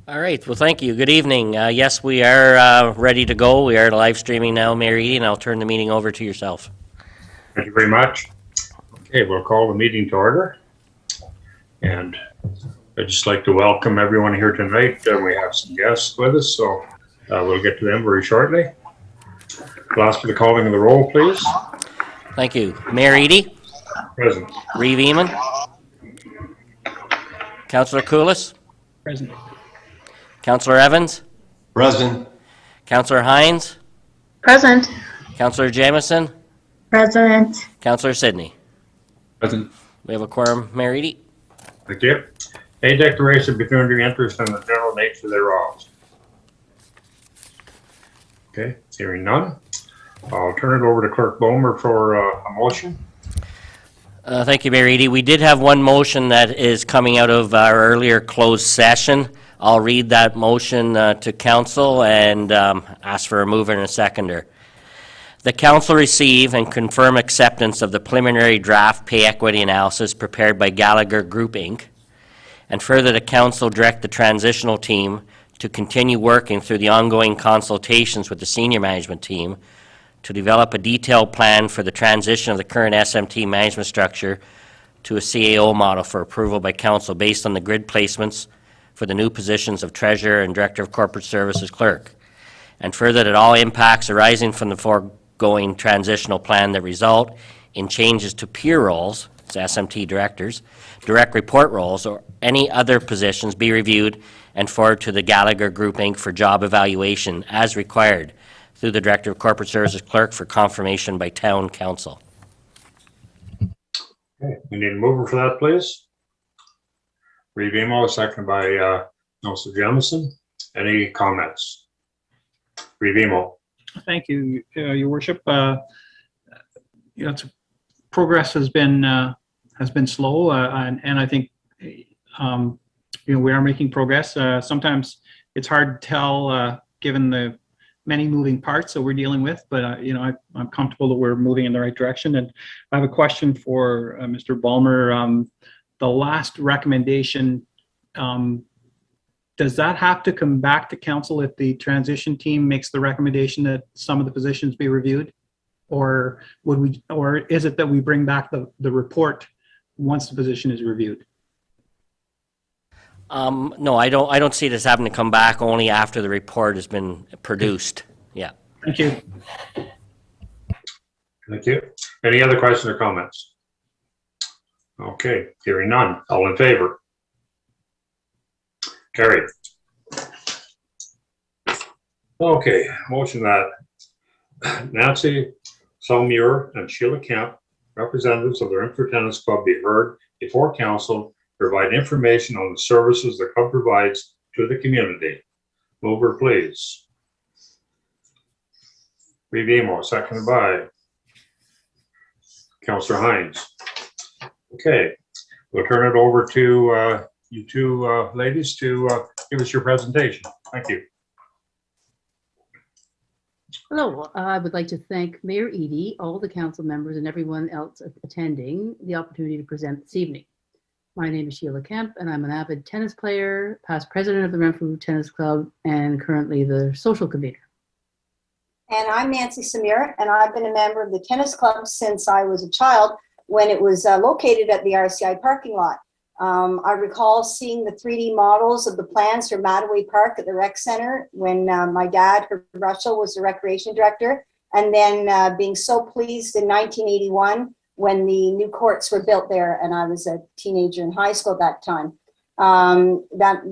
All right. Well, thank you. Good evening. Yes, we are ready to go. We are live streaming now, Mary, and I'll turn the meeting over to yourself. Thank you very much. Okay, we'll call the meeting to order. And I'd just like to welcome everyone here tonight. We have some guests with us, so we'll get to them very shortly. I'll ask for the calling of the roll, please. Thank you. Mayor Eady? Present. Reeve Eamon? Councillor Koulis? Present. Councillor Evans? Present. Councillor Hines? Present. Councillor Jamieson? Present. Councillor Sidney? Present. We have a quorum, Mayor Eady. Thank you. A declaration between your interest in the general nature thereof. Okay, hearing none. I'll turn it over to Clerk Bomer for a motion. Thank you, Mayor Eady. We did have one motion that is coming out of our earlier closed session. I'll read that motion to council and ask for a mover and a seconder. The council receive and confirm acceptance of the preliminary draft pay equity analysis prepared by Gallagher Group, Inc., and further the council direct the transitional team to continue working through the ongoing consultations with the senior management team to develop a detailed plan for the transition of the current SMT management structure to a CAO model for approval by council based on the grid placements for the new positions of Treasurer and Director of Corporate Services Clerk, and further that all impacts arising from the foregoing transitional plan that result in changes to peer roles, as SMT directors, direct report roles, or any other positions be reviewed and forwarded to the Gallagher Group, Inc. for job evaluation as required through the Director of Corporate Services Clerk for confirmation by Town Council. Okay, we need a mover for that, please. Reeve Eamon, seconded by Councillor Jamieson. Any comments? Reeve Eamon. Thank you, Your Worship. Progress has been slow, and I think we are making progress. Sometimes it's hard to tell given the many moving parts that we're dealing with, but I'm comfortable that we're moving in the right direction. And I have a question for Mr. Balmer. The last recommendation, does that have to come back to council if the transition team makes the recommendation that some of the positions be reviewed? Or is it that we bring back the report once the position is reviewed? No, I don't see this having to come back only after the report has been produced. Yeah. Thank you. Thank you. Any other questions or comments? Okay, hearing none. All in favor? Carried. Okay, motion that Nancy Salmuir and Sheila Kemp, representatives of the Renfrew Tennis Club, be heard before council to provide information on the services the club provides to the community. Mover, please. Reeve Eamon, seconded by Councillor Hines. Okay, we'll turn it over to you two ladies to give us your presentation. Thank you. Hello, I would like to thank Mayor Eady, all the council members, and everyone else attending the opportunity to present this evening. My name is Sheila Kemp, and I'm an avid tennis player, past president of the Renfrew Tennis Club, and currently the social convener. And I'm Nancy Samir, and I've been a member of the tennis club since I was a child when it was located at the RCI parking lot. I recall seeing the 3D models of the plans for Mattaway Park at the rec center when my dad, Herb Russell, was the recreation director, and then being so pleased in 1981 when the new courts were built there, and I was a teenager in high school at that time.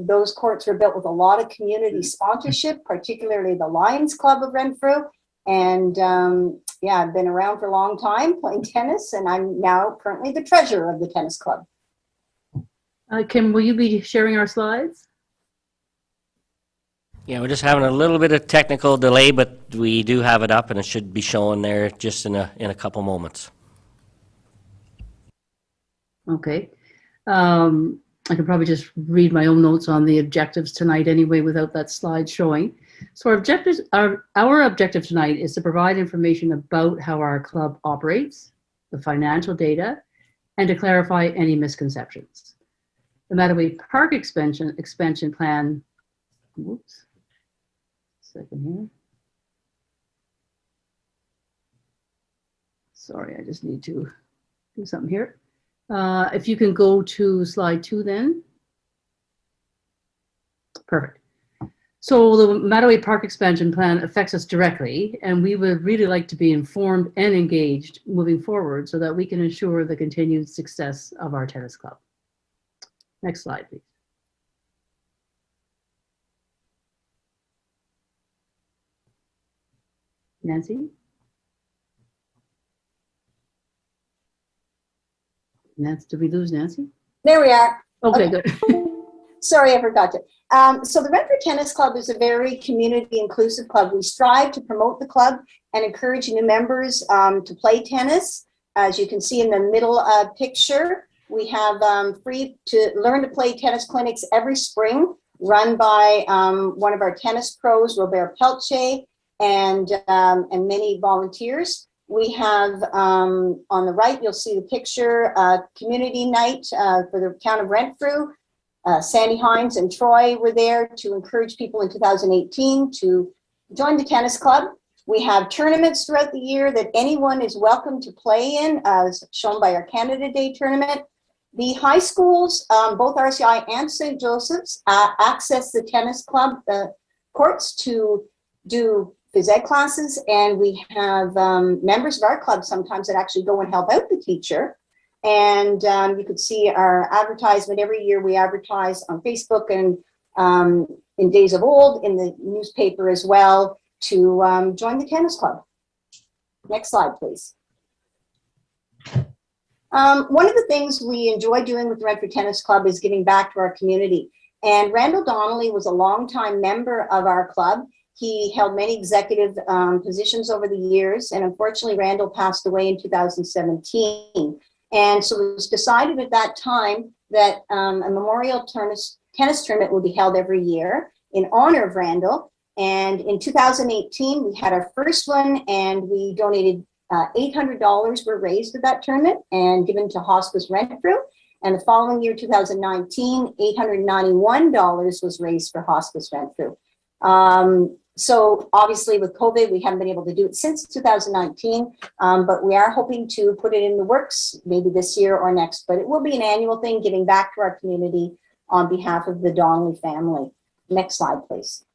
Those courts were built with a lot of community sponsorship, particularly the Lions Club of Renfrew. And yeah, I've been around for a long time playing tennis, and I'm now currently the treasurer of the tennis club. Will you be sharing our slides? Yeah, we're just having a little bit of technical delay, but we do have it up and it should be showing there just in a couple moments. Okay. I can probably just read my own notes on the objectives tonight anyway without that slide showing. So our objective tonight is to provide information about how our club operates, the financial data, and to clarify any misconceptions. The Mattaway Park expansion plan Whoops. Second here. Sorry, I just need to do something here. If you can go to slide 2 then. Perfect. So the Mattaway Park expansion plan affects us directly, and we would really like to be informed and engaged moving forward so that we can ensure the continued success of our tennis club. Next slide, please. Nancy? Nancy, did we lose Nancy? There we are. Okay, good. Sorry, I forgot to. So the Renfrew Tennis Club is a very community inclusive club. We strive to promote the club and encourage new members to play tennis. As you can see in the middle picture, we have free to learn to play tennis clinics every spring run by one of our tennis pros, Robert Pelche, and many volunteers. We have on the right, you'll see the picture, community night for the town of Renfrew. Sandy Hines and Troy were there to encourage people in 2018 to join the tennis club. We have tournaments throughout the year that anyone is welcome to play in, as shown by our Canada Day tournament. The high schools, both RCI and St. Joseph's, access the tennis club courts to do phys ed classes, and we have members of our club sometimes that actually go and help out the teacher. And you could see our advertisement every year. We advertise on Facebook and in days of old in the newspaper as well to join the tennis club. Next slide, please. One of the things we enjoy doing with the Renfrew Tennis Club is giving back to our community. And Randall Donnelly was a longtime member of our club. He held many executive positions over the years, and unfortunately, Randall passed away in 2017. And so it was decided at that time that a memorial tennis tournament would be held every year in honor of Randall. And in 2018, we had our first one, and we donated $800 were raised at that tournament and given to Hospice Renfrew. And the following year, 2019, $891 was raised for Hospice Renfrew. So obviously with COVID, we haven't been able to do it since 2019, but we are hoping to put it in the works maybe this year or next, but it will be an annual thing, giving back to our community on behalf of the Donnelly family. Next slide, please.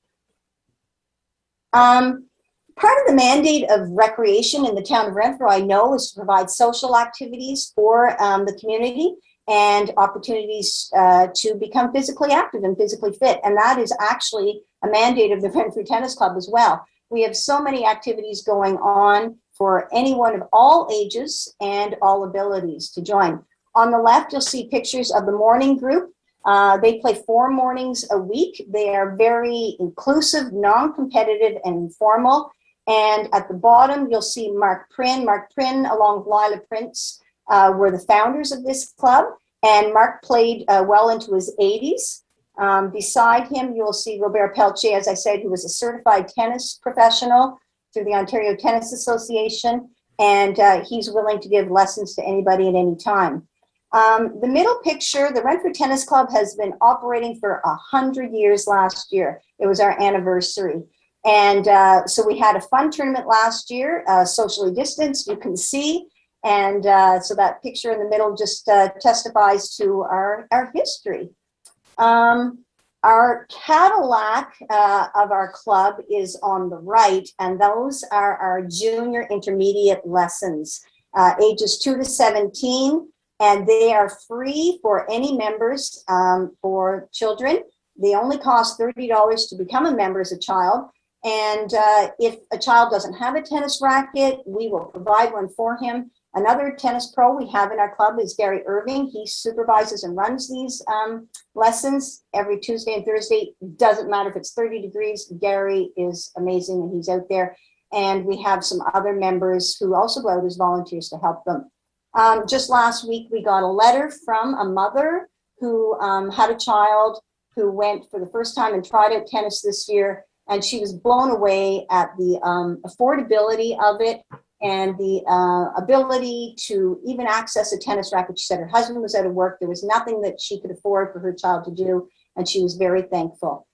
Part of the mandate of recreation in the town of Renfrew, I know, is to provide social activities for the community and opportunities to become physically active and physically fit. And that is actually a mandate of the Renfrew Tennis Club as well. We have so many activities going on for anyone of all ages and all abilities to join. On the left, you'll see pictures of the morning group. They play 4 mornings a week. They are very inclusive, non-competitive, and informal. And at the bottom, you'll see Mark Prinn. Mark Prinn, along with Lila Prince, were the founders of this club. And Mark played well into his 80s. Beside him, you'll see Robert Pelche, as I said, who was a certified tennis professional through the Ontario Tennis Association. And he's willing to give lessons to anybody at any time. The middle picture, the Renfrew Tennis Club has been operating for 100 years last year. It was our anniversary. And so we had a fun tournament last year, socially distanced, you can see. And so that picture in the middle just testifies to our history. Our Cadillac of our club is on the right, and those are our junior intermediate lessons, ages 2 to 17, and they are free for any members for children. They only cost $30 to become a member as a child. And if a child doesn't have a tennis racket, we will provide one for him. Another tennis pro we have in our club is Gary Irving. He supervises and runs these lessons every Tuesday and Thursday. Doesn't matter if it's 30 degrees, Gary is amazing and he's out there. And we have some other members who also go out as volunteers to help them. Just last week, we got a letter from a mother who had a child who went for the first time and tried out tennis this year. And she was blown away at the affordability of it and the ability to even access a tennis racket. She said her husband was out of work. There was nothing that she could afford for her child to do, and she was very thankful.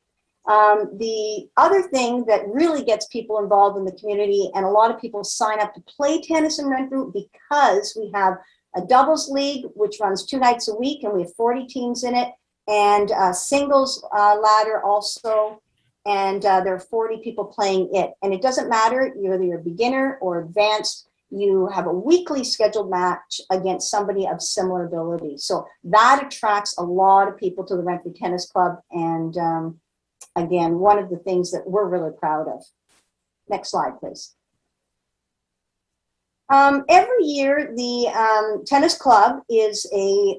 The other thing that really gets people involved in the community, and a lot of people sign up to play tennis in Renfrew because we have a doubles league, which runs 2 nights a week, and we have 40 teams in it, and a singles ladder also, and there are 40 people playing it. And it doesn't matter, whether you're a beginner or advanced, you have a weekly scheduled match against somebody of similar ability. So that attracts a lot of people to the Renfrew Tennis Club, and again, one of the things that we're really proud of. Next slide, please. Every year, the tennis club is a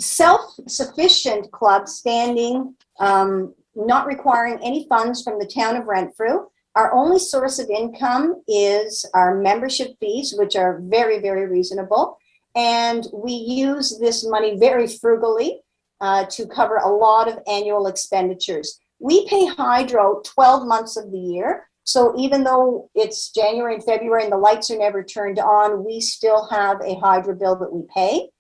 self-sufficient club, standing, not requiring any funds from the town of Renfrew. Our only source of income is our membership fees, which are very, very reasonable. And we use this money very frugally to cover a lot of annual expenditures. We pay hydro 12 months of the year. So even though it's January and February and the lights are never turned on, we still have a hydro bill that we pay.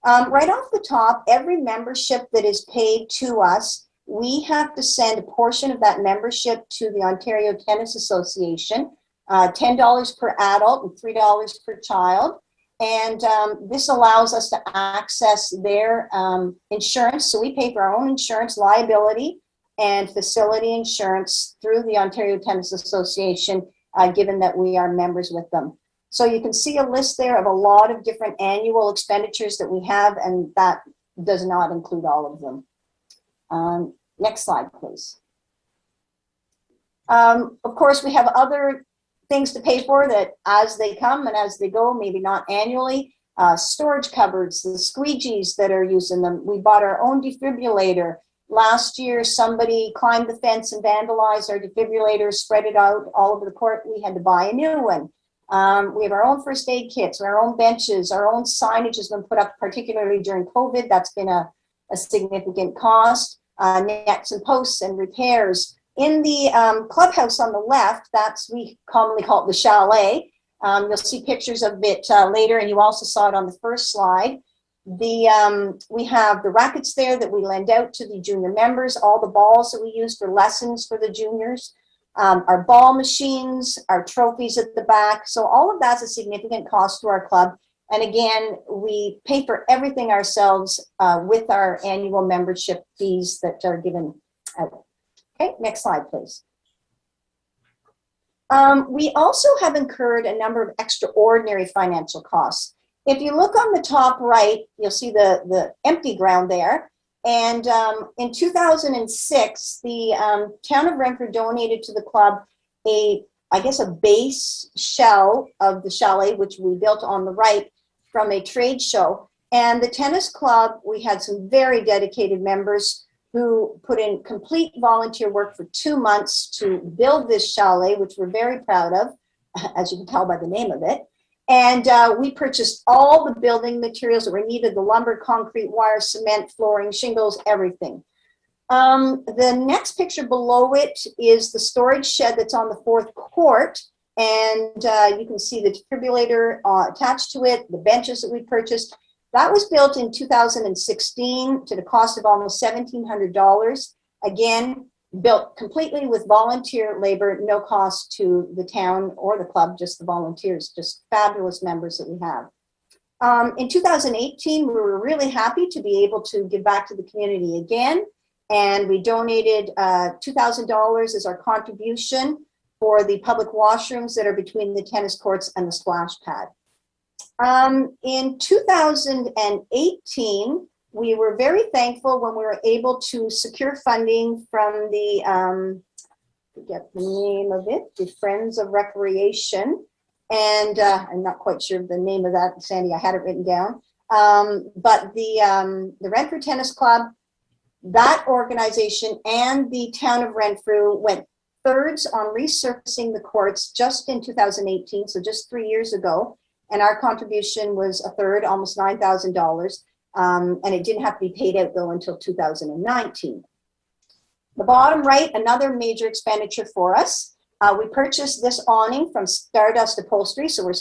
Right off the top, every membership that is paid to us, we have to send a portion of that membership to the Ontario Tennis Association, $10 per adult and $3 per child. And this allows us to access their insurance. So we pay for our own insurance, liability, and facility insurance through the Ontario Tennis Association, given that we are members with them. So you can see a list there of a lot of different annual expenditures that we have, and that does not include all of them. Next slide, please. Of course, we have other things to pay for that as they come and as they go, maybe not annually. Storage cupboards, the squeegees that are used in them. We bought our own defibrillator. Last year, somebody climbed the fence and vandalized our defibrillator, spread it out all over the court. We had to buy a new one. We have our own first aid kits, our own benches, our own signage has been put up, particularly during COVID. That's been a significant cost. Nets and posts and repairs. In the clubhouse on the left, we commonly call it the chalet. You'll see pictures of it later, and you also saw it on the first slide. We have the rackets there that we lend out to the junior members, all the balls that we use for lessons for the juniors, our ball machines, our trophies at the back. So all of that's a significant cost to our club. And again, we pay for everything ourselves with our annual membership fees that are given out. Okay, next slide, please. We also have incurred a number of extraordinary financial costs. If you look on the top right, you'll see the empty ground there. And in 2006, the town of Renfrew donated to the club a base shell of the chalet, which we built on the right from a trade show. And the tennis club, we had some very dedicated members who put in complete volunteer work for 2 months to build this chalet, which we're very proud of, as you can tell by the name of it. And we purchased all the building materials that were needed, the lumber, concrete, wire, cement, flooring, shingles, everything. The next picture below it is the storage shed that's on the fourth court. And you can see the defibrillator attached to it, the benches that we purchased. That was built in 2016 to the cost of almost $1,700. Again, built completely with volunteer labor, no cost to the town or the club, just the volunteers, just fabulous members that we have. In 2018, we were really happy to be able to give back to the community again. And we donated $2,000 as our contribution for the public washrooms that are between the tennis courts and the splash pad. In 2018, we were very thankful when we were able to secure funding from the, forget the name of it, the Friends of Recreation. And I'm not quite sure of the name of that, Sandy, I had it written down. But the Renfrew Tennis Club, that organization and the town of Renfrew went thirds on resurfacing the courts just in 2018, so just 3 years ago. And our contribution was a third, almost $9,000. And it didn't have to be paid out though until 2019. The bottom right, another major expenditure for us. We purchased this awning from Stardust Upholstery, so we're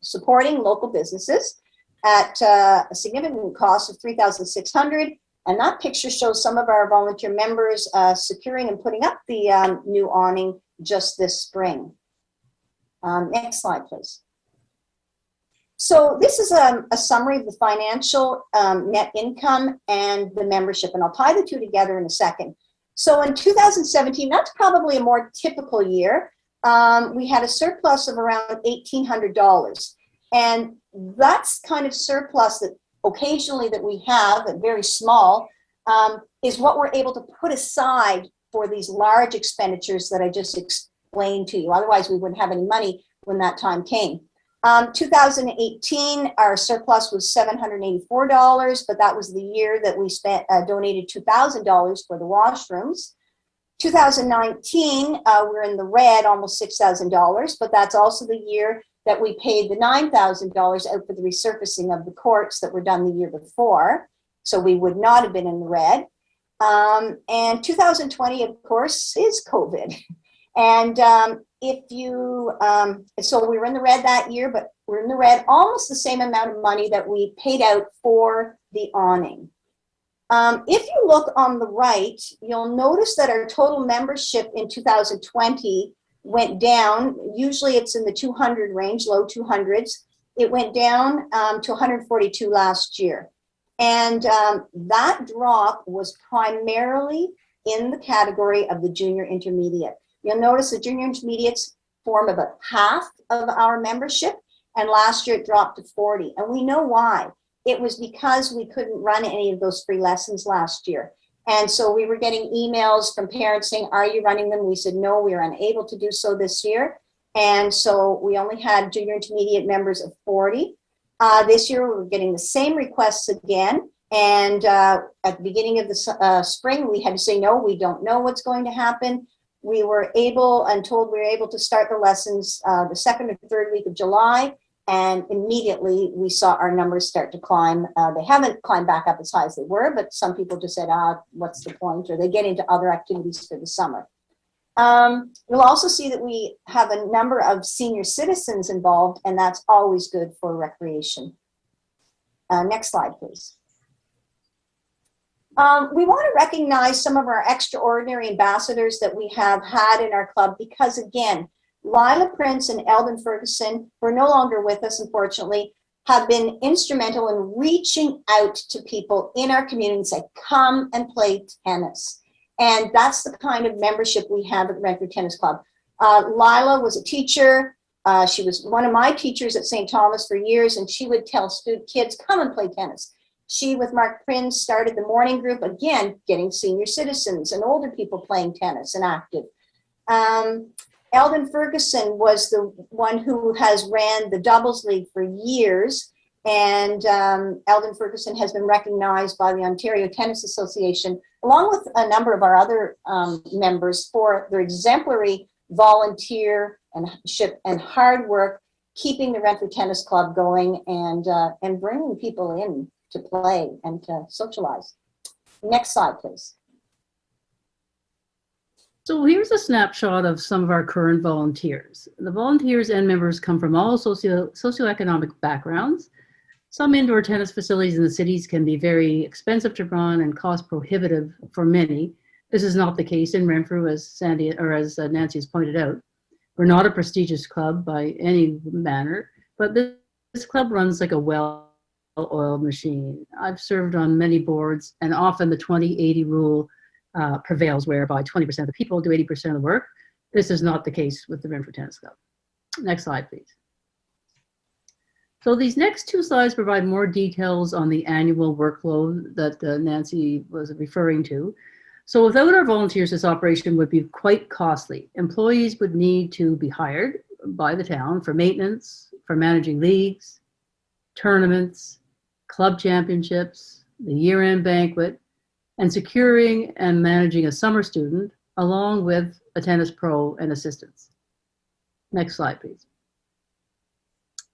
supporting local businesses at a significant cost of $3,600. And that picture shows some of our volunteer members securing and putting up the new awning just this spring. Next slide, please. So this is a summary of the financial net income and the membership, and I'll tie the two together in a second. So in 2017, that's probably a more typical year. We had a surplus of around $1,800, and that's kind of surplus that occasionally that we have, very small, is what we're able to put aside for these large expenditures that I just explained to you. Otherwise, we wouldn't have any money when that time came. 2018, our surplus was $784, but that was the year that we donated $2,000 for the washrooms. 2019, we're in the red, almost $6,000, but that's also the year that we paid the $9,000 out for the resurfacing of the courts that were done the year before. So we would not have been in the red. And 2020, of course, is COVID. And so we were in the red that year, but we're in the red almost the same amount of money that we paid out for the awning. If you look on the right, you'll notice that our total membership in 2020 went down. Usually it's in the 200 range, low 200s. It went down to 142 last year. And that drop was primarily in the category of the junior intermediate. You'll notice the junior intermediates form about half of our membership, and last year it dropped to 40. And we know why. It was because we couldn't run any of those free lessons last year. And so we were getting emails from parents saying, are you running them? We said, no, we are unable to do so this year. And so we only had junior intermediate members of 40. This year, we're getting the same requests again. And at the beginning of the spring, we had to say, no, we don't know what's going to happen. We were able and told we were able to start the lessons the second or third week of July. And immediately we saw our numbers start to climb. They haven't climbed back up as high as they were, but some people just said, what's the point? Or they get into other activities for the summer. You'll also see that we have a number of senior citizens involved, and that's always good for recreation. Next slide, please. We want to recognize some of our extraordinary ambassadors that we have had in our club because, again, Lila Prince and Eldon Ferguson, who are no longer with us, unfortunately, have been instrumental in reaching out to people in our community and say, come and play tennis. And that's the kind of membership we have at the Renfrew Tennis Club. Lila was a teacher. She was one of my teachers at St. Thomas for years, and she would tell kids, come and play tennis. She, with Mark Prince, started the morning group, again, getting senior citizens and older people playing tennis and active. Eldon Ferguson was the one who has ran the doubles league for years. And Eldon Ferguson has been recognized by the Ontario Tennis Association, along with a number of our other members, for their exemplary volunteership and hard work, keeping the Renfrew Tennis Club going and bringing people in to play and to socialize. Next slide, please. So here's a snapshot of some of our current volunteers. The volunteers and members come from all socioeconomic backgrounds. Some indoor tennis facilities in the cities can be very expensive to run and cost prohibitive for many. This is not the case in Renfrew, as Nancy has pointed out. We're not a prestigious club by any manner, but this club runs like a well-oiled machine. I've served on many boards, and often the 20-80 rule prevails, whereby 20% of the people do 80% of the work. This is not the case with the Renfrew Tennis Club. Next slide, please. So these next two slides provide more details on the annual workload that Nancy was referring to. So without our volunteers, this operation would be quite costly. Employees would need to be hired by the town for maintenance, for managing leagues, tournaments, club championships, the year-end banquet, and securing and managing a summer student, along with a tennis pro and assistants. Next slide, please.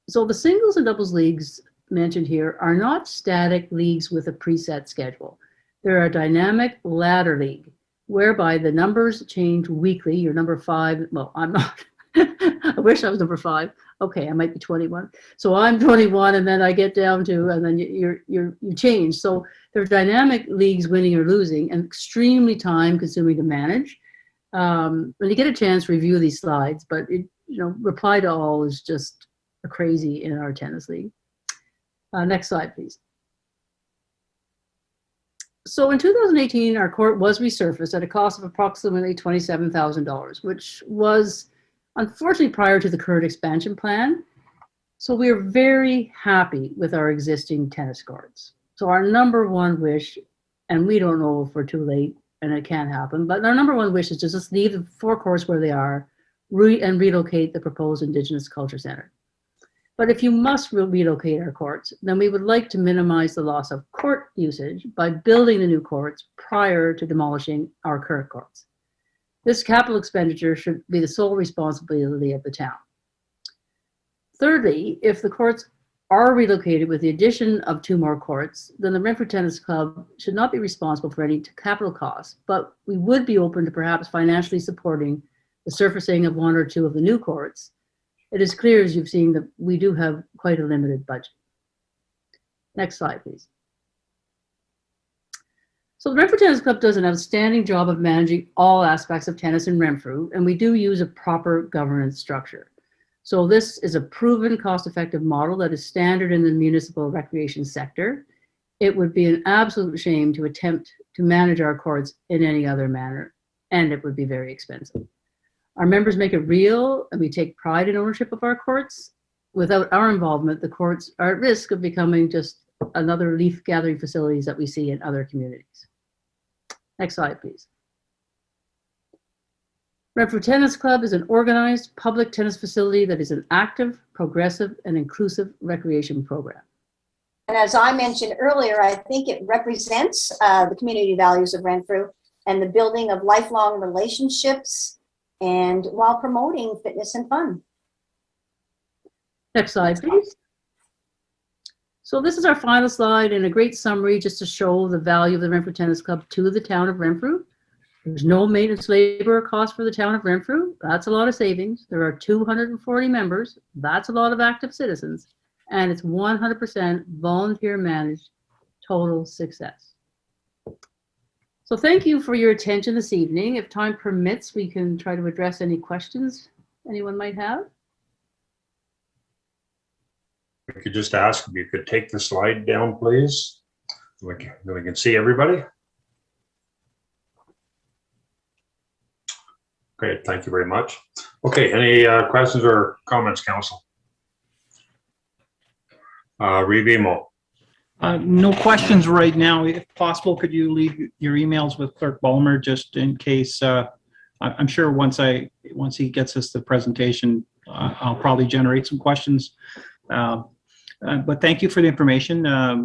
So the singles and doubles leagues mentioned here are not static leagues with a preset schedule. They're a dynamic ladder league, whereby the numbers change weekly. You're number 5, well, I'm not, I wish I was number 5. Okay, I might be 21. So I'm 21, and then I get down to, and then you change. So they're dynamic leagues, winning or losing, and extremely time consuming to manage. When you get a chance, review these slides, but reply to all is just crazy in our tennis league. Next slide, please. So in 2018, our court was resurfaced at a cost of approximately $27,000, which was unfortunately prior to the current expansion plan. So we are very happy with our existing tennis courts. So our number one wish, and we don't know if we're too late and it can't happen, but our number one wish is to just leave the 4 courts where they are and relocate the proposed Indigenous Culture Center. But if you must relocate our courts, then we would like to minimize the loss of court usage by building the new courts prior to demolishing our current courts. This capital expenditure should be the sole responsibility of the town. Thirdly, if the courts are relocated with the addition of 2 more courts, then the Renfrew Tennis Club should not be responsible for any capital costs, but we would be open to perhaps financially supporting the surfacing of 1 or 2 of the new courts. It is clear, as you've seen, that we do have quite a limited budget. Next slide, please. So the Renfrew Tennis Club does an outstanding job of managing all aspects of tennis in Renfrew, and we do use a proper governance structure. So this is a proven cost-effective model that is standard in the municipal recreation sector. It would be an absolute shame to attempt to manage our courts in any other manner, and it would be very expensive. Our members make it real, and we take pride in ownership of our courts. Without our involvement, the courts are at risk of becoming just another leaf gathering facilities that we see in other communities. Next slide, please. Renfrew Tennis Club is an organized public tennis facility that is an active, progressive, and inclusive recreation program. And as I mentioned earlier, I think it represents the community values of Renfrew and the building of lifelong relationships, and while promoting fitness and fun. Next slide, please. So this is our final slide and a great summary just to show the value of the Renfrew Tennis Club to the town of Renfrew. There's no maintenance, labor, or cost for the town of Renfrew. That's a lot of savings. There are 240 members. That's a lot of active citizens. And it's 100% volunteer managed, total success. So thank you for your attention this evening. If time permits, we can try to address any questions anyone might have. We could just ask if you could take the slide down, please. We can see everybody. Great, thank you very much. Okay, any questions or comments, council? Revimo. No questions right now. If possible, could you leave your emails with Clerk Ballmer just in case? I'm sure once he gets us the presentation, I'll probably generate some questions. But thank you for the information. I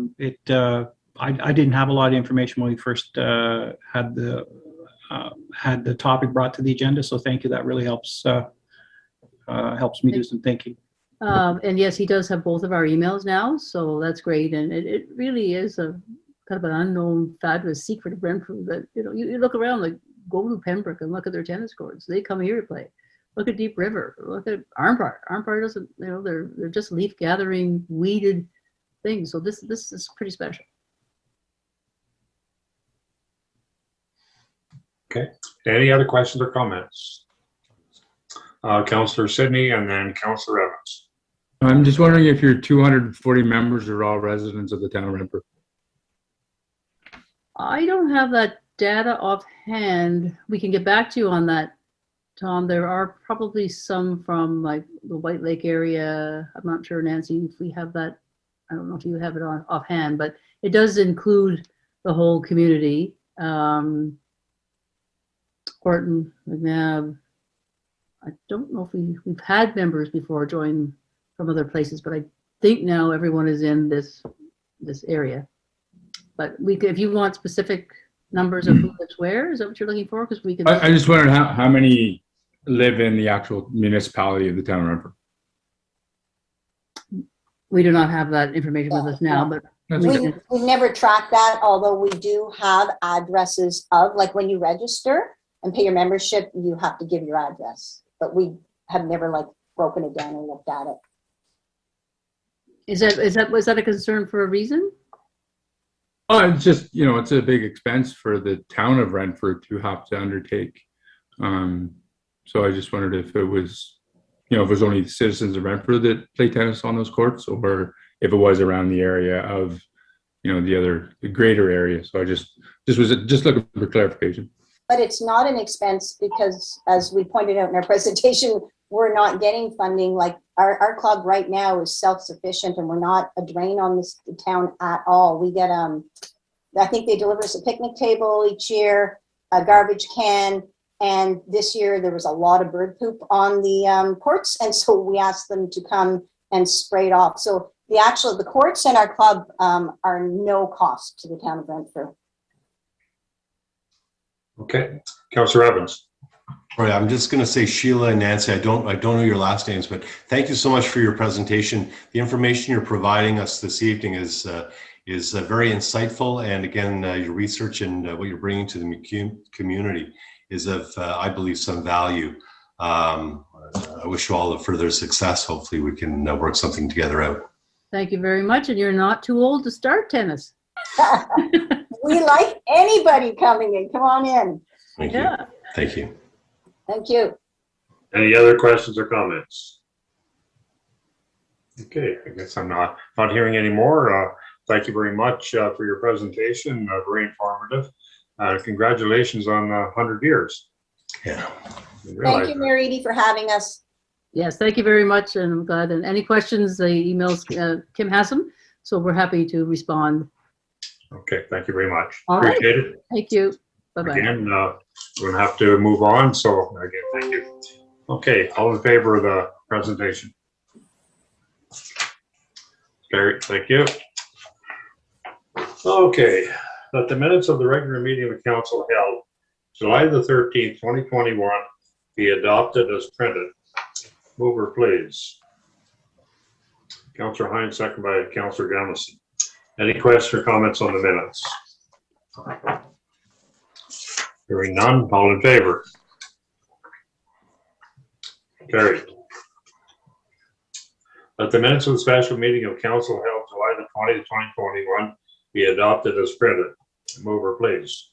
didn't have a lot of information when we first had the topic brought to the agenda. So thank you. That really helps me do some thinking. And yes, he does have both of our emails now, so that's great. And it really is a kind of an unknown, fabulous secret of Renfrew that, you look around, like go to Pembroke and look at their tennis courts. They come here to play. Look at Deep River. Look at Armpart. Armpart doesn't, they're just leaf gathering, weeded things. So this is pretty special. Okay. Any other questions or comments? Councillor Sidney and then Councillor Evans. I'm just wondering if your 240 members are all residents of the town of Renfrew. I don't have that data offhand. We can get back to you on that, Tom. There are probably some from like the White Lake area. I'm not sure, Nancy, if we have that. I don't know if you have it on offhand, but it does include the whole community. Horton, McNabb. I don't know if we've had members before join from other places, but I think now everyone is in this area. But if you want specific numbers of who lives where, is that what you're looking for? Because we can. I just wondered how many live in the actual municipality of the town of Renfrew. We do not have that information with us now, but We never track that, although we do have addresses of, like when you register and pay your membership, you have to give your address. But we have never like broken it down and looked at it. Was that a concern for a reason? It's just, it's a big expense for the town of Renfrew to have to undertake. So I just wondered if it was, if it was only the citizens of Renfrew that play tennis on those courts, or if it was around the area of, the greater area. So I just was looking for clarification. But it's not an expense because, as we pointed out in our presentation, we're not getting funding. Like our club right now is self-sufficient, and we're not a drain on the town at all. We get, I think they deliver us a picnic table each year, a garbage can, and this year there was a lot of bird poop on the courts, and so we asked them to come and spray it off. So the courts and our club are no cost to the town of Renfrew. Okay, Councillor Evans. All right, I'm just going to say Sheila and Nancy, I don't know your last names, but thank you so much for your presentation. The information you're providing us this evening is very insightful, and again, your research and what you're bringing to the community is of, I believe, some value. I wish you all the further success. Hopefully we can work something together out. Thank you very much. And you're not too old to start tennis. We like anybody coming in. Come on in. Thank you. Thank you. Thank you. Any other questions or comments? Okay, I guess I'm not hearing any more. Thank you very much for your presentation. Very informative. Congratulations on 100 years. Yeah. Thank you, Mary Edie, for having us. Yes, thank you very much. And I'm glad. And any questions, the emails, Kim has them. So we're happy to respond. Okay, thank you very much. All right. Appreciate it. Thank you. Bye-bye. Again, we're going to have to move on. So again, thank you. Okay, all in favor of the presentation? Carried. Thank you. Okay, that the minutes of the regular meeting of council held July the 13th, 2021 be adopted as printed. Mover, please. Councillor Hines, second by Councillor Jamison. Any questions or comments on the minutes? Hearing none, all in favor? Carried. That the minutes of the special meeting of council held July the 20th, 2021 be adopted as printed. Mover, please.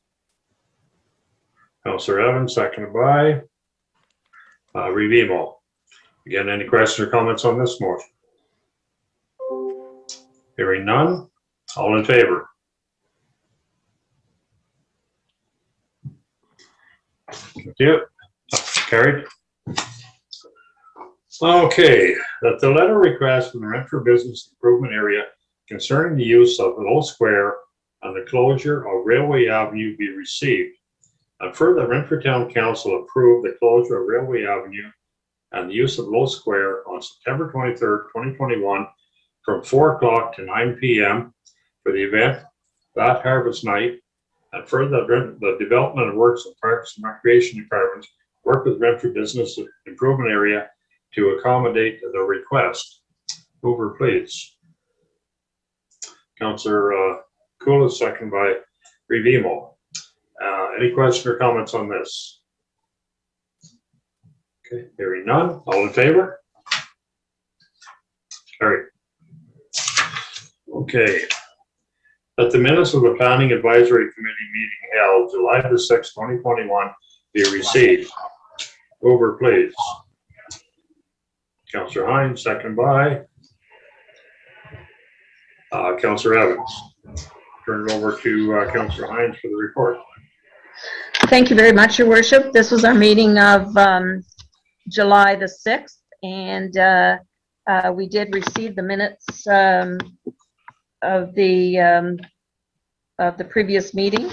Councillor Evans, seconded by Revimo. Again, any questions or comments on this motion? Hearing none, all in favor? Thank you. Carried. Okay, that the letter request from the Renfrew Business Improvement Area concerning the use of the Low Square and the closure of Railway Avenue be received. And further, Renfrew Town Council approved the closure of Railway Avenue and the use of Low Square on September 23rd, 2021 from 4 o'clock to 9 p.m. for the event that harvest night. And further, the development of works of Parks and Recreation Departments work with Renfrew Business Improvement Area to accommodate the request. Mover, please. Councillor Kula, second by Revimo. Any questions or comments on this? Okay, hearing none. All in favor? Carried. Okay. That the minutes of the Planning Advisory Committee meeting held July the 6th, 2021 be received. Mover, please. Councillor Hines, second by Councillor Evans. Turn it over to Councillor Hines for the report. Thank you very much, Your Worship. This was our meeting of July the 6th, and we did receive the minutes of the previous meeting,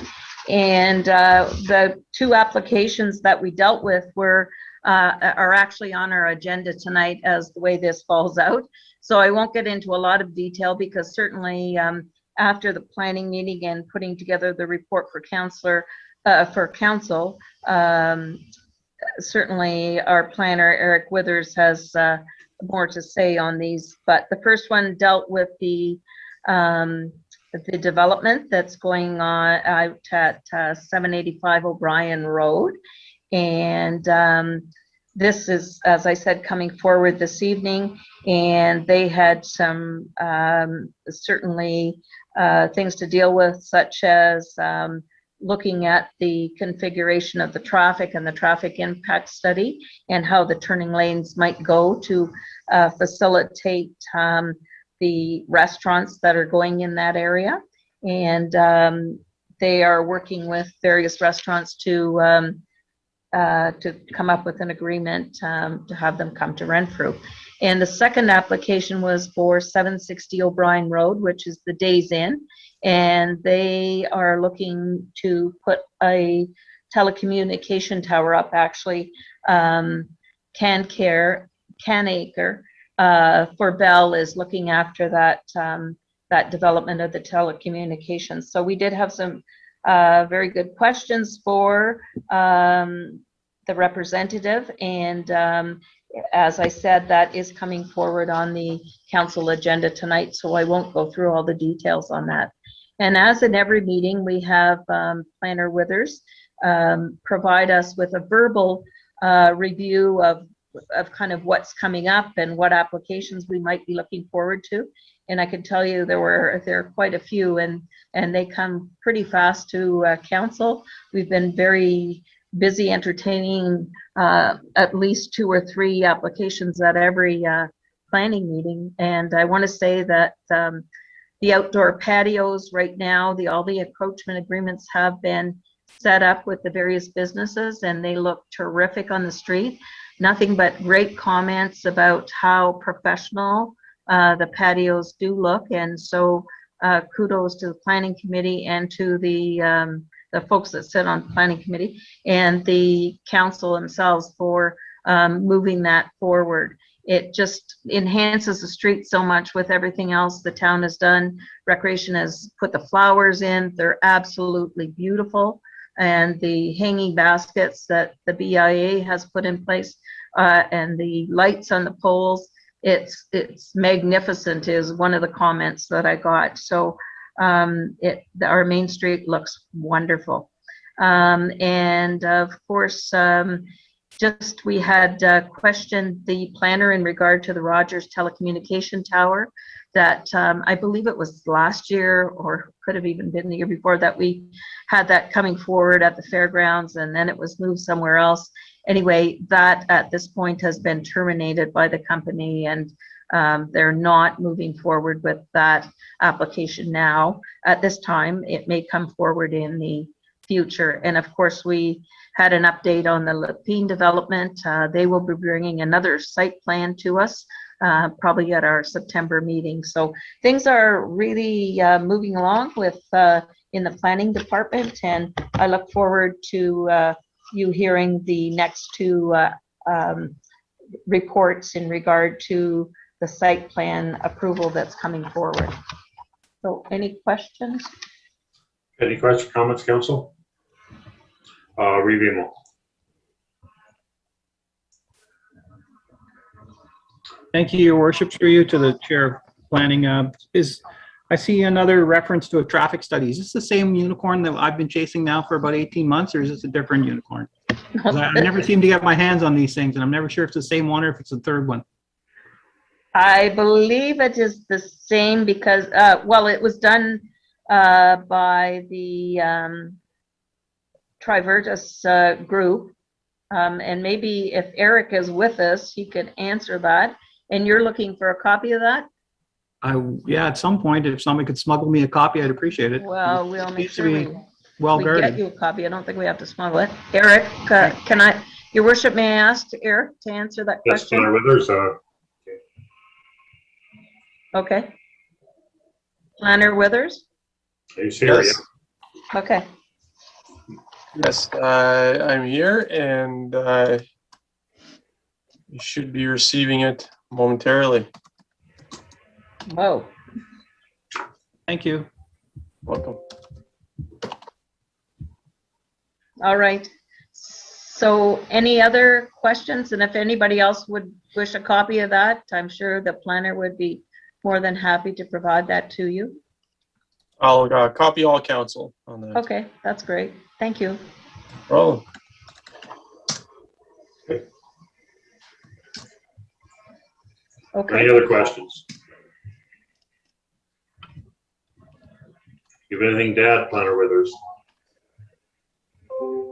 and the two applications that we dealt with were are actually on our agenda tonight as the way this falls out. So I won't get into a lot of detail because certainly after the planning meeting and putting together the report for council, certainly our planner Eric Withers has more to say on these. But the first one dealt with the development that's going on out at 785 O'Brien Road, and this is, as I said, coming forward this evening, and they had some certainly things to deal with, such as looking at the configuration of the traffic and the traffic impact study and how the turning lanes might go to facilitate the restaurants that are going in that area. And they are working with various restaurants to come up with an agreement to have them come to Renfrew. And the second application was for 760 O'Brien Road, which is the Days Inn. And they are looking to put a telecommunication tower up, actually, Canacre for Bell is looking after that, that development of the telecommunications. So we did have some very good questions for the representative, and as I said, that is coming forward on the council agenda tonight, so I won't go through all the details on that. And as in every meeting, we have Planner Withers provide us with a verbal review of kind of what's coming up and what applications we might be looking forward to. And I can tell you there are quite a few, and they come pretty fast to council. We've been very busy entertaining at least 2 or 3 applications at every planning meeting. And I want to say that the outdoor patios right now, all the encroachment agreements have been set up with the various businesses, and they look terrific on the street. Nothing but great comments about how professional the patios do look. And so kudos to the planning committee and to the folks that sit on planning committee and the council themselves for moving that forward. It just enhances the street so much with everything else the town has done. Recreation has put the flowers in. They're absolutely beautiful. And the hanging baskets that the BIA has put in place and the lights on the poles, it's magnificent is one of the comments that I got. So our main street looks wonderful. And of course, just we had questioned the planner in regard to the Rogers Telecommunication Tower that I believe it was last year or could have even been the year before that we had that coming forward at the fairgrounds, and then it was moved somewhere else. Anyway, that at this point has been terminated by the company, and they're not moving forward with that application now. At this time, it may come forward in the future. And of course, we had an update on the Lapine development. They will be bringing another site plan to us, probably at our September meeting. So things are really moving along with in the planning department, and I look forward to you hearing the next 2 reports in regard to the site plan approval that's coming forward. So any questions? Any questions, comments, council? Review them. Thank you, Your Worship. Through you to the Chair of Planning. I see another reference to a traffic study. Is this the same unicorn that I've been chasing now for about 18 months, or is this a different unicorn? I never seem to get my hands on these things, and I'm never sure if it's the same one or if it's the third one. I believe it is the same because, well, it was done by the Trivertus group. And maybe if Eric is with us, he could answer that. And you're looking for a copy of that? Yeah, at some point, if somebody could smuggle me a copy, I'd appreciate it. Well, we'll make sure we get you a copy. I don't think we have to smuggle it. Eric, can I, Your Worship, may I ask Eric to answer that Yes, question? Planner Withers. Okay. Planner Withers? He's here, Yes. yeah. Okay. Yes, I'm here, and you should be receiving it momentarily. Whoa. Thank you. Welcome. All right. So any other questions? And if anybody else would wish a copy of that, I'm sure the planner would be more than happy to provide that to you. I'll copy all council on that. Okay, that's great. Thank you. Oh, Okay. Any other questions? You have anything to add, Planner Withers?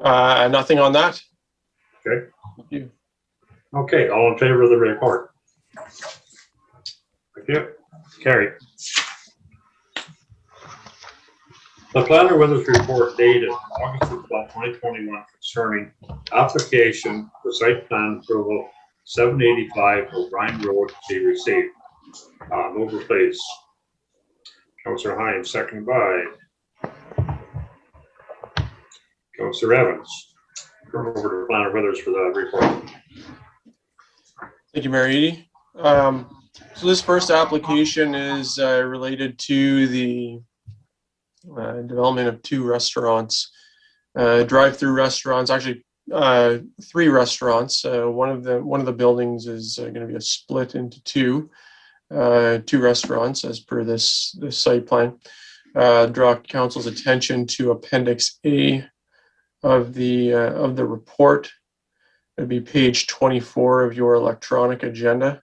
Nothing on that. Okay. Thank you. Okay, all in favor of the report? Thank you. Carried. The Planner Withers report dated August 12, 2021 concerning application for site plan approval 785 O'Brien Road be received. Mover please. Councillor Hines, seconded by Councillor Evans. Turn over to Planner Withers for the report. Thank you, Mayor Eady. So this first application is related to the development of 2 restaurants, drive-through restaurants, actually 3 restaurants. One of the buildings is going to be a split into 2 restaurants as per this site plan. Draw council's attention to Appendix A of the report. It'd be page 24 of your electronic agenda.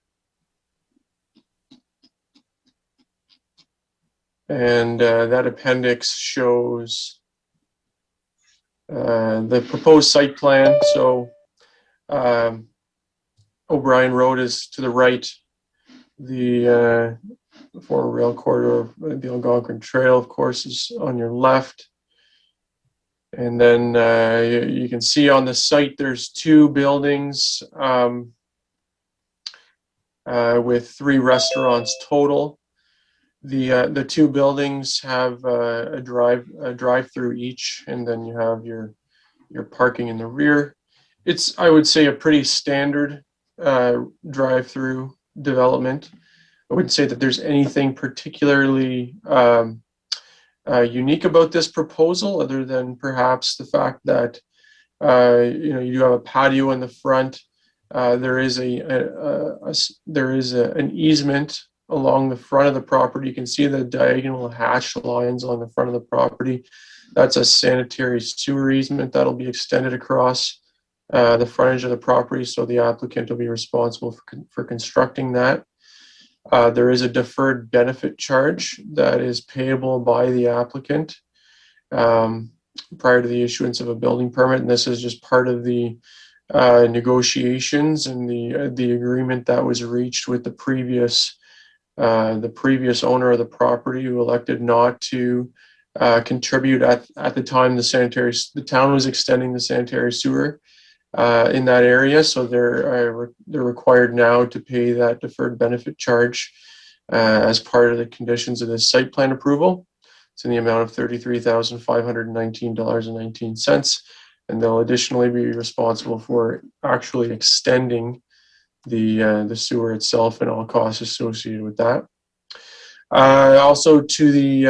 And that appendix shows the proposed site plan. So O'Brien Road is to the right. The former rail corridor of the Algonquin Trail, of course, is on your left. And then you can see on the site there's 2 buildings with 3 restaurants total. The 2 buildings have a drive-through each, and then you have your parking in the rear. It's, I would say, a pretty standard drive-through development. I wouldn't say that there's anything particularly unique about this proposal, other than perhaps the fact that you do have a patio in the front. There is an easement along the front of the property. You can see the diagonal hatched lines on the front of the property. That's a sanitary sewer easement that'll be extended across the frontage of the property, so the applicant will be responsible for constructing that. There is a deferred benefit charge that is payable by the applicant prior to the issuance of a building permit, and this is just part of the negotiations and the agreement that was reached with the previous owner of the property, who elected not to contribute at the time the town was extending the sanitary sewer in that area. So they're required now to pay that deferred benefit charge as part of the conditions of this site plan approval. It's in the amount of $33,519.19, and they'll additionally be responsible for actually extending the sewer itself and all costs associated with that. Also to the,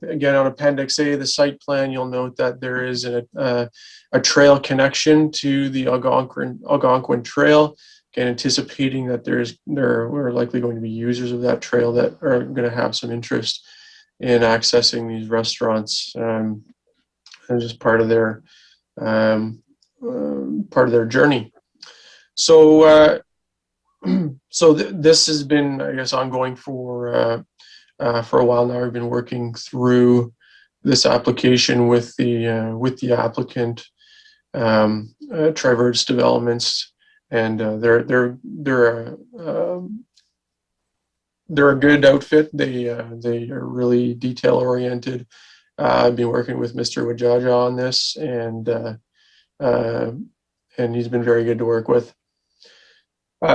again on Appendix A, the site plan, you'll note that there is a trail connection to the Algonquin Trail. Again, anticipating that we're likely going to be users of that trail that are going to have some interest in accessing these restaurants, and just part of their journey. So this has been, I guess, ongoing for a while now. We've been working through this application with the applicant, Traverse Developments, and they're a good outfit. They are really detail oriented. I've been working with Mr. Wajaja on this, and he's been very good to work with.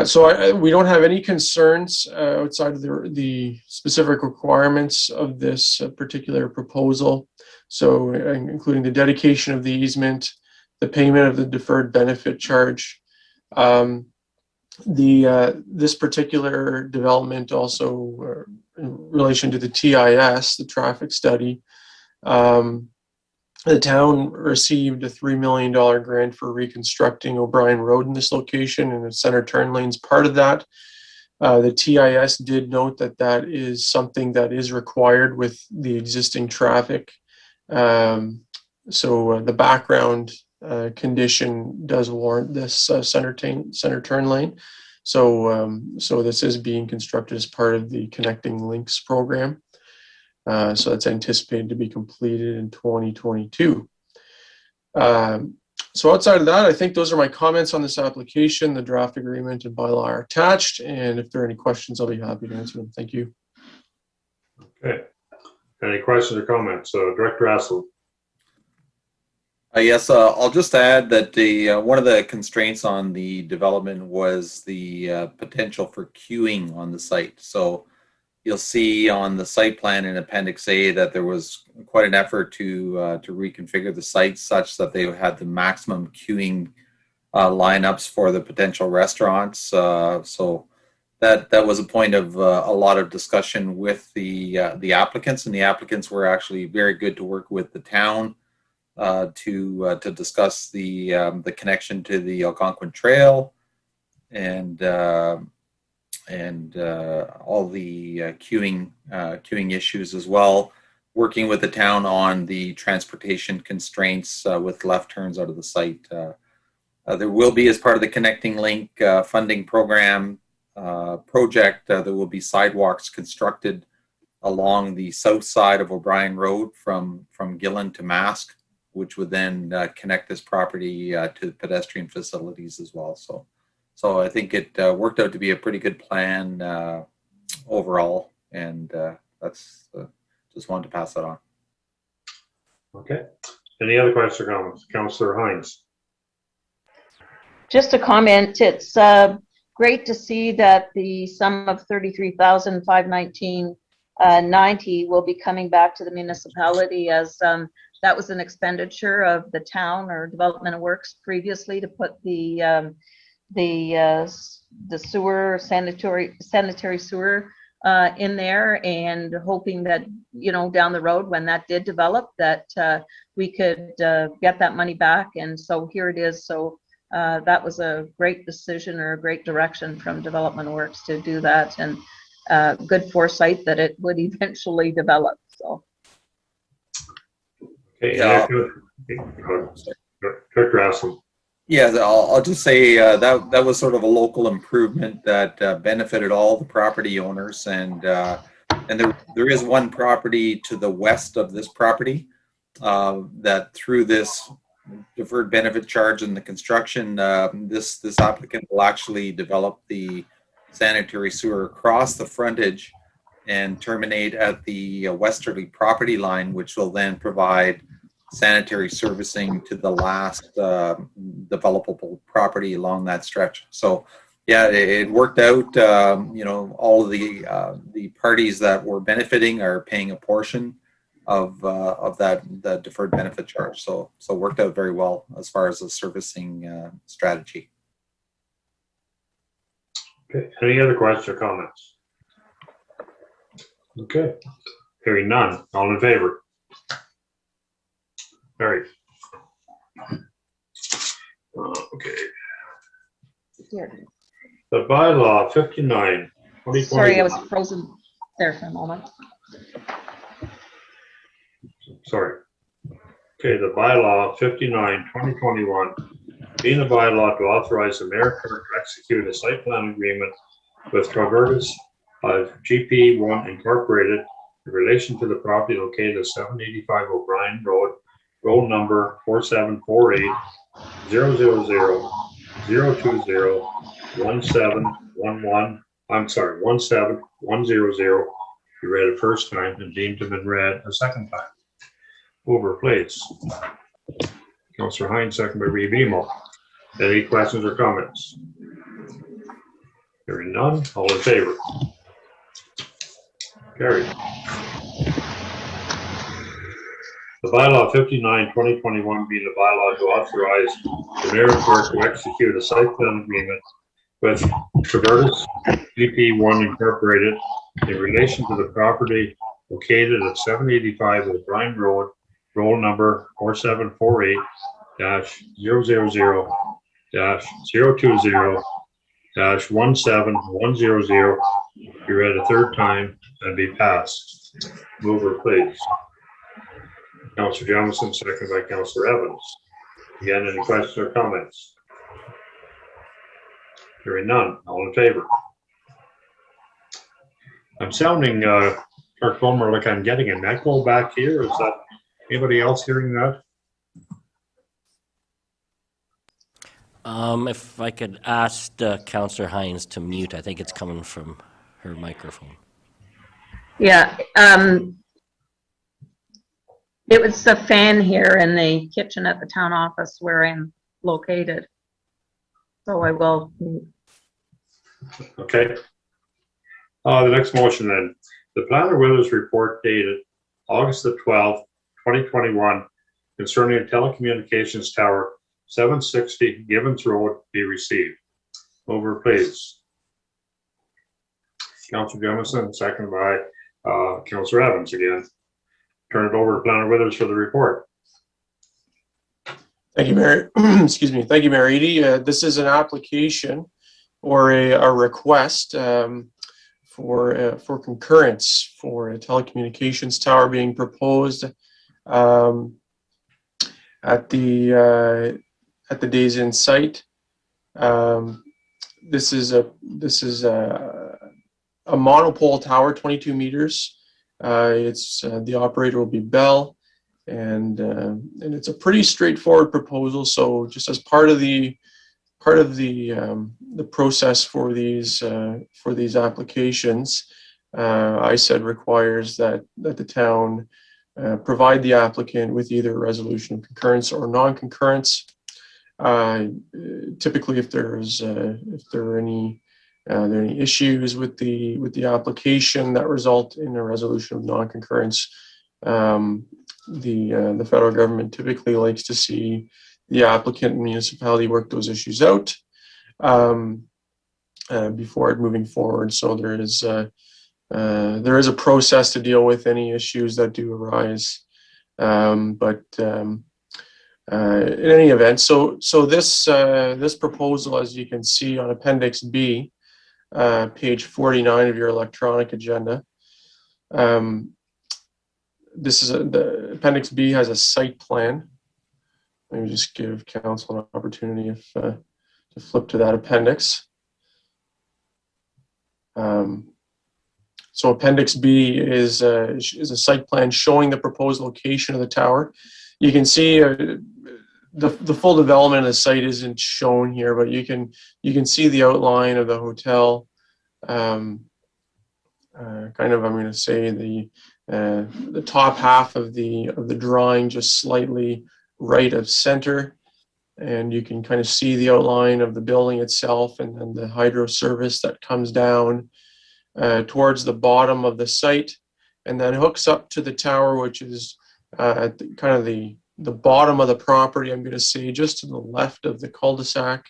So we don't have any concerns outside of the specific requirements of this particular proposal. So including the dedication of the easement, the payment of the deferred benefit charge. This particular development also, in relation to the TIS, the traffic study, the town received a $3 million grant for reconstructing O'Brien Road in this location, and the center turn lane's part of that. The TIS did note that that is something that is required with the existing traffic. So the background condition does warrant this center turn lane. So this is being constructed as part of the Connecting Links program. So it's anticipated to be completed in 2022. So outside of that, I think those are my comments on this application. The draft agreement and bylaw are attached, and if there are any questions, I'll be happy to answer them. Thank you. Okay. Any questions or comments? Director Hassel. Yes, I'll just add that the one of the constraints on the development was the potential for queuing on the site. So you'll see on the site plan in Appendix A that there was quite an effort to reconfigure the site such that they had the maximum queuing lineups for the potential restaurants. So that was a point of a lot of discussion with the applicants, and the applicants were actually very good to work with the town to discuss the connection to the Algonquin Trail and all the queuing issues as well. Working with the town on the transportation constraints with left turns out of the site. There will be, as part of the Connecting Link funding program project, there will be sidewalks constructed along the south side of O'Brien Road from Gillen to Mask, which would then connect this property to pedestrian facilities as well. So I think it worked out to be a pretty good plan overall, and that's just wanted to pass that on. Okay. Any other questions or comments? Councillor Hines. Just a comment, it's great to see that the sum of $33,519.90 will be coming back to the municipality, as that was an expenditure of the town or Development of Works previously to put the sewer, sanitary sewer in there, and hoping that, you know, down the road when that did develop, that we could get that money back. And so here it is. So that was a great decision or a great direction from Development of Works to do that, and good foresight that it would eventually develop. So. Okay. Yeah. Director Hassel. Yeah, I'll just say that was sort of a local improvement that benefited all the property owners, and there is one property to the west of this property that through this deferred benefit charge and the construction, this applicant will actually develop the sanitary sewer across the frontage and terminate at the westerly property line, which will then provide sanitary servicing to the last developable property along that stretch. So yeah, it worked out. You know, all of the parties that were benefiting are paying a portion of that deferred benefit charge. So it worked out very well as far as the servicing strategy. Okay. Any other questions or comments? Okay. Hearing none. All in favor? Carried. Okay. Here. The bylaw 59, 2021. Sorry, I was frozen there for a moment. Sorry. Okay, the bylaw 59, 2021, being a bylaw to authorize the mayor clerk to execute a site plan agreement with Travertis GP1 Incorporated in relation to the property located at 785 O'Brien Road, roll number 4748 000 020 1711. I'm sorry, 17100. You read it first time and deemed to have been read a second time. Over, please. Councillor Hines, second by Reeve Emo. Any questions or comments? Hearing none, all in favor? Carried. The bylaw 59, 2021 being the bylaw to authorize the mayor clerk to execute a site plan agreement with Travertis GP1 Incorporated in relation to the property located at 785 O'Brien Road, roll number 4748 000 020 171100. Be read a third time and be passed. Mover, please. Councillor Jamison, second by Councillor Evans. Again, any questions or comments? Hearing none. All in favor? I'm sounding, Clerk Fulmer, like I'm getting an echo back here. Is that anybody else hearing that? If I could ask Councillor Hines to mute, I think it's coming from her microphone. Yeah, it was the fan here in the kitchen at the town office where I'm located. So I will. Okay. The next motion then. The Planner Withers report dated August the 12th, 2021 concerning a telecommunications tower 760 Gibbons Road be received. Over, please. Councillor Jemison, second by Councillor Evans again. Turn it over to Planner Withers for the report. Thank you, Mayor. Excuse me. Thank you, Mayor Eady. This is an application or a request for concurrence for a telecommunications tower being proposed at the Days Inn site. This is a monopole tower, 22 meters. It's the operator will be Bell, and it's a pretty straightforward proposal. So just as part of the process for these applications, ISED requires that the town provide the applicant with either a resolution of concurrence or non-concurrence. Typically, if there are any issues with the application that result in a resolution of non-concurrence, the federal government typically likes to see the applicant and municipality work those issues out before moving forward. So there is a process to deal with any issues that do arise. In any event, so this proposal, as you can see on Appendix B, page 49 of your electronic agenda, the Appendix B has a site plan. Let me just give council an opportunity to flip to that appendix. So Appendix B is a site plan showing the proposed location of the tower. You can see the full development of the site isn't shown here, but you can see the outline of the hotel. Kind of, I'm going to say the top half of the drawing, just slightly right of center, and you can kind of see the outline of the building itself, and then the hydro service that comes down towards the bottom of the site, and then hooks up to the tower, which is at kind of the bottom of the property. I'm going to say just to the left of the cul-de-sac.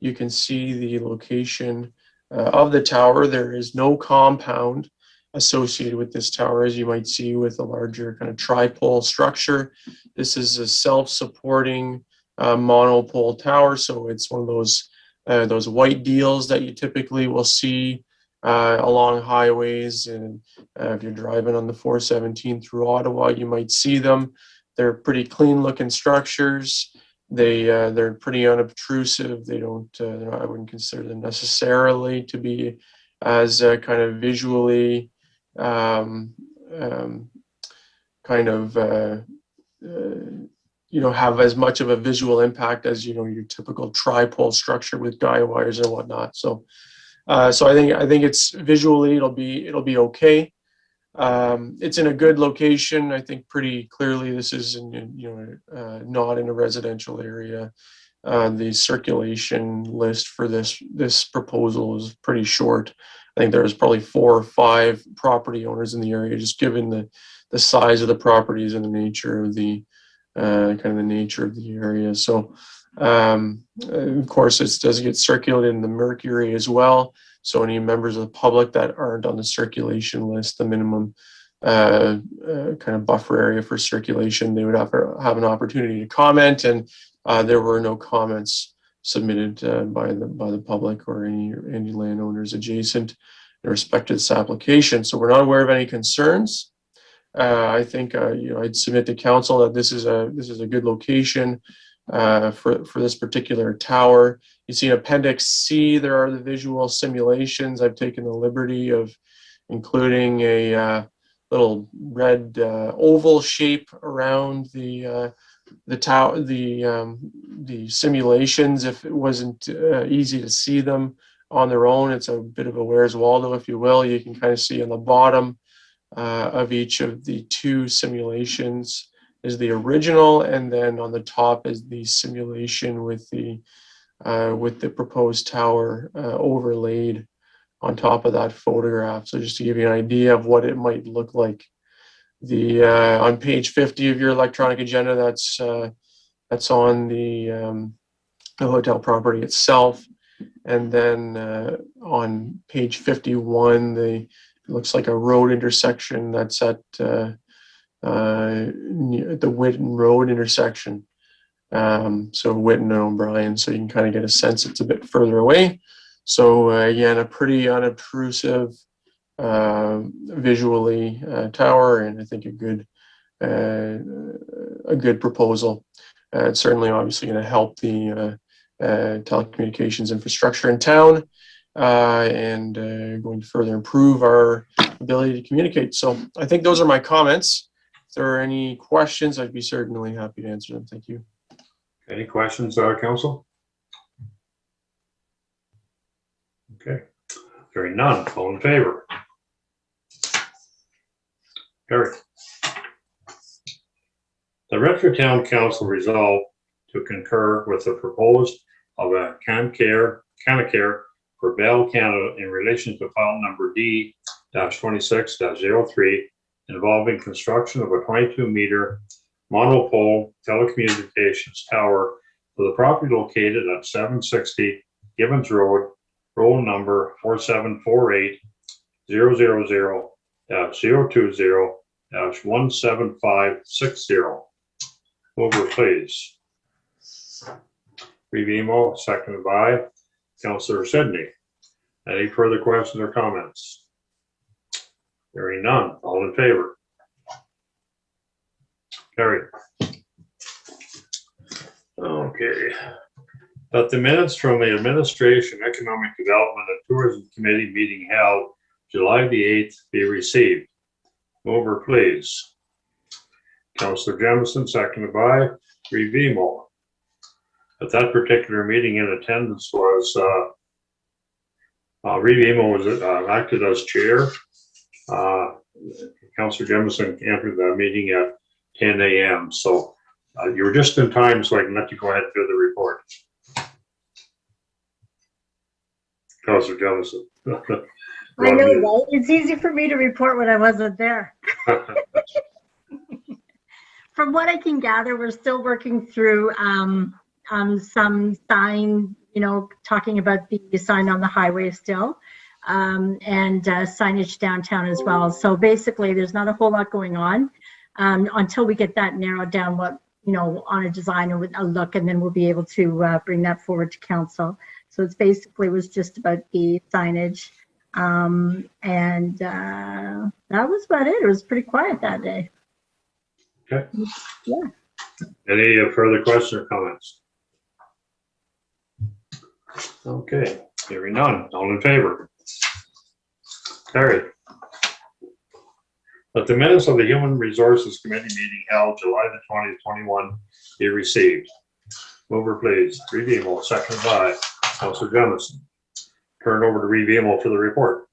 You can see the location of the tower. There is no compound associated with this tower, as you might see with a larger kind of tripole structure. This is a self-supporting monopole tower, so it's one of those white deals that you typically will see along highways, and if you're driving on the 417 through Ottawa, you might see them. They're pretty clean-looking structures. They're pretty unobtrusive. They don't. I wouldn't consider them necessarily to be as kind of visually have as much of a visual impact as your typical tripole structure with guy wires and whatnot. So I think it's visually it'll be okay. It's in a good location. I think pretty clearly this is not in a residential area. The circulation list for this proposal is pretty short. I think there's probably 4 or 5 property owners in the area, just given the size of the properties and the nature of the nature of the area. So of course it does get circulated in the Mercury as well. So any members of the public that aren't on the circulation list, the minimum kind of buffer area for circulation, they would have an opportunity to comment, and there were no comments submitted by the public or any landowners adjacent in respect to this application. So we're not aware of any concerns. I think I'd submit to council that this is a good location for this particular tower. You see Appendix C, there are the visual simulations. I've taken the liberty of including a little red oval shape around the tower, the simulations. If it wasn't easy to see them on their own, it's a bit of a Where's Waldo, if you will. You can kind of see on the bottom of each of the two simulations is the original, and then on the top is the simulation with the proposed tower overlaid on top of that photograph. So just to give you an idea of what it might look like. The on page 50 of your electronic agenda, that's on the hotel property itself, and then on page 51, it looks like a road intersection that's at the Whitten Road intersection. So Whitten and O'Brien, so you can kind of get a sense it's a bit further away. So again, a pretty unobtrusive visually tower, and I think a good proposal. It's certainly obviously going to help the telecommunications infrastructure in town, and going to further improve our ability to communicate. So I think those are my comments. If there are any questions, I'd be certainly happy to answer them. Thank you. Any questions, Council? Okay, hearing none, all in favor? Carried. The Renfrew Town Council resolved to concur with the proposed of a Canacare for Bell Canada in relation to file number D-26-03 involving construction of a 22-meter monopole telecommunications tower for the property located at 760 Gibbons Road, roll number 4748-000-020-17560. Mover, please. Revimo, seconded by Councillor Sidney. Any further questions or comments? Hearing none, all in favor? Carried. Okay. That the minutes from the Administration, Economic Development and Tourism Committee meeting held July the 8th be received. Mover, please. Councillor Jemison, seconded by Revimo. At that particular meeting in attendance was Revimo was acted as chair. Councillor Jemison entered the meeting at 10 a.m. So you were just in time, so I can let you go ahead and do the report. Councillor Jemison. I know, right? It's easy for me to report when I wasn't there. From what I can gather, we're still working through some sign, talking about the sign on the highway still, and signage downtown as well. So basically, there's not a whole lot going on until we get that narrowed down, what, on a design or with a look, and then we'll be able to bring that forward to council. So it's basically was just about the signage. And that was about it. It was pretty quiet that day. Okay. Yeah. Any further questions or comments? Okay, hearing none. All in favor? Carried. That the minutes of the Human Resources Committee meeting held July the 20th, 2021 be received. Mover, please. Revimo, second by Councillor Jemison. Turn over to Revimo for the report.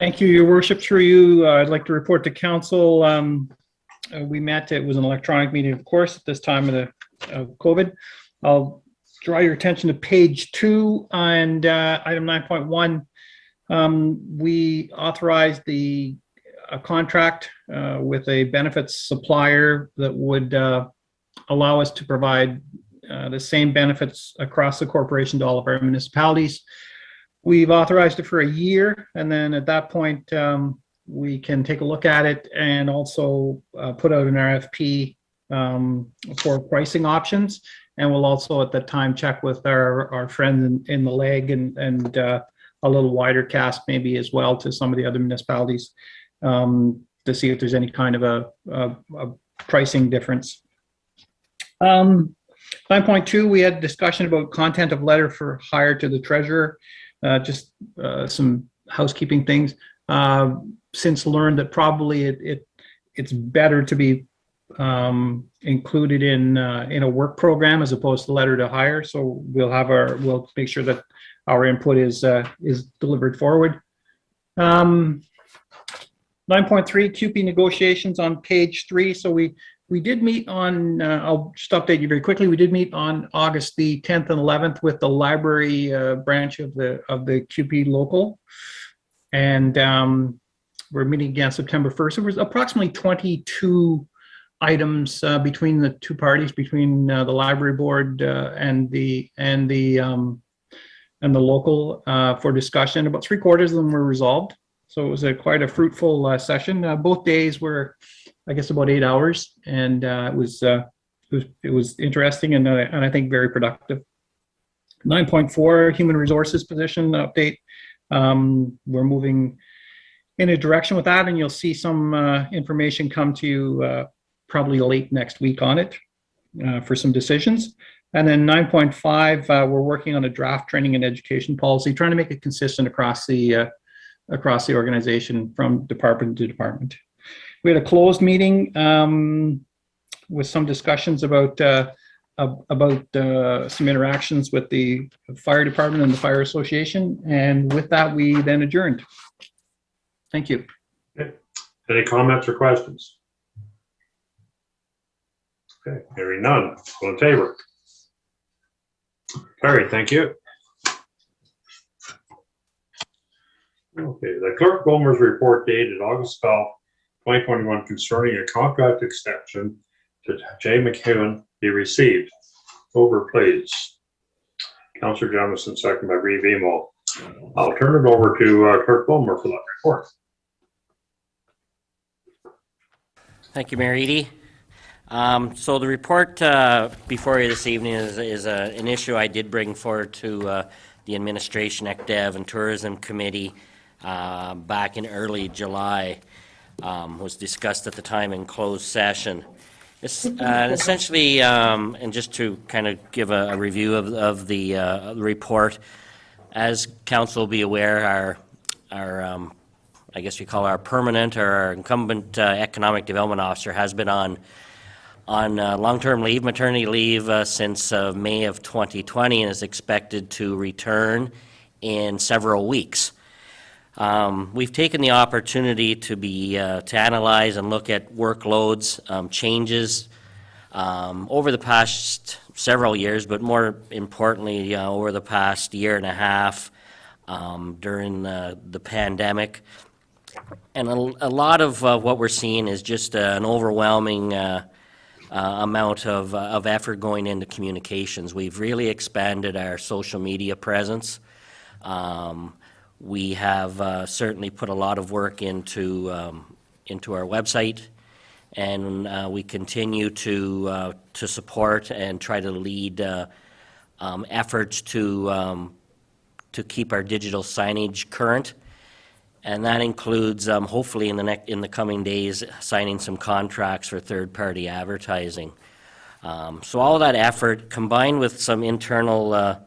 Thank you, Your Worship. Through you, I'd like to report to council. We met, it was an electronic meeting, of course, at this time of COVID. I'll draw your attention to page 2 and item 9.1. We authorized a contract with a benefits supplier that would allow us to provide the same benefits across the corporation to all of our municipalities. We've authorized it for a year, and then at that point, we can take a look at it and also put out an RFP for pricing options. And we'll also at that time check with our friends in the leg and a little wider cast maybe as well to some of the other municipalities to see if there's any kind of a pricing difference. 9.2, we had discussion about content of letter for hire to the treasurer. Just some housekeeping things. Since learned that probably it's better to be included in a work program as opposed to letter to hire. So we'll make sure that our input is delivered forward. 9.3 QP negotiations on page 3. So we did meet on, I'll just update you very quickly. We did meet on August the 10th and 11th with the library branch of the QP local. And we're meeting again September 1st. There was approximately 22 items between the two parties, between the library board and the local for discussion. About 3/4 of them were resolved. So it was quite a fruitful session. Both days were, I guess, about 8 hours, and it was interesting and I think very productive. 9.4 human resources position update. We're moving in a direction with that, and you'll see some information come to you probably late next week on it for some decisions. And then 9.5, we're working on a draft training and education policy, trying to make it consistent across the organization from department to department. We had a closed meeting with some discussions about some interactions with the fire department and the fire association. And with that, we then adjourned. Thank you. Okay. Any comments or questions? Okay, hearing none. All in favor? Carried, thank you. Okay, the clerk Gomer's report dated August 12th, 2021 concerning a contract extension to J. McEwen be received. Over, please. Councillor Jamison, second by Reeve Emo. I'll turn it over to Clerk Gomer for that report. Thank you, Mayor Eady. So the report before you this evening is an issue I did bring forward to the Administration, ECDEV, and Tourism Committee back in early July. Was discussed at the time in closed session. It's essentially, and just to kind of give a review of the report, as council will be aware, our I guess we call our permanent or our incumbent economic development officer has been on long-term leave, maternity leave, since May of 2020 and is expected to return in several weeks. We've taken the opportunity to analyze and look at workloads, changes over the past several years, but more importantly, over the past year and a half during the pandemic. And a lot of what we're seeing is just an overwhelming amount of effort going into communications. We've really expanded our social media presence. We have certainly put a lot of work into our website, and we continue to support and try to lead efforts to keep our digital signage current. And that includes, hopefully in the coming days, signing some contracts for third-party advertising. So all of that effort, combined with some internal,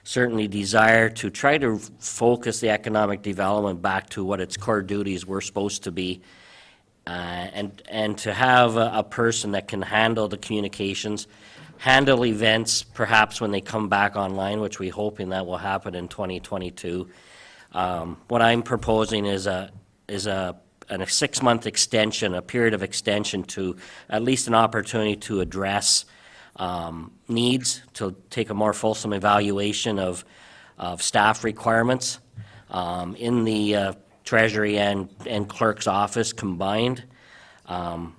certainly desire to try to focus the economic development back to what its core duties were supposed to be, and to have a person that can handle the communications, handle events, perhaps when they come back online, which we're hoping that will happen in 2022. What I'm proposing is a 6-month extension, a period of extension to at least an opportunity to address needs, to take a more fulsome evaluation of staff requirements in the Treasury and Clerk's office combined. Our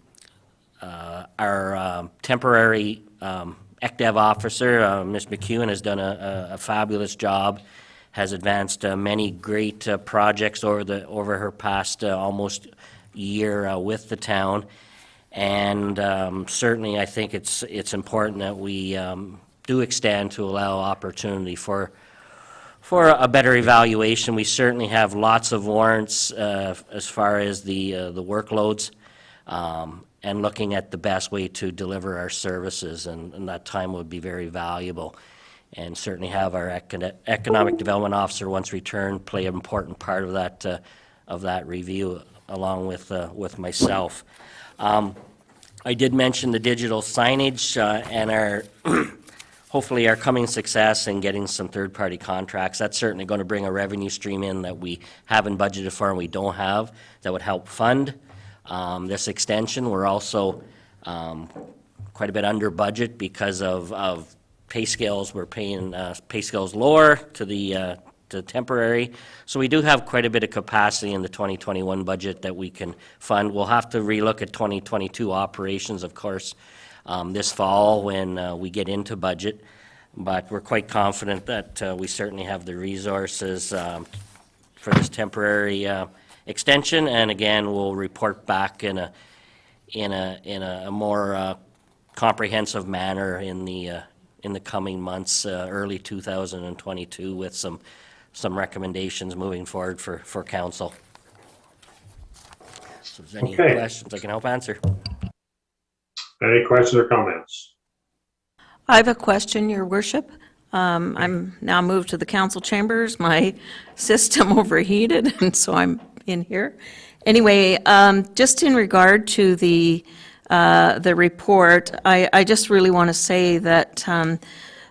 temporary ECDEV officer, Ms. McEwen, has done a fabulous job, has advanced many great projects over her past almost year with the town, and certainly I think it's important that we do extend to allow opportunity for a better evaluation. We certainly have lots of warrants as far as the workloads. and looking at the best way to deliver our services, and that time would be very valuable. And certainly have our economic development officer, once returned, play an important part of that review, along with myself. I did mention the digital signage and our hopefully our coming success in getting some third-party contracts. That's certainly going to bring a revenue stream in that we haven't budgeted for and we don't have, that would help fund this extension. We're also quite a bit under budget because of pay scales. We're paying pay scales lower to the temporary. So we do have quite a bit of capacity in the 2021 budget that we can fund. We'll have to relook at 2022 operations, of course, this fall when we get into budget. But we're quite confident that we certainly have the resources for this temporary extension. And again, we'll report back in a more comprehensive manner in the coming months, early 2022, with some recommendations moving forward for council. So if there's any questions I can help answer. Any questions or comments? I have a question, Your Worship. I'm now moved to the council chambers. My system overheated, and so I'm in here. Anyway, just in regard to the report, I just really want to say that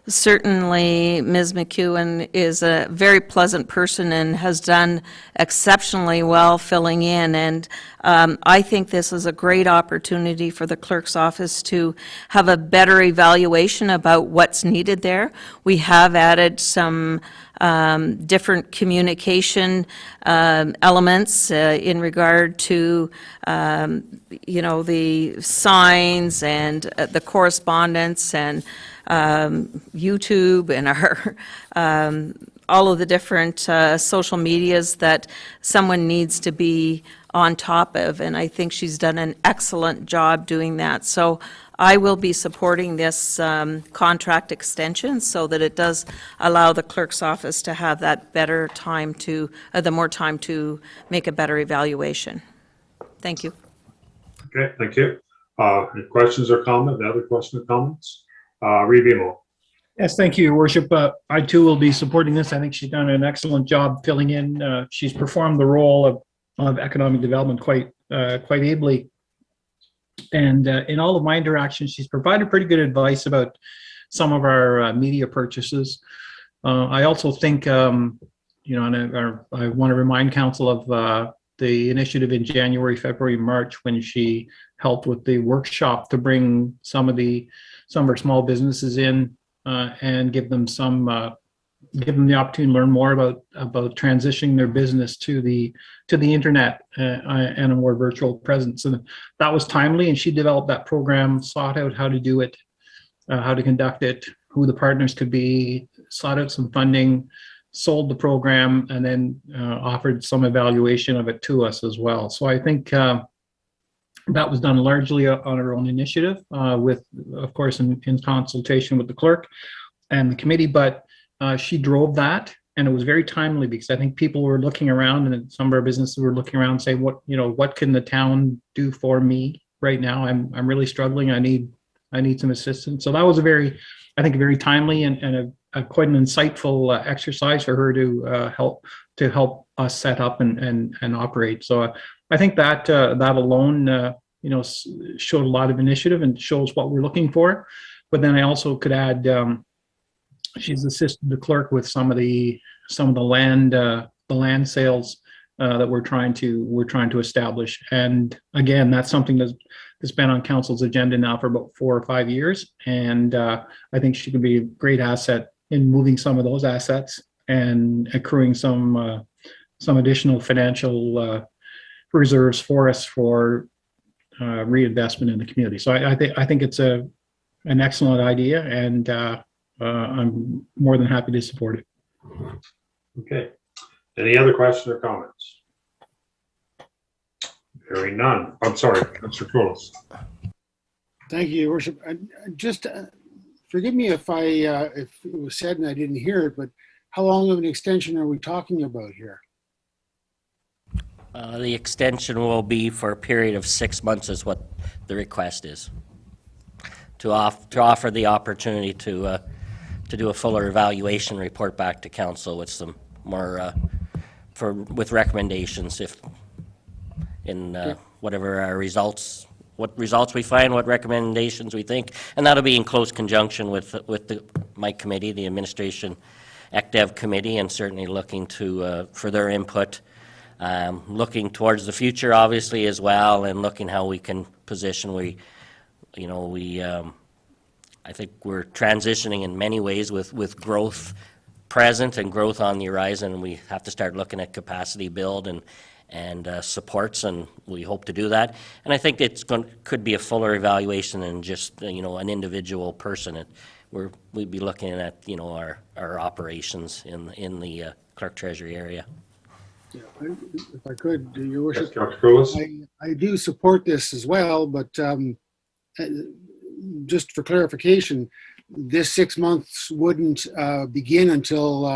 certainly Ms. McEwen is a very pleasant person and has done exceptionally well filling in. And I think this is a great opportunity for the clerk's office to have a better evaluation about what's needed there. We have added some different communication elements in regard to, the signs and the correspondence and YouTube and our all of the different social medias that someone needs to be on top of, and I think she's done an excellent job doing that. So I will be supporting this contract extension so that it does allow the clerk's office to have that better time to, the more time to make a better evaluation. Thank you. Okay, thank you. Any questions or comments? Other questions or comments? Revimo. Yes, thank you, Your Worship. I too will be supporting this. I think she's done an excellent job filling in. She's performed the role of economic development quite ably. And in all of my interactions, she's provided pretty good advice about some of our media purchases. I also think, and I want to remind Council of the initiative in January, February, March, when she helped with the workshop to bring some of our small businesses in and give them the opportunity to learn more about transitioning their business to the internet and a more virtual presence. And that was timely, and she developed that program, sought out how to do it, how to conduct it, who the partners could be, sought out some funding, sold the program, and then offered some evaluation of it to us as well. So I think that was done largely on her own initiative, with, of course, in consultation with the clerk and the committee, but she drove that, and it was very timely because I think people were looking around, and some of our businesses were looking around saying, what can the town do for me right now? I'm really struggling. I need some assistance. So that was a very timely and a quite an insightful exercise for her to help us set up and operate. So I think that alone, showed a lot of initiative and shows what we're looking for. But then I also could add, she's assisted the clerk with some of the land sales that we're trying to establish. And again, that's something that's been on council's agenda now for about 4 or 5 years. And I think she could be a great asset in moving some of those assets and accruing some additional financial reserves for us for reinvestment in the community. So I think it's an excellent idea, and I'm more than happy to support it. Okay. Any other questions or comments? Hearing none. I'm sorry, Mr. Koulos. Thank you, Your Worship. Just forgive me if it was said and I didn't hear it, but how long of an extension are we talking about here? The extension will be for a period of 6 months is what the request is. To offer the opportunity to do a fuller evaluation report back to council with some more, with recommendations if, in whatever our results, what results we find, what recommendations we think, and that'll be in close conjunction with my committee, the Administration ECDEV Committee, and certainly looking to, for their input, looking towards the future, obviously, as well, and looking how we can position. I think we're transitioning in many ways with growth present and growth on the horizon, and we have to start looking at capacity build and supports, and we hope to do that. And I think could be a fuller evaluation than just an individual person. We'd be looking at our operations in the Clerk Treasury area. Yeah, if I could, Your Worship, Yes, I do support this as well, but just for clarification, this 6 months wouldn't begin until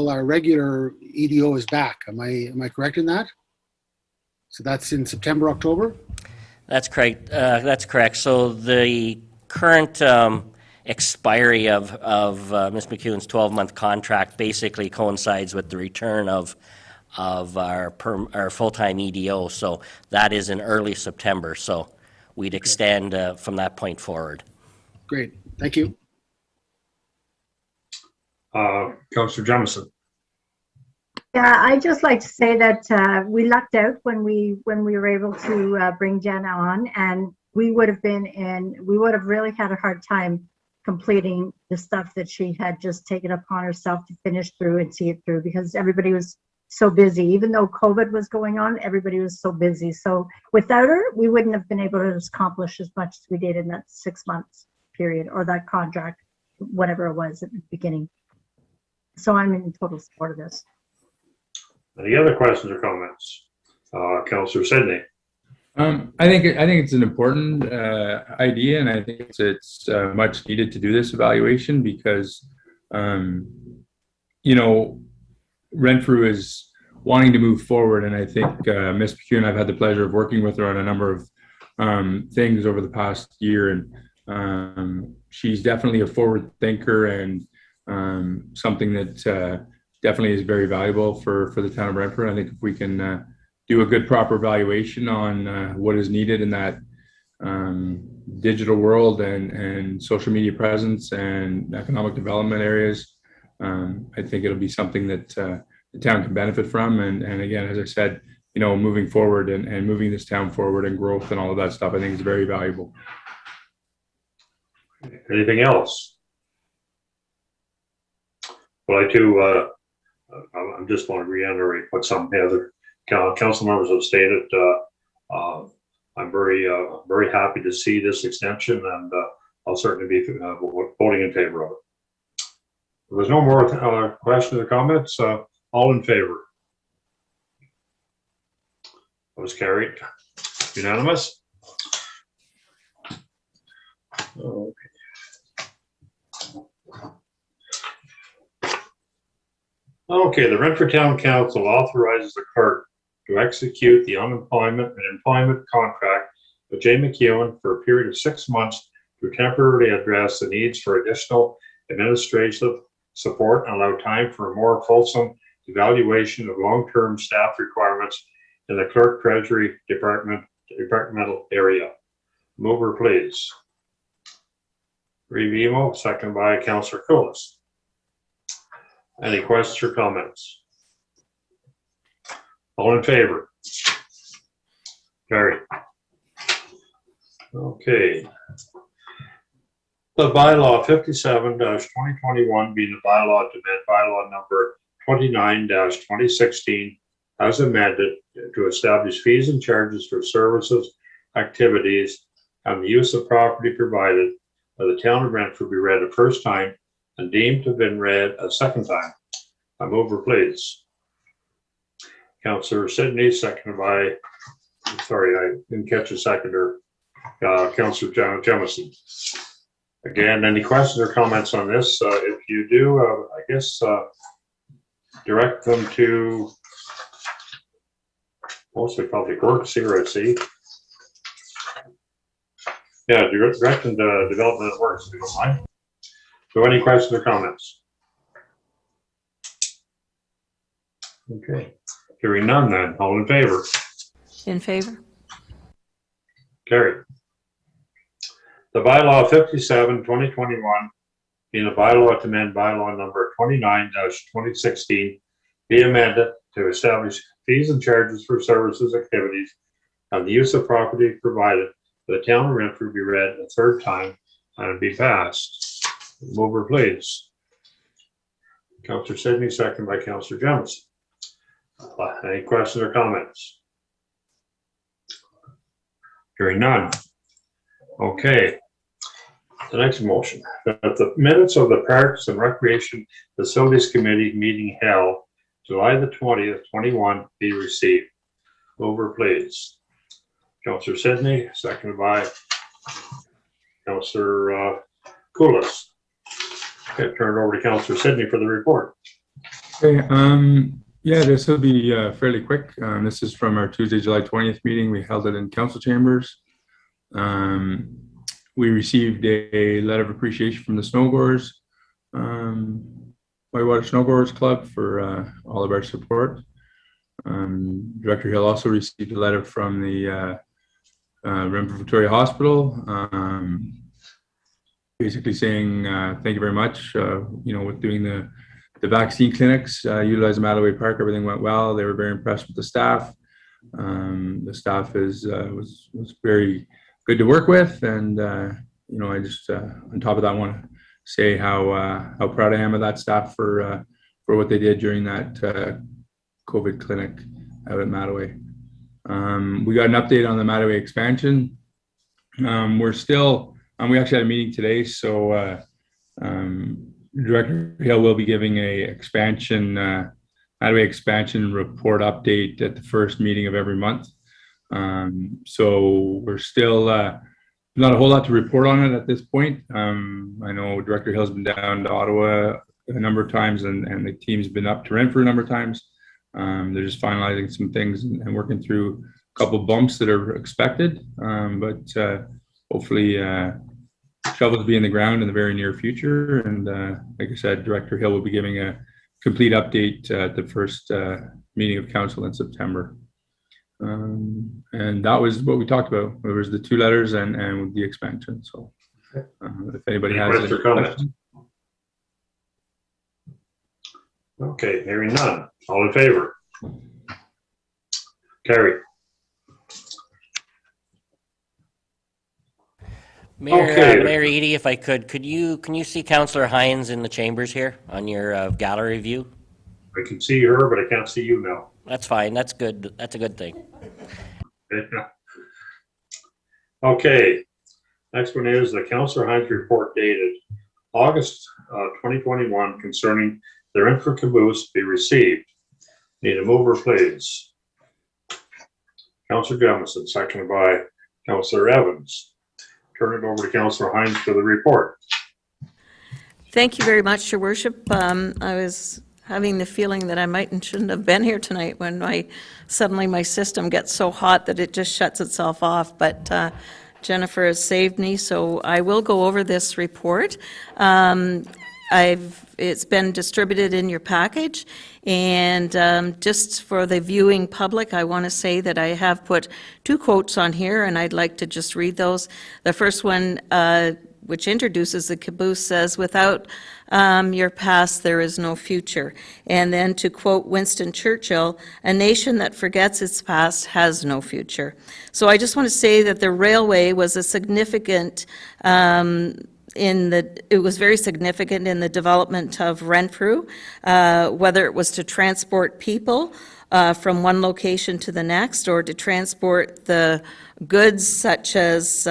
our regular EDO is back. Am I correct in that? So that's in September, October? That's correct. That's correct. So the current expiry of Ms. McEwen's 12-month contract basically coincides with the return of our full-time EDO. So that is in early September. So we'd extend from that point forward. Great. Thank you. Councillor Jamieson. Yeah, I'd just like to say that we lucked out when we were able to bring Jenna on, and we would have really had a hard time completing the stuff that she had just taken upon herself to finish through and see it through, because everybody was so busy. Even though COVID was going on, everybody was so busy. So without her, we wouldn't have been able to accomplish as much as we did in that 6 months period, or that contract, whatever it was at the beginning. So I'm in total support of this. Any other questions or comments? Councillor Sidney. I think it's an important idea, and I think it's much needed to do this evaluation because, Renfrew is wanting to move forward, and I think Ms. McEwen, I've had the pleasure of working with her on a number of things over the past year, and she's definitely a forward thinker and something that definitely is very valuable for the town of Renfrew. I think if we can do a good, proper evaluation on what is needed in that digital world and social media presence and economic development areas, I think it'll be something that the town can benefit from. And again, as I said, moving forward and moving this town forward and growth and all of that stuff, I think is very valuable. Anything else? Well, I too, I just want to reiterate what some of the other council members have stated. I'm very happy to see this extension, and I'll certainly be voting in favor of it. If there's no more questions or comments, all in favor? That was carried. Unanimous? Okay. Okay, the Renfrew Town Council authorizes the clerk to execute the unemployment and employment contract with J. McEwen for a period of 6 months to temporarily address the needs for additional administrative support and allow time for a more fulsome evaluation of long-term staff requirements in the Clerk Treasury departmental area. Mover, please. Reeve Emo, second by Councillor Colas. Any questions or comments? All in favor? Carried. Okay. The bylaw 57-2021 being the bylaw to amend bylaw number 29-2016 as amended to establish fees and charges for services, activities, and the use of property provided by the town of Renfrew be read a first time and deemed to have been read a second time. A mover, please. Councillor Sidney, seconded by, sorry, I didn't catch a seconder, Councillor Jamieson. Again, any questions or comments on this? If you do, I guess direct them to Mostly public works here, I see. Yeah, directing the development of works, if you don't mind. So any questions or comments? Okay, hearing none then, all in favor? In favor? Carried. The bylaw 57, 2021, being a bylaw to amend bylaw number 29-2016, be amended to establish fees and charges for services, activities, and the use of property provided for the town of Renfrew be read a third time and be passed. Mover, please. Councillor Sidney, second by Councillor Jemison. Any questions or comments? Hearing none. Okay. The next motion, that the minutes of the Parks and Recreation Facilities Committee meeting held July the 20th, 21 be received. Mover, please. Councillor Sidney, seconded by Councillor Koulis. Okay, turn it over to Councillor Sidney for the report. Okay, yeah, this will be fairly quick. This is from our Tuesday, July 20th meeting. We held it in council chambers. We received a letter of appreciation from the Snowgoers, Whitewater Snowgoers Club for all of our support. Director Hill also received a letter from the Renfrew Victoria Hospital, basically saying thank you very much. With doing the vaccine clinics, utilizing Mattaway Park, everything went well. They were very impressed with the staff. The staff was very good to work with, and I just on top of that, I want to say how proud I am of that staff for what they did during that COVID clinic out at Mattaway. We got an update on the Mattaway expansion. We're still, we actually had a meeting today, so Director Hill will be giving a Mattaway expansion report update at the first meeting of every month. So we're still not a whole lot to report on it at this point. I know Director Hill's been down to Ottawa a number of times, and the team's been up to Renfrew a number of times. They're just finalizing some things and working through a couple bumps that are expected, but hopefully shovels will be in the ground in the very near future. And like I said, Director Hill will be giving a complete update at the first meeting of council in September. And that was what we talked about. There was the two letters and the expansion. So if anybody has any questions. Okay, hearing none. All in favor? Carried. Mayor Eady, if I could can you see Councillor Hines in the chambers here on your gallery view? I can see her, but I can't see you now. That's fine. That's good. That's a good thing. Okay. Next one is the Councillor Hines report dated August 2021 concerning the Renfrew caboose be received. Need a mover, please. Councillor Jemison, seconded by Councillor Evans. Turn it over to Councillor Hines for the report. Thank you very much, Your Worship. I was having the feeling that I might and shouldn't have been here tonight when suddenly my system gets so hot that it just shuts itself off. But Jennifer has saved me, so I will go over this report. It's been distributed in your package, and just for the viewing public, I want to say that I have put two quotes on here, and I'd like to just read those. The first one, which introduces the caboose, says, "Without your past, there is no future." And then to quote Winston Churchill, "A nation that forgets its past has no future." So I just want to say that the railway was a significant it was very significant in the development of Renfrew, whether it was to transport people from one location to the next, or to transport the goods such as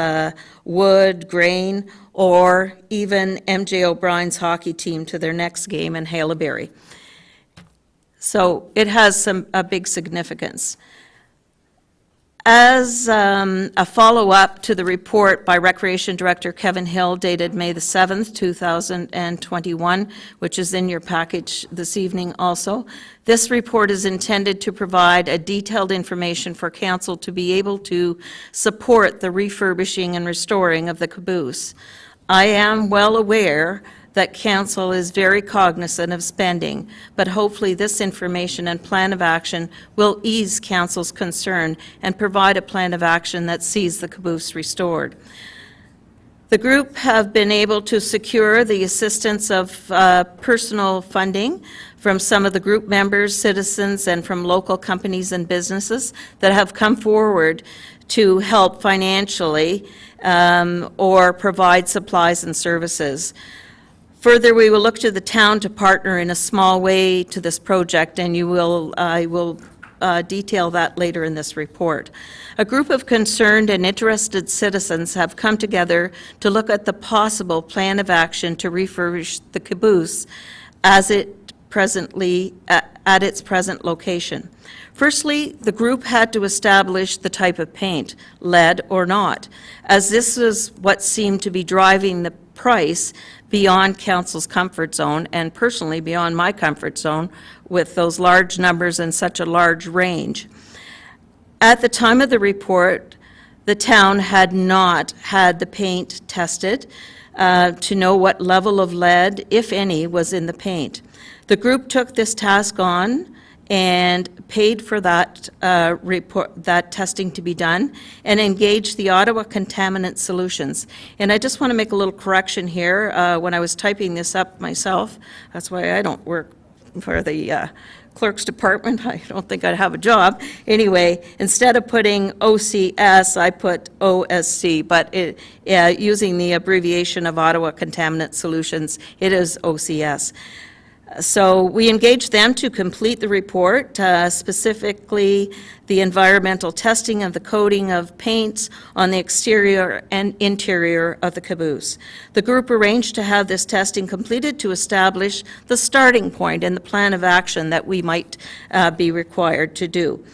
wood, grain, or even MJ O'Brien's hockey team to their next game in Haileybury. So it has a big significance. As a follow-up to the report by Recreation Director Kevin Hill dated May the 7th, 2021, which is in your package this evening also, this report is intended to provide a detailed information for council to be able to support the refurbishing and restoring of the caboose. I am well aware that council is very cognizant of spending, but hopefully this information and plan of action will ease council's concern and provide a plan of action that sees the caboose restored. The group have been able to secure the assistance of personal funding from some of the group members, citizens, and from local companies and businesses that have come forward to help financially or provide supplies and services. Further, we will look to the town to partner in a small way to this project, and I will detail that later in this report. A group of concerned and interested citizens have come together to look at the possible plan of action to refurbish the caboose as it presently at its present location. Firstly, the group had to establish the type of paint, lead or not, as this was what seemed to be driving the price beyond council's comfort zone, and personally beyond my comfort zone with those large numbers and such a large range. At the time of the report, the town had not had the paint tested to know what level of lead, if any, was in the paint. The group took this task on and paid for that that testing to be done, and engaged the Ottawa Contaminant Solutions. And I just want to make a little correction here. When I was typing this up myself, that's why I don't work for the clerk's department. I don't think I'd have a job. Anyway, instead of putting OCS, I put OSC, but using the abbreviation of Ottawa Contaminant Solutions, it is OCS. So we engaged them to complete the report, specifically the environmental testing of the coating of paints on the exterior and interior of the caboose. The group arranged to have this testing completed to establish the starting point and the plan of action that we might be required to do.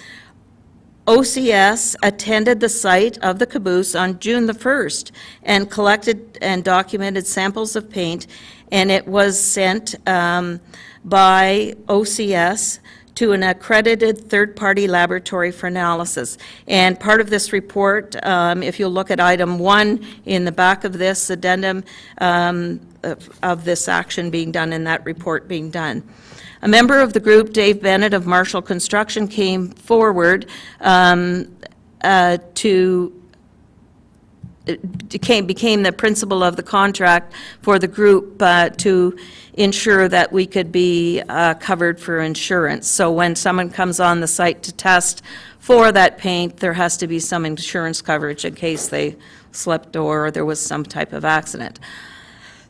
OCS attended the site of the caboose on June the 1st and collected and documented samples of paint, and it was sent by OCS to an accredited third-party laboratory for analysis. And part of this report, if you'll look at item 1 in the back of this addendum of this action being done and that report being done. A member of the group, Dave Bennett of Marshall Construction, came forward became the principal of the contract for the group to ensure that we could be covered for insurance. So when someone comes on the site to test for that paint, there has to be some insurance coverage in case they slipped or there was some type of accident.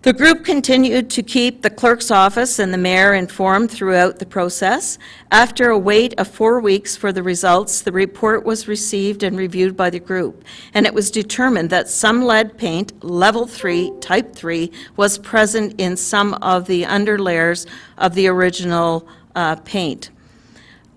The group continued to keep the clerk's office and the mayor informed throughout the process. After a wait of 4 weeks for the results, the report was received and reviewed by the group, and it was determined that some lead paint, level 3, type 3, was present in some of the underlayers of the original paint.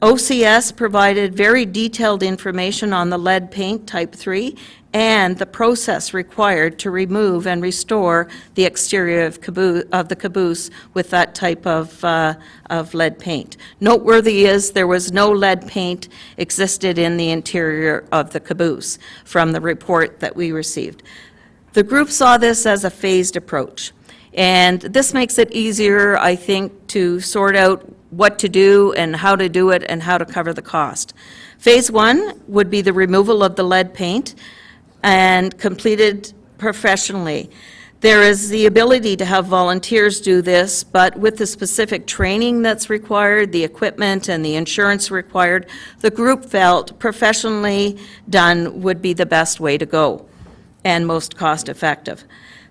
OCS provided very detailed information on the lead paint type 3 and the process required to remove and restore the exterior of the caboose with that type of lead paint. Noteworthy is there was no lead paint existed in the interior of the caboose from the report that we received. The group saw this as a phased approach, and this makes it easier, I think, to sort out what to do and how to do it and how to cover the cost. Phase 1 would be the removal of the lead paint and completed professionally. There is the ability to have volunteers do this, but with the specific training that's required, the equipment and the insurance required, the group felt professionally done would be the best way to go and most cost effective.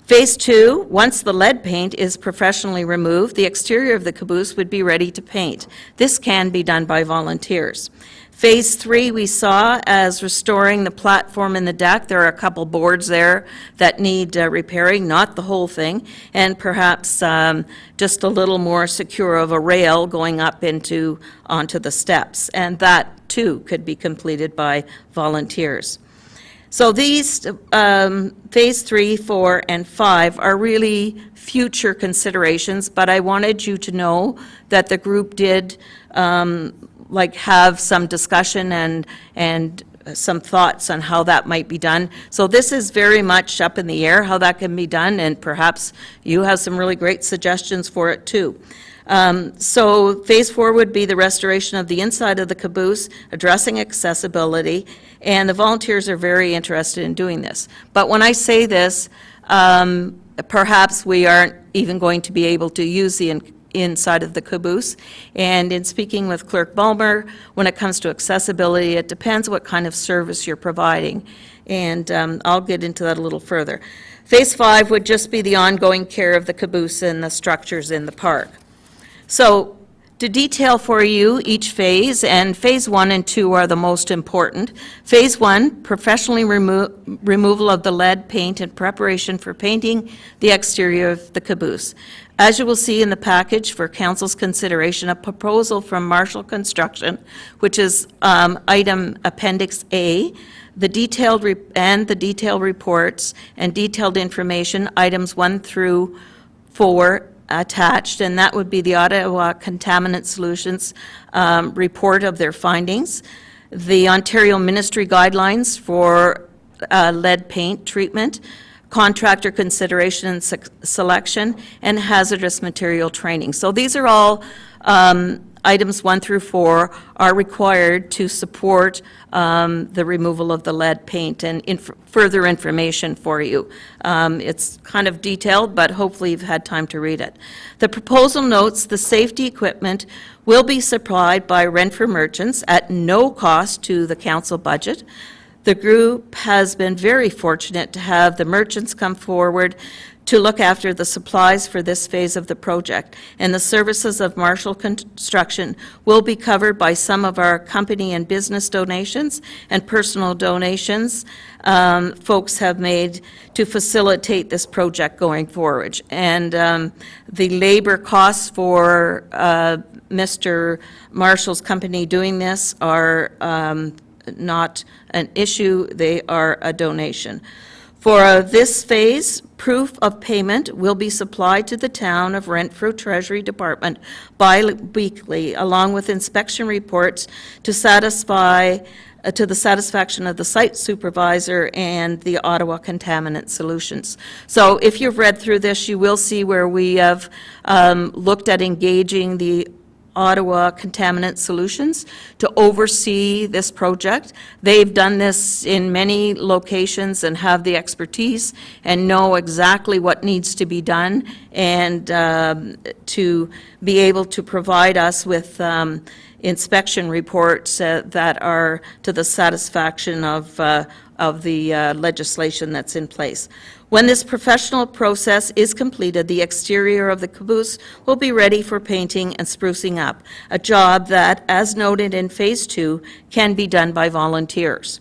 Phase 2, once the lead paint is professionally removed, the exterior of the caboose would be ready to paint. This can be done by volunteers. Phase 3 we saw as restoring the platform and the deck. There are a couple boards there that need repairing, not the whole thing, and perhaps just a little more secure of a rail going up onto the steps. And that too could be completed by volunteers. So these phase 3, 4, and 5 are really future considerations, but I wanted you to know that the group did have some discussion and some thoughts on how that might be done. So this is very much up in the air, how that can be done, and perhaps you have some really great suggestions for it too. So phase 4 would be the restoration of the inside of the caboose, addressing accessibility, and the volunteers are very interested in doing this. But when I say this, perhaps we aren't even going to be able to use the inside of the caboose. And in speaking with Clerk Bulmer, when it comes to accessibility, it depends what kind of service you're providing. And I'll get into that a little further. Phase 5 would just be the ongoing care of the caboose and the structures in the park. So to detail for you each phase, and phase 1 and 2 are the most important. Phase 1, professionally removal of the lead paint in preparation for painting the exterior of the caboose. As you will see in the package for Council's consideration, a proposal from Marshall Construction, which is item Appendix A, the detailed reports and detailed information, items 1 through 4, attached, and that would be the Ottawa Contaminant Solutions report of their findings, the Ontario Ministry guidelines for lead paint treatment, contractor consideration and selection, and hazardous material training. So these are all items 1 through 4 are required to support the removal of the lead paint, and further information for you. It's kind of detailed, but hopefully you've had time to read it. The proposal notes the safety equipment will be supplied by Renfrew merchants at no cost to the council budget. The group has been very fortunate to have the merchants come forward to look after the supplies for this phase of the project, and the services of Marshall Construction will be covered by some of our company and business donations and personal donations folks have made to facilitate this project going forward. And the labor costs for Mr. Marshall's company doing this are not an issue, they are a donation. For this phase, proof of payment will be supplied to the town of Renfrew Treasury Department bi-weekly, along with inspection reports to the satisfaction of the site supervisor and the Ottawa Contaminant Solutions. So if you've read through this, you will see where we have looked at engaging the Ottawa Contaminant Solutions to oversee this project. They've done this in many locations and have the expertise and know exactly what needs to be done, and to be able to provide us with inspection reports that are to the satisfaction of the legislation that's in place. When this professional process is completed, the exterior of the caboose will be ready for painting and sprucing up, a job that, as noted in Phase 2, can be done by volunteers.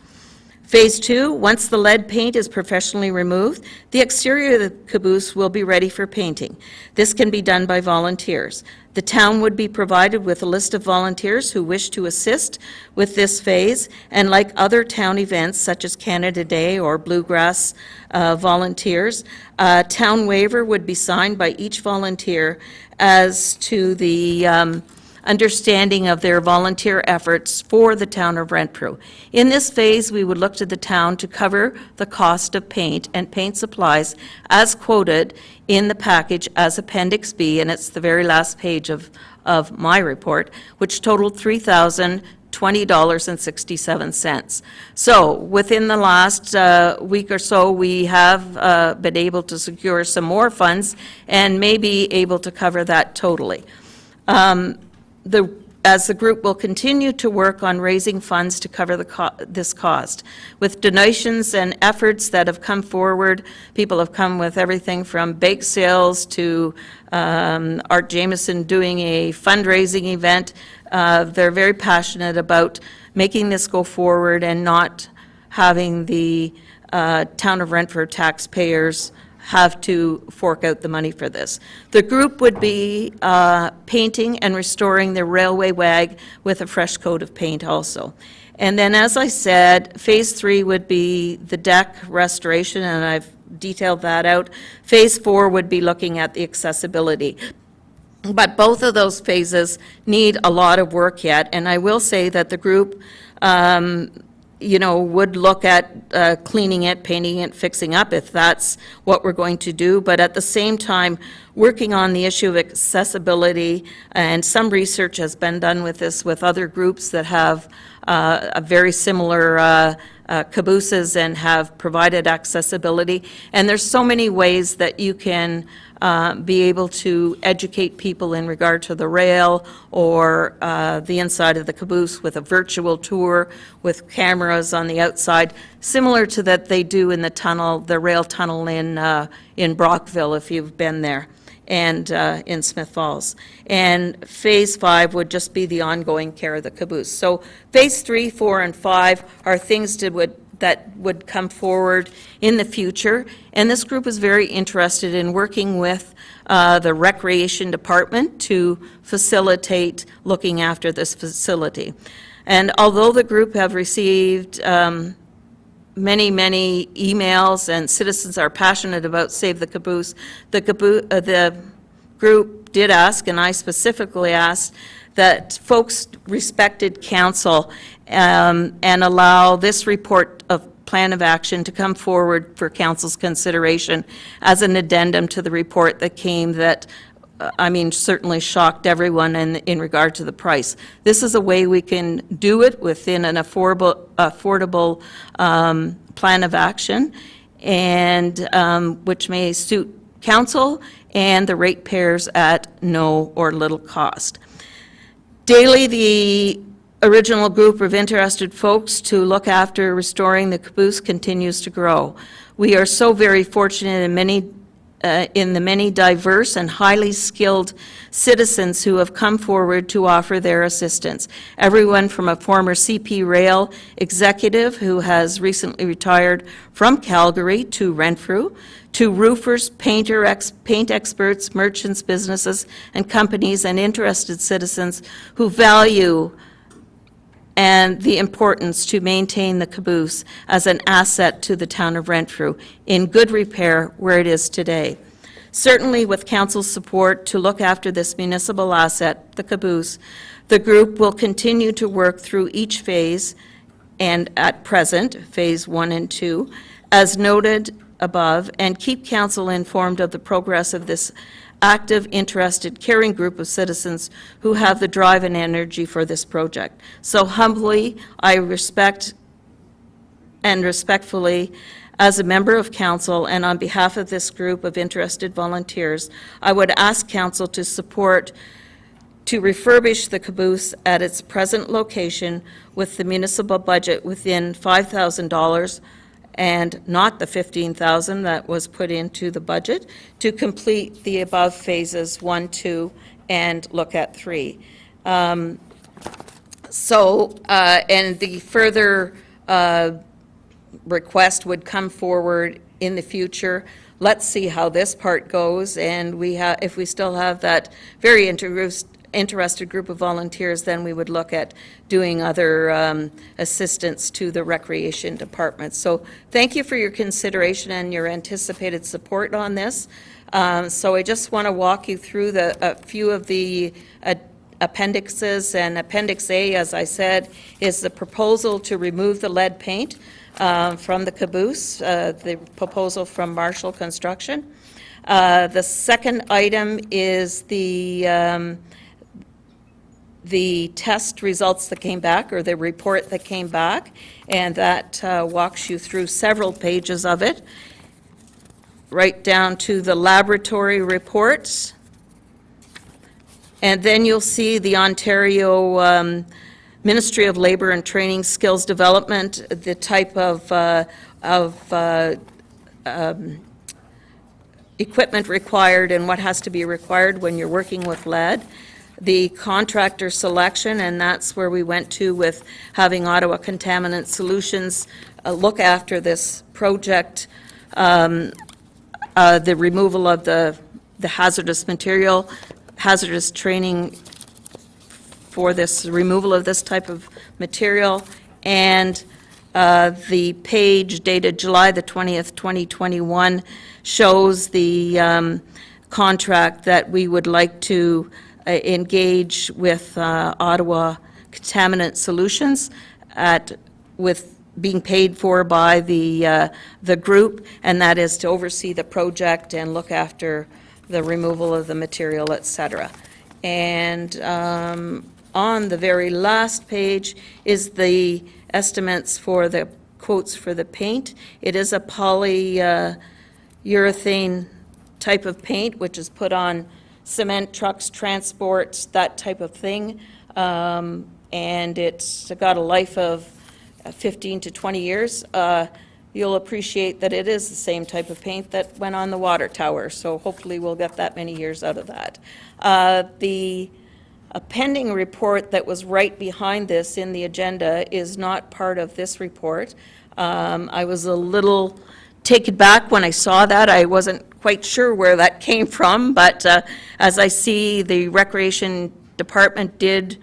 Phase 2, once the lead paint is professionally removed, the exterior of the caboose will be ready for painting. This can be done by volunteers. The town would be provided with a list of volunteers who wish to assist with this phase, and like other town events such as Canada Day or Bluegrass volunteers, a town waiver would be signed by each volunteer as to the understanding of their volunteer efforts for the town of Renfrew. In this phase, we would look to the town to cover the cost of paint and paint supplies as quoted in the package as Appendix B, and it's the very last page of my report, which totaled $3,020.67. So within the last week or so, we have been able to secure some more funds and may be able to cover that totally. As the group will continue to work on raising funds to cover this cost. With donations and efforts that have come forward, people have come with everything from bake sales to Art Jameson doing a fundraising event. They're very passionate about making this go forward and not having the town of Renfrew taxpayers have to fork out the money for this. The group would be painting and restoring the railway wag with a fresh coat of paint also. And then, as I said, phase 3 would be the deck restoration, and I've detailed that out. Phase 4 would be looking at the accessibility. But both of those phases need a lot of work yet, and I will say that the group would look at cleaning it, painting it, fixing up if that's what we're going to do. But at the same time, working on the issue of accessibility, and some research has been done with this with other groups that have a very similar cabooses and have provided accessibility. And there's so many ways that you can be able to educate people in regard to the rail or the inside of the caboose with a virtual tour with cameras on the outside, similar to that they do in the tunnel, the rail tunnel in Brockville, if you've been there, and in Smith Falls. And phase 5 would just be the ongoing care of the caboose. So phase 3, 4, and 5 are things that would come forward in the future. And this group is very interested in working with the Recreation Department to facilitate looking after this facility. And although the group have received many emails and citizens are passionate about Save the Caboose, the group did ask, and I specifically asked, that folks respected council and allow this report of plan of action to come forward for council's consideration as an addendum to the report that came that, certainly shocked everyone in regard to the price. This is a way we can do it within an affordable plan of action, and which may suit council and the ratepayers at no or little cost. Daily, the original group of interested folks to look after restoring the caboose continues to grow. We are so very fortunate in the many diverse and highly skilled citizens who have come forward to offer their assistance. Everyone from a former CP Rail executive who has recently retired from Calgary to Renfrew, to roofers, paint experts, merchants, businesses, and companies, and interested citizens who value and the importance to maintain the caboose as an asset to the town of Renfrew in good repair where it is today. Certainly with council's support to look after this municipal asset, the caboose, the group will continue to work through each phase, and at present, phase 1 and 2, as noted above, and keep council informed of the progress of this active, interested, caring group of citizens who have the drive and energy for this project. So humbly, I respect and respectfully, as a member of council and on behalf of this group of interested volunteers, I would ask council to support to refurbish the caboose at its present location with the municipal budget within $5,000 and not the $15,000 that was put into the budget, to complete the above phases 1, 2, and look at 3. And the further request would come forward in the future. Let's see how this part goes, and if we still have that very interested group of volunteers, then we would look at doing other assistance to the Recreation Department. So thank you for your consideration and your anticipated support on this. So I just want to walk you through a few of the appendixes, and Appendix A, as I said, is the proposal to remove the lead paint from the caboose, the proposal from Marshall Construction. The second item is the test results that came back, or the report that came back, and that walks you through several pages of it, right down to the laboratory reports. And then you'll see the Ontario Ministry of Labour and Training Skills Development, the type of equipment required and what has to be required when you're working with lead. the contractor selection, and that's where we went to with having Ottawa Contaminant Solutions look after this project, the removal of the hazardous material, hazardous training for this removal of this type of material, and the page dated July the 20th, 2021 shows the contract that we would like to engage with Ottawa Contaminant Solutions with being paid for by the group, and that is to oversee the project and look after the removal of the material, etc. And on the very last page is the estimates for the quotes for the paint. It is a polyurethane type of paint, which is put on cement trucks, transports, that type of thing. And it's got a life of 15 to 20 years. You'll appreciate that it is the same type of paint that went on the water tower, so hopefully we'll get that many years out of that. The pending report that was right behind this in the agenda is not part of this report. I was a little taken back when I saw that. I wasn't quite sure where that came from, but as I see, the Recreation Department did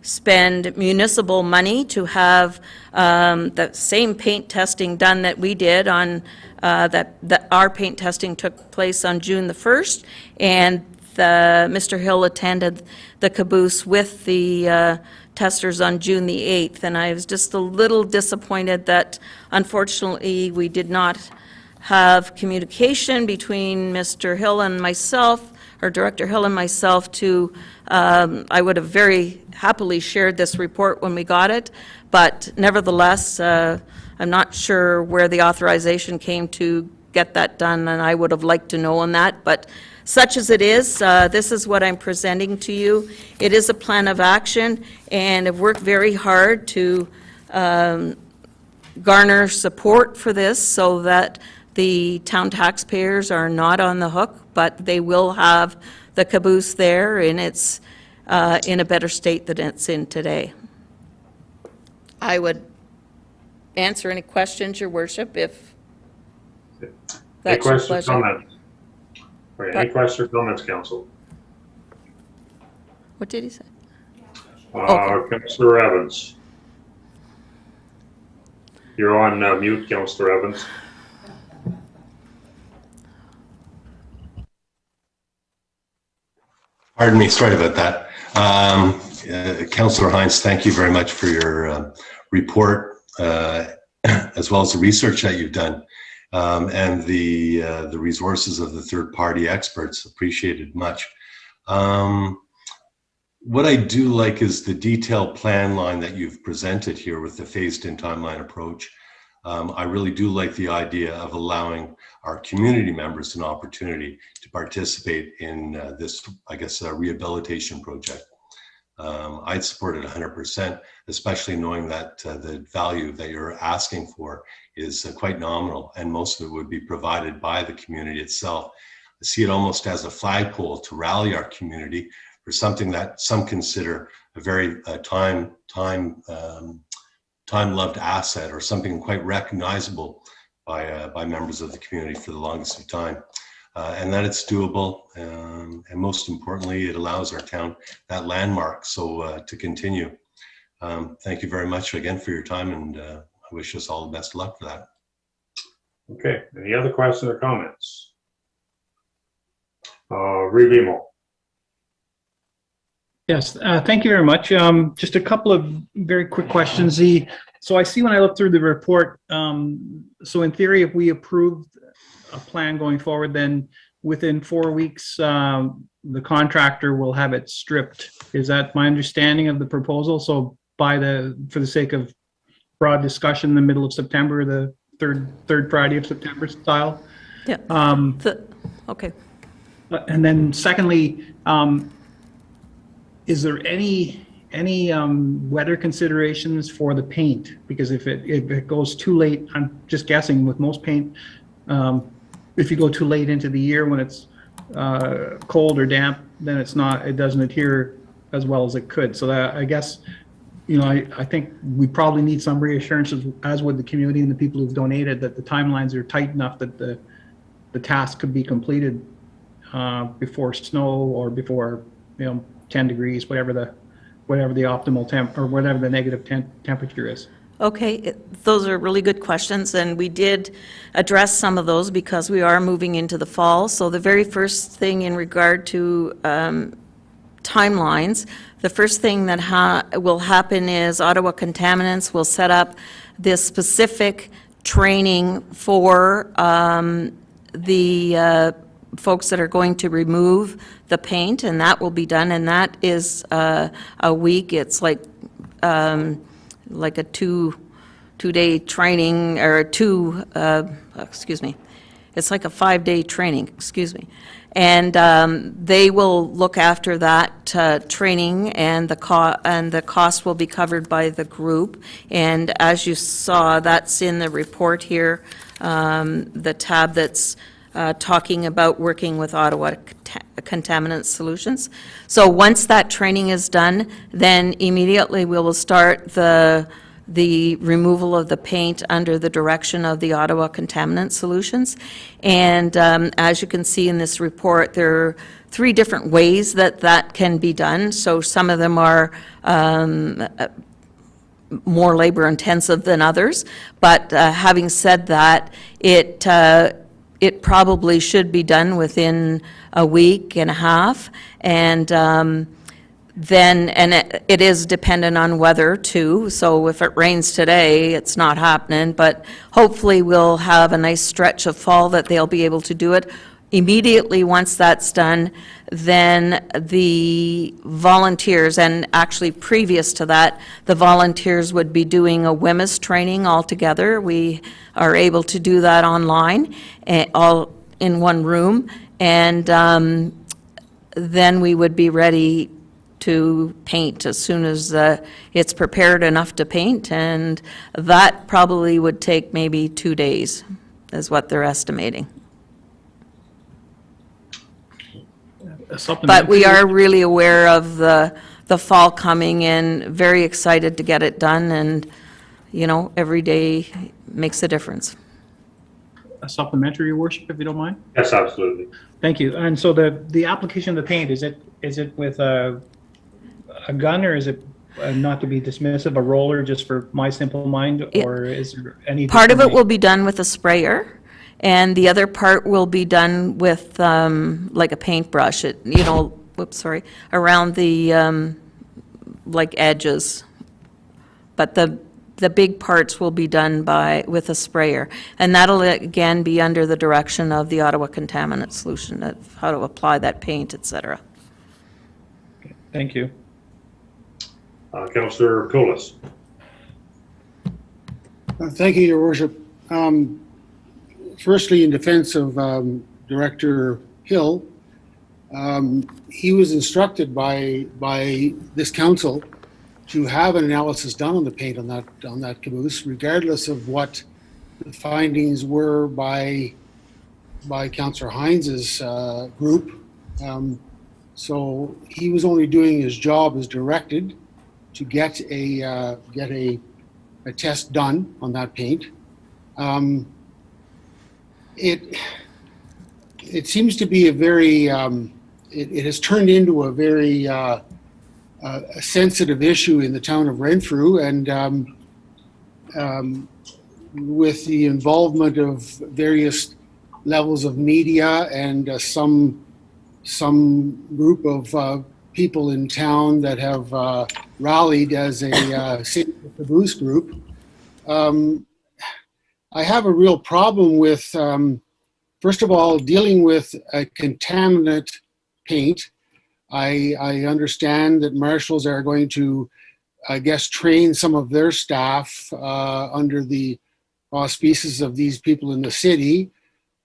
spend municipal money to have the same paint testing done that we did on, that our paint testing took place on June the 1st, and Mr. Hill attended the caboose with the testers on June the 8th, and I was just a little disappointed that unfortunately we did not have communication between Mr. Hill and myself, or Director Hill and myself, to, I would have very happily shared this report when we got it, but nevertheless, I'm not sure where the authorization came to get that done, and I would have liked to know on that, but such as it is, this is what I'm presenting to you. It is a plan of action, and I've worked very hard to garner support for this so that the town taxpayers are not on the hook, but they will have the caboose there, and it's in a better state than it's in today. I would answer any questions, Your Worship, if that's your pleasure. Comments? Right, any questions or comments, Council? What did he say? Councillor Evans. You're on mute, Councillor Evans. Pardon me, sorry about that. Councillor Hines, thank you very much for your report, as well as the research that you've done, and the resources of the third-party experts. Appreciated much. What I do like is the detailed plan line that you've presented here with the phased-in timeline approach. I really do like the idea of allowing our community members an opportunity to participate in this, I guess, rehabilitation project. I'd support it 100%, especially knowing that the value that you're asking for is quite nominal, and most of it would be provided by the community itself. I see it almost as a flagpole to rally our community for something that some consider a very time-loved asset, or something quite recognizable by members of the community for the longest of time, and that it's doable, and most importantly, it allows our town that landmark to continue. Thank you very much again for your time, and I wish us all the best of luck for that. Okay, any other questions or comments? Revimo. Yes, thank you very much. Just a couple of very quick questions. So I see when I look through the report, so in theory, if we approved a plan going forward, then within 4 weeks, the contractor will have it stripped. Is that my understanding of the proposal? So for the sake of broad discussion, in the middle of September, the third Friday of September style? Yeah. Okay. And then secondly, is there any weather considerations for the paint? Because if it goes too late, I'm just guessing with most paint, if you go too late into the year when it's cold or damp, then it doesn't adhere as well as it could. So that, I guess, I think we probably need some reassurances, as would the community and the people who've donated, that the timelines are tight enough that the task could be completed before snow or before 10 degrees, whatever the optimal temp, or whatever the negative temperature is. Okay, those are really good questions, and we did address some of those because we are moving into the fall. So the very first thing in regard to timelines, the first thing that will happen is Ottawa Contaminants will set up this specific training for the folks that are going to remove the paint, and that will be done, and that is a week. It's like a two-day training, or it's like a 5-day training, excuse me. And they will look after that training, and the cost will be covered by the group. And as you saw, that's in the report here, the tab that's talking about working with Ottawa Contaminant Solutions. So once that training is done, then immediately we will start the removal of the paint under the direction of the Ottawa Contaminant Solutions. And as you can see in this report, there are 3 different ways that can be done. So some of them are more labor intensive than others. But having said that, it probably should be done within a week and a half. And it is dependent on weather too. So if it rains today, it's not happening, but hopefully we'll have a nice stretch of fall that they'll be able to do it. Immediately once that's done, then the volunteers, and actually previous to that, the volunteers would be doing a WMIS training altogether. We are able to do that online, all in one room, and then we would be ready to paint as soon as it's prepared enough to paint, and that probably would take maybe 2 days, is what they're estimating. But we are really aware of the fall coming and very excited to get it done, and, every day makes a difference. A supplementary, Your Worship, if you don't mind? Yes, absolutely. Thank you. And so the application of the paint, is it with a gun, or is it, not to be dismissive, a roller, just for my simple mind, or is there any? Part of it will be done with a sprayer, and the other part will be done with like a paintbrush, around the like edges. But the big parts will be done with a sprayer, and that'll again be under the direction of the Ottawa Contaminant Solution, of how to apply that paint, etc. Okay, thank you. Councillor Colas. Thank you, Your Worship. Firstly, in defense of Director Hill, he was instructed by this council to have an analysis done on the paint on that caboose, regardless of what the findings were by Councillor Hines's group. So he was only doing his job as directed to get a test done on that paint. It seems to be a very it has turned into a very a sensitive issue in the town of Renfrew, and with the involvement of various levels of media and some group of people in town that have rallied as a Save the Caboose group. I have a real problem with, first of all, dealing with a contaminant paint. I understand that marshals are going to, I guess, train some of their staff under the auspices of these people in the city.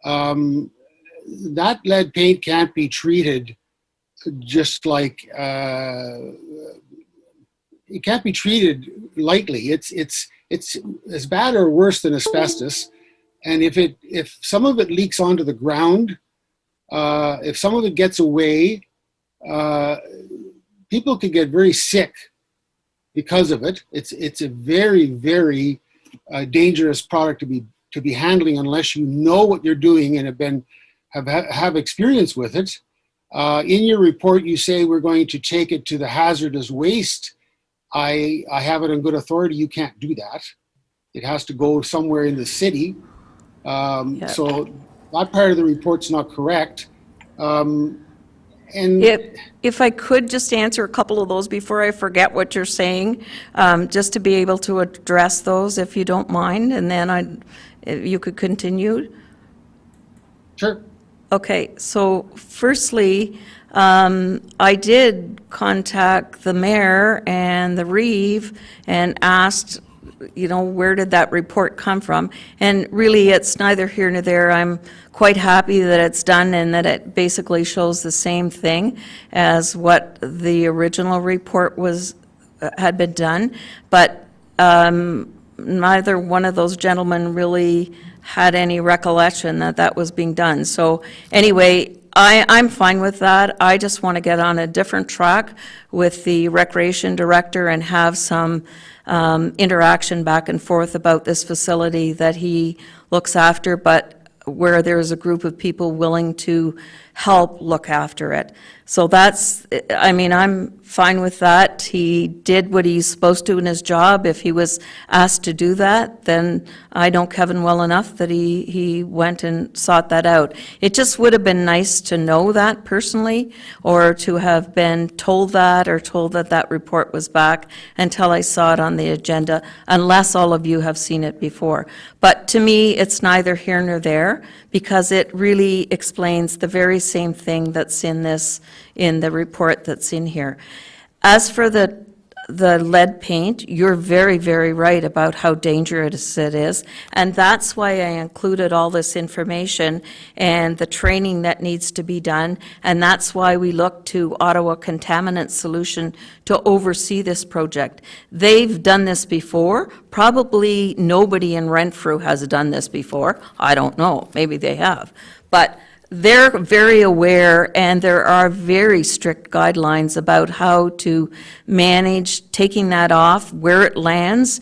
That lead paint can't be treated just like, it can't be treated lightly. It's as bad or worse than asbestos. And if some of it leaks onto the ground, if some of it gets away, people could get very sick because of it. It's a very, very dangerous product to be handling unless you know what you're doing and have experience with it. In your report, you say we're going to take it to the hazardous waste. I have it on good authority. You can't do that. It has to go somewhere in the city. So that part of the report's not correct. And If I could just answer a couple of those before I forget what you're saying, just to be able to address those, if you don't mind, and then you could continue. Sure. Okay, so firstly, I did contact the mayor and the Reeve and asked, where did that report come from? And really, it's neither here nor there. I'm quite happy that it's done and that it basically shows the same thing as what the original report had been done. But neither one of those gentlemen really had any recollection that that was being done. So anyway, I'm fine with that. I just want to get on a different track with the recreation director and have some interaction back and forth about this facility that he looks after, but where there's a group of people willing to help look after it. So I'm fine with that. He did what he's supposed to in his job. If he was asked to do that, then I know Kevin well enough that he went and sought that out. It just would have been nice to know that personally, or to have been told that, or told that that report was back until I saw it on the agenda, unless all of you have seen it before. But to me, it's neither here nor there, because it really explains the very same thing that's in the report that's in here. As for the lead paint, you're very, very right about how dangerous it is, and that's why I included all this information and the training that needs to be done, and that's why we look to Ottawa Contaminant Solution to oversee this project. They've done this before. Probably nobody in Renfrew has done this before. I don't know. Maybe they have. But they're very aware, and there are very strict guidelines about how to manage taking that off, where it lands,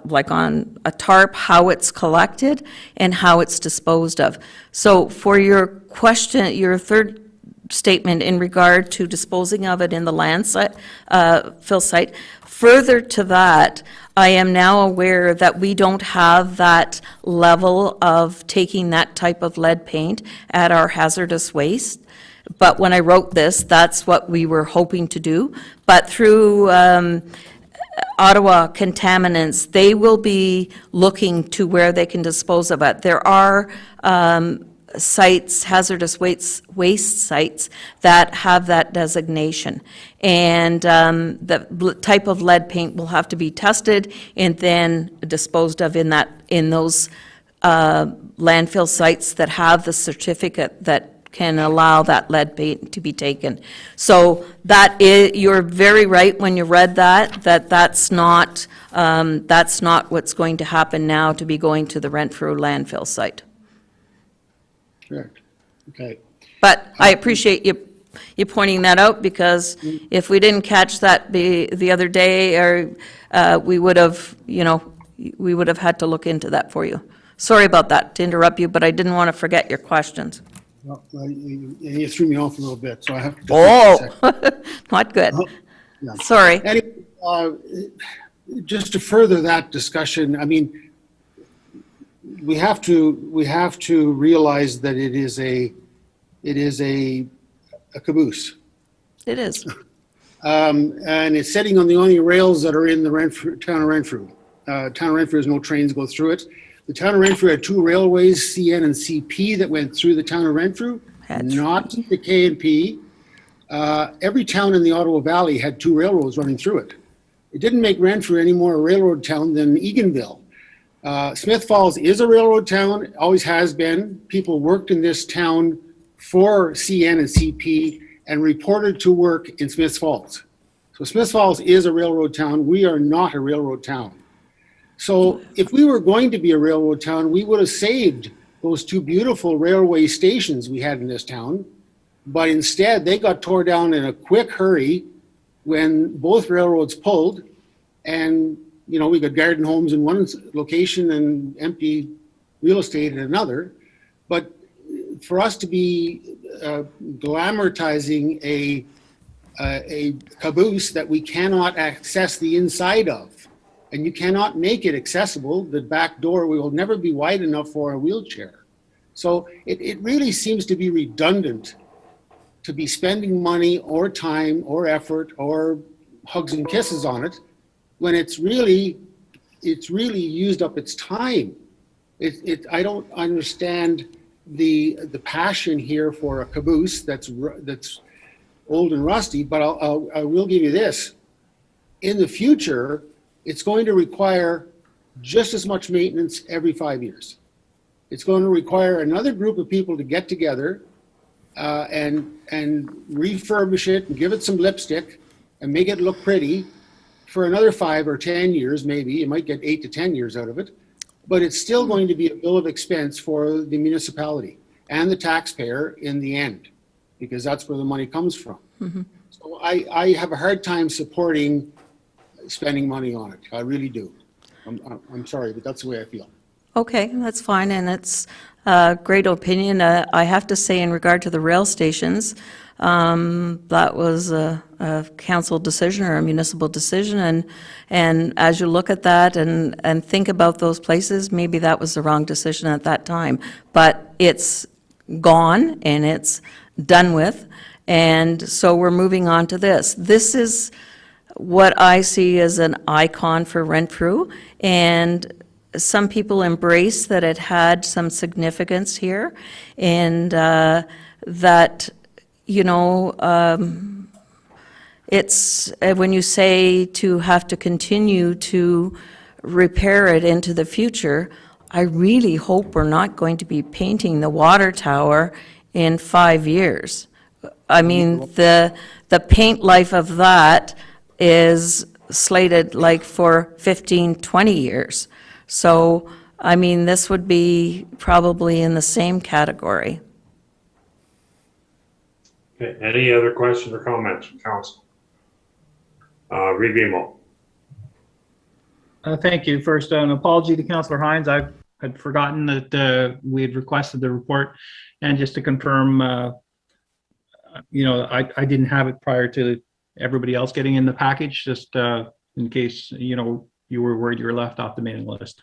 like on a tarp, how it's collected, and how it's disposed of. So for your question, your third statement in regard to disposing of it in the landfill site, further to that, I am now aware that we don't have that level of taking that type of lead paint at our hazardous waste. But when I wrote this, that's what we were hoping to do. But through Ottawa Contaminants, they will be looking to where they can dispose of it. There are sites, hazardous waste sites, that have that designation. And the type of lead paint will have to be tested and then disposed of in those landfill sites that have the certificate that can allow that lead paint to be taken. So you're very right when you read that's not what's going to happen now, to be going to the Renfrew landfill site. Correct. Okay. But I appreciate you pointing that out, because if we didn't catch that the other day, or we would have had to look into that for you. Sorry about that, to interrupt you, but I didn't want to forget your questions. Well, you threw me off a little bit, so I have to. Not good. Yeah. Sorry. Anyway, just to further that discussion, I mean, we have to realize that it is a caboose. It is. And it's sitting on the only rails that are in the town of Renfrew. Town of Renfrew has no trains go through it. The town of Renfrew had two railways, CN and CP, that went through the town of Renfrew, not the K&P. Every town in the Ottawa Valley had two railroads running through it. It didn't make Renfrew any more a railroad town than Eganville. Smith Falls is a railroad town, always has been. People worked in this town for CN and CP and reported to work in Smith Falls. So Smith Falls is a railroad town. We are not a railroad town. So if we were going to be a railroad town, we would have saved those two beautiful railway stations we had in this town. But instead, they got tore down in a quick hurry when both railroads pulled, and we got garden homes in one location and empty real estate in another. But for us to be glamorizing a caboose that we cannot access the inside of, and you cannot make it accessible, the back door will never be wide enough for a wheelchair. So it really seems to be redundant to be spending money or time or effort or hugs and kisses on it when it's really used up its time. I don't understand the passion here for a caboose that's old and rusty, but I will give you this. In the future, it's going to require just as much maintenance every 5 years. It's going to require another group of people to get together and refurbish it and give it some lipstick and make it look pretty for another 5 or 10 years, maybe. You might get 8 to 10 years out of it, but it's still going to be a bill of expense for the municipality and the taxpayer in the end, because that's where the money comes from. Mm-hmm. So I have a hard time supporting spending money on it. I really do. I'm sorry, but that's the way I feel. Okay, that's fine, and it's a great opinion. I have to say, in regard to the rail stations, that was a council decision or a municipal decision, and as you look at that and think about those places, maybe that was the wrong decision at that time. But it's gone and it's done with, and so we're moving on to this. This is what I see as an icon for Renfrew, and some people embrace that it had some significance here, and that, it's, when you say to have to continue to repair it into the future, I really hope we're not going to be painting the water tower in 5 years. I mean, the paint life of that is slated like for 15, 20 years. So, I mean, this would be probably in the same category. Okay, any other questions or comments from council? Revimo. Thank you. First, an apology to Councillor Hines. I had forgotten that we had requested the report, and just to confirm, I didn't have it prior to everybody else getting in the package, just in case, you were worried you were left off the mailing list.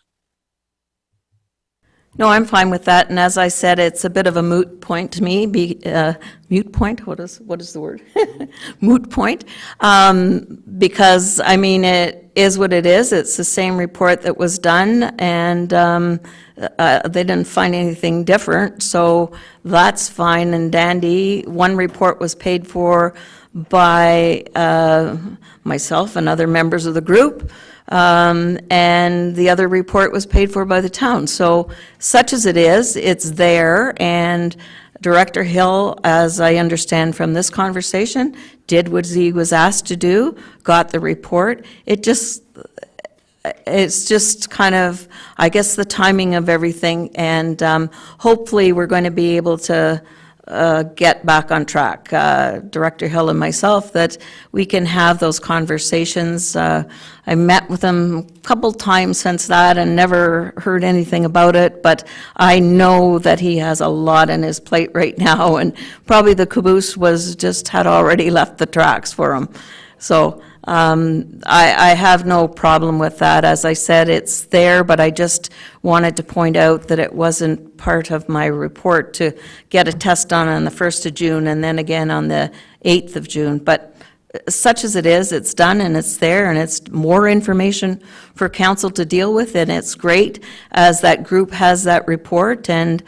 No, I'm fine with that, and as I said, it's a bit of a moot point to me. Moot point? What is the word? Moot point, because I mean it is what it is. It's the same report that was done, and they didn't find anything different, so that's fine and dandy. One report was paid for by myself and other members of the group. And the other report was paid for by the town. So such as it is, it's there, and Director Hill, as I understand from this conversation, did what he was asked to do, got the report. It's just kind of, I guess, the timing of everything, and hopefully we're going to be able to get back on track, Director Hill and myself, that we can have those conversations. I met with him a couple times since that and never heard anything about it, but I know that he has a lot on his plate right now, and probably the caboose had already left the tracks for him. So I have no problem with that. As I said, it's there, but I just wanted to point out that it wasn't part of my report to get a test on the 1st of June and then again on the 8th of June. But such as it is, it's done and it's there, and it's more information for council to deal with, and it's great as that group has that report and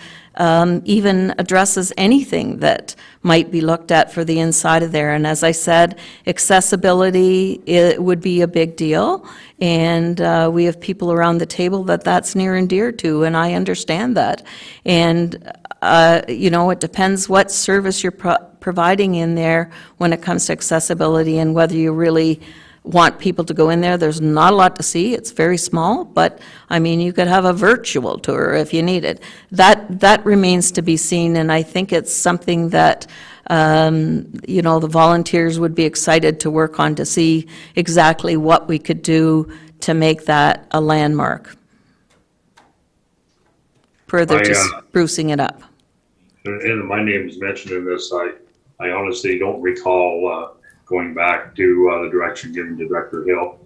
even addresses anything that might be looked at for the inside of there. And as I said, accessibility, it would be a big deal, and we have people around the table that's near and dear to, and I understand that. And it depends what service you're providing in there when it comes to accessibility and whether you really want people to go in there. There's not a lot to see. It's very small, but I mean, you could have a virtual tour if you needed. That remains to be seen, and I think it's something that You know, the volunteers would be excited to work on to see exactly what we could do to make that a landmark. Further to sprucing it up. And my name is mentioned in this. I honestly don't recall going back to the direction given to Director Hill.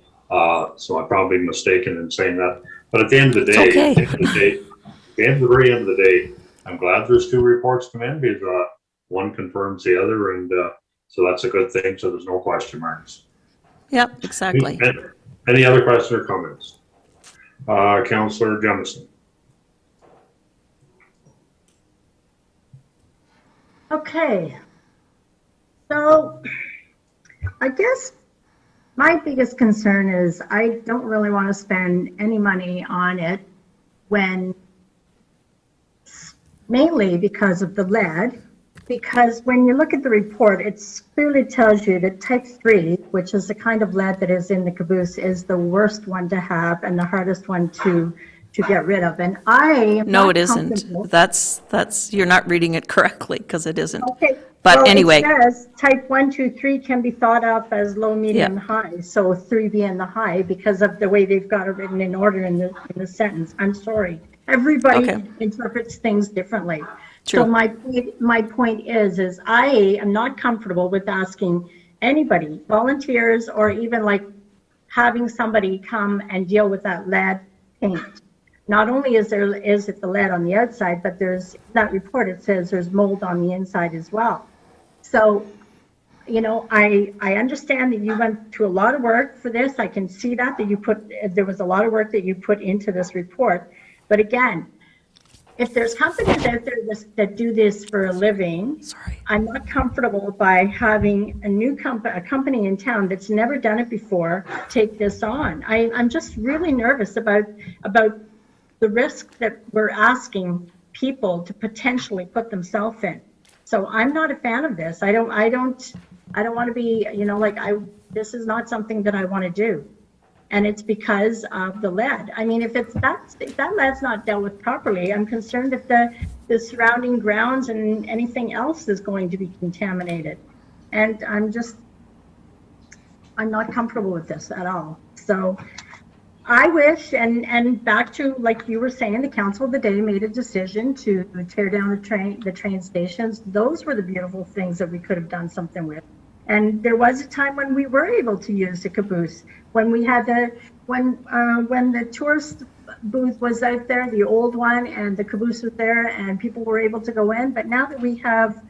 So I'm probably mistaken in saying that. But at the end of the day, okay. at the very end of the day, I'm glad there's 2 reports come in because one confirms the other, and so that's a good thing. So there's no question marks. Yep, exactly. Any other questions or comments? Councillor Jemison. Okay. So I guess my biggest concern is I don't really want to spend any money on it mainly because of the lead. Because when you look at the report, it clearly tells you that type 3, which is the kind of lead that is in the caboose, is the worst one to have and the hardest one to get rid of. And no, it isn't. That's you're not reading it correctly, because it isn't. Okay. But well, anyway. It says type 1, 2, 3 can be thought of as low, medium, high. So 3 being the high because of the way they've got it written in order in the sentence. I'm sorry. Everybody interprets things differently. True. So my point is I am not comfortable with asking anybody, volunteers, or even like having somebody come and deal with that lead paint. Not only is it the lead on the outside, but there's that report, it says there's mold on the inside as well. So, you know, I understand that you went through a lot of work for this. I can see that there was a lot of work that you put into this report. But again, if there's companies out there that do this for a living, I'm not comfortable by having a company in town that's never done it before take this on. I'm just really nervous about the risk that we're asking people to potentially put themselves in. So I'm not a fan of this. I don't want to be, you know, like this is not something that I want to do. And it's because of the lead. I mean, if that lead's not dealt with properly, I'm concerned that the surrounding grounds and anything else is going to be contaminated. And I'm not comfortable with this at all. So I wish, and back to, like you were saying, the council of the day made a decision to tear down the train stations. Those were the beautiful things that we could have done something with. And there was a time when we were able to use the caboose, when we had when the tourist booth was out there, the old one, and the caboose was there, and people were able to go in. But now that we have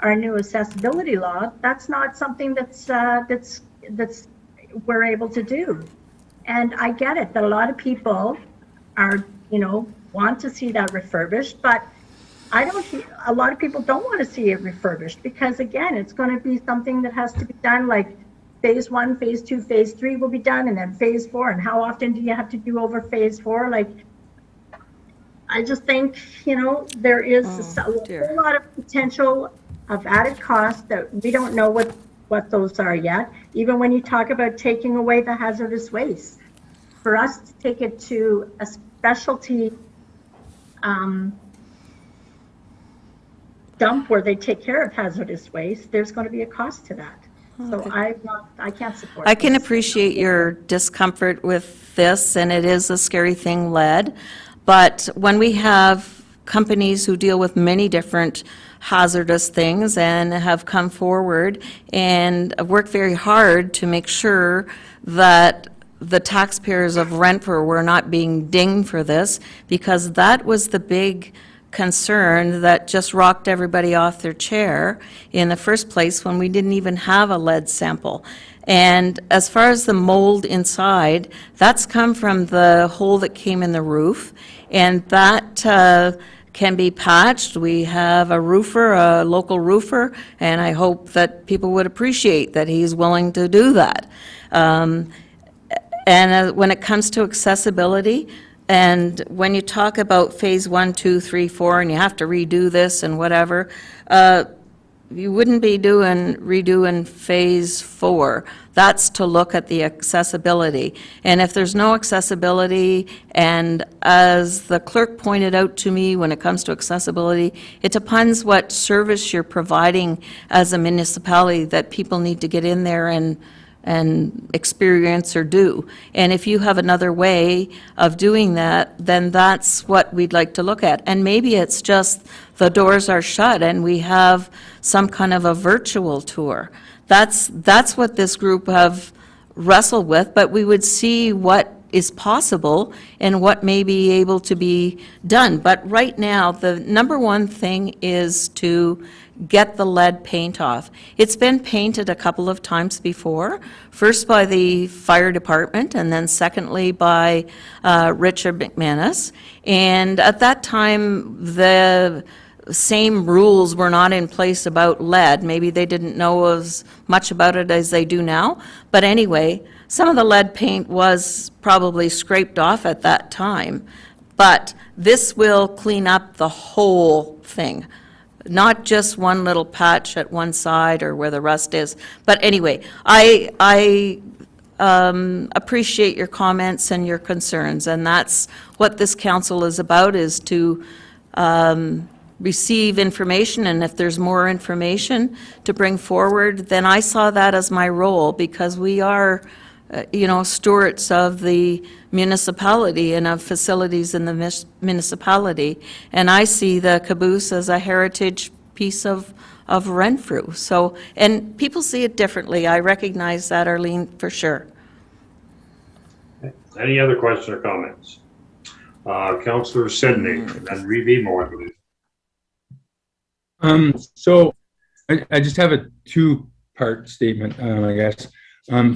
our new accessibility law, that's not something that's we're able to do. And I get it that a lot of people are, you know, want to see that refurbished, but a lot of people don't want to see it refurbished because, again, it's going to be something that has to be done like phase 1, phase 2, phase 3 will be done, and then phase 4. And how often do you have to do over phase 4? Like, I just think, you know, there is a whole lot of potential of added costs that we don't know what those are yet. Even when you talk about taking away the hazardous waste, for us to take it to a specialty dump where they take care of hazardous waste, there's going to be a cost to that. So I can't support I can this. appreciate your discomfort with this, and it is a scary thing, lead. But when we have companies who deal with many different hazardous things and have come forward and worked very hard to make sure that the taxpayers of Renfrew were not being dinged for this, because that was the big concern that just rocked everybody off their chair in the first place when we didn't even have a lead sample. And as far as the mold inside, that's come from the hole that came in the roof, and that can be patched. We have a roofer, a local roofer, and I hope that people would appreciate that he's willing to do that. And when it comes to accessibility, and when you talk about phase 1, 2, 3, 4, and you have to redo this and whatever, you wouldn't be redoing phase 4. That's to look at the accessibility. And if there's no accessibility, and as the clerk pointed out to me, when it comes to accessibility, it depends what service you're providing as a municipality that people need to get in there and experience or do. And if you have another way of doing that, then that's what we'd like to look at. And maybe it's just the doors are shut and we have some kind of a virtual tour. That's what this group have wrestled with, but we would see what is possible and what may be able to be done. But right now, the number one thing is to get the lead paint off. It's been painted a couple of times before, first by the fire department and then secondly by Richard McManus. And at that time, the same rules were not in place about lead. Maybe they didn't know as much about it as they do now. But anyway, some of the lead paint was probably scraped off at that time. But this will clean up the whole thing, not just one little patch at one side or where the rust is. But anyway, I appreciate your comments and your concerns, and that's what this council is about, is to receive information, and if there's more information to bring forward, then I saw that as my role, because we are, stewards of the municipality and of facilities in the municipality, and I see the caboose as a heritage piece of Renfrew. So, and people see it differently. I recognize that, Arlene, for sure. Any other questions or comments? Councillor Sidney, and then Reeve Moore, I believe. So I just have a two-part statement, I guess.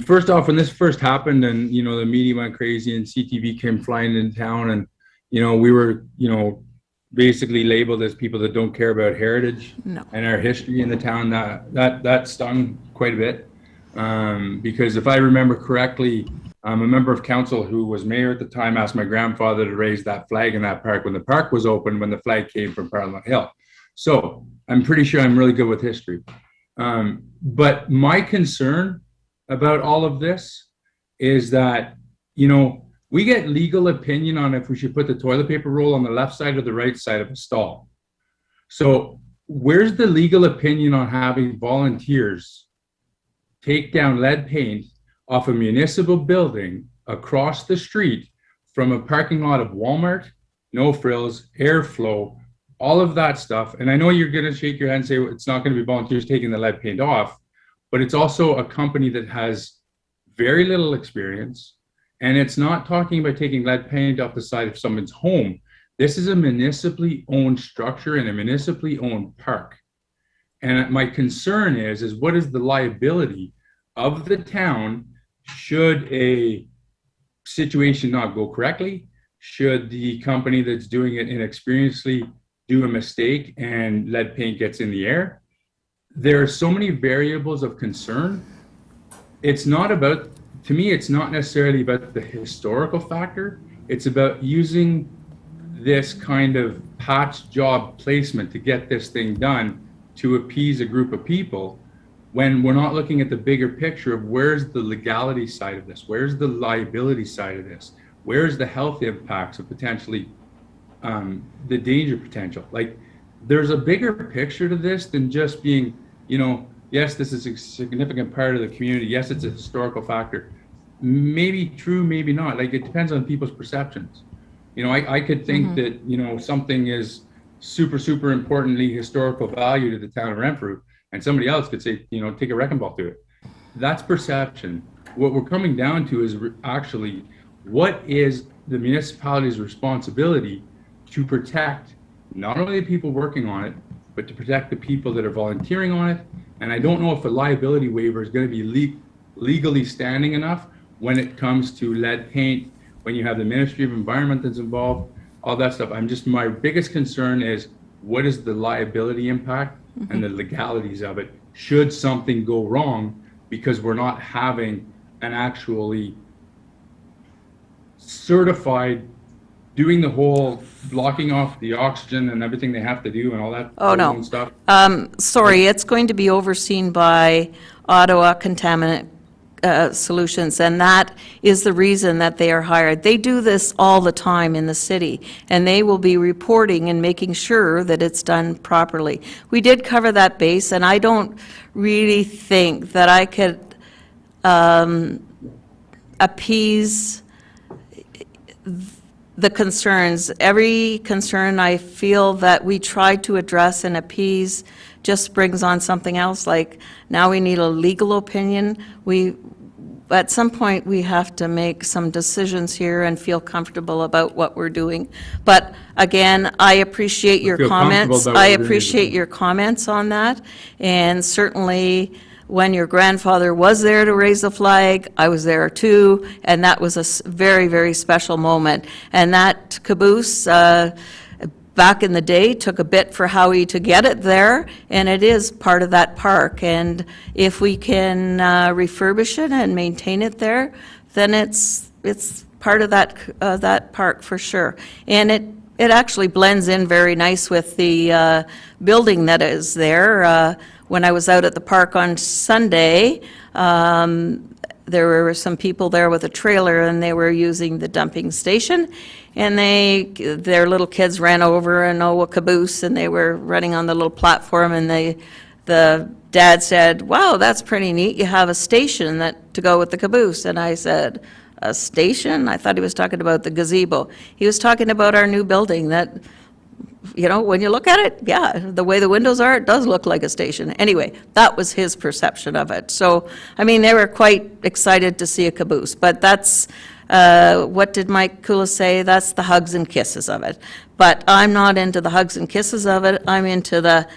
First off, when this first happened and, the media went crazy and CTV came flying into town and, we were, basically labeled as people that don't care about heritage and our history in the town, that stung quite a bit. Because if I remember correctly, a member of council who was mayor at the time asked my grandfather to raise that flag in that park when the park was open, when the flag came from Parliament Hill. So I'm pretty sure I'm really good with history. But my concern about all of this is that, we get legal opinion on if we should put the toilet paper roll on the left side or the right side of a stall. So where's the legal opinion on having volunteers take down lead paint off a municipal building across the street from a parking lot of Walmart, No Frills, Airflow, all of that stuff? And I know you're going to shake your head and say it's not going to be volunteers taking the lead paint off, but it's also a company that has very little experience. And it's not talking about taking lead paint off the side of someone's home. This is a municipally owned structure in a municipally owned park. And my concern is what is the liability of the town should a situation not go correctly? Should the company that's doing it inexperiencedly do a mistake and lead paint gets in the air? There are so many variables of concern. It's not about, to me, it's not necessarily about the historical factor. It's about using this kind of patch job placement to get this thing done to appease a group of people, when we're not looking at the bigger picture of where's the legality side of this, where's the liability side of this, where's the health impacts of potentially the danger potential. Like, there's a bigger picture to this than just being, yes, this is a significant part of the community. Yes, it's a historical factor. Maybe true, maybe not. Like, it depends on people's perceptions. I could think that, something is super, super importantly historical value to the town of Renfrew, and somebody else could say, take a wrecking ball to it. That's perception. What we're coming down to is actually, what is the municipality's responsibility to protect not only the people working on it, but to protect the people that are volunteering on it. And I don't know if a liability waiver is going to be legally standing enough when it comes to lead paint, when you have the Ministry of Environment that's involved, all that stuff. My biggest concern is, what is the liability impact and the legalities of it should something go wrong, because we're not having an actually certified doing the whole blocking off the oxygen and everything they have to do and all that Oh, no. ozone stuff? Sorry, it's going to be overseen by Ottawa Contaminant Solutions, and that is the reason that they are hired. They do this all the time in the city, and they will be reporting and making sure that it's done properly. We did cover that base, and I don't really think that I could appease the concerns. Every concern I feel that we tried to address and appease just brings on something else, like now we need a legal opinion. At some point, we have to make some decisions here and feel comfortable about what we're doing. But again, I appreciate your feel comfortable comments. about what I we're doing. appreciate your comments on that. And certainly, when your grandfather was there to raise the flag, I was there too, and that was a very, very special moment. And that caboose, back in the day, took a bit for Howie to get it there, and it is part of that park. And if we can refurbish it and maintain it there, then it's part of that park for sure. And it actually blends in very nice with the building that is there. When I was out at the park on Sunday, there were some people there with a trailer, and they were using the dumping station, and their little kids ran over and a caboose, and they were running on the little platform, and the dad said, "Wow, that's pretty neat. You have a station to go with the caboose." And I said, "A station?" I thought he was talking about the gazebo. He was talking about our new building that, you know, when you look at it, yeah, the way the windows are, it does look like a station. Anyway, that was his perception of it. So, I mean, they were quite excited to see a caboose. But that's, what did Mike Kula say? That's the hugs and kisses of it. But I'm not into the hugs and kisses of it. I'm into the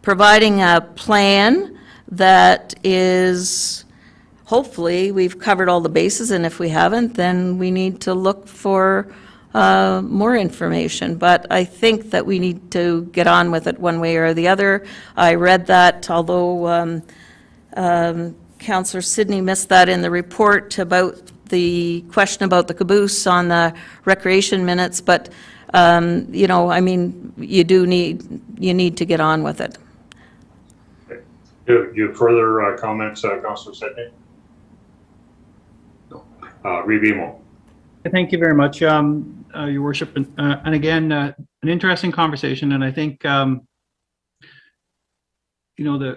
providing a plan that is, hopefully, we've covered all the bases. And if we haven't, then we need to look for more information, but I think that we need to get on with it one way or the other. I read that, although Councillor Sidney missed that in the report about the question about the caboose on the recreation minutes, but you know, I mean, you need to get on with it. Do you have further comments, Councillor Sidney? No. Rebimo. Thank you very much, Your Worship. And again, an interesting conversation. And I think, you know,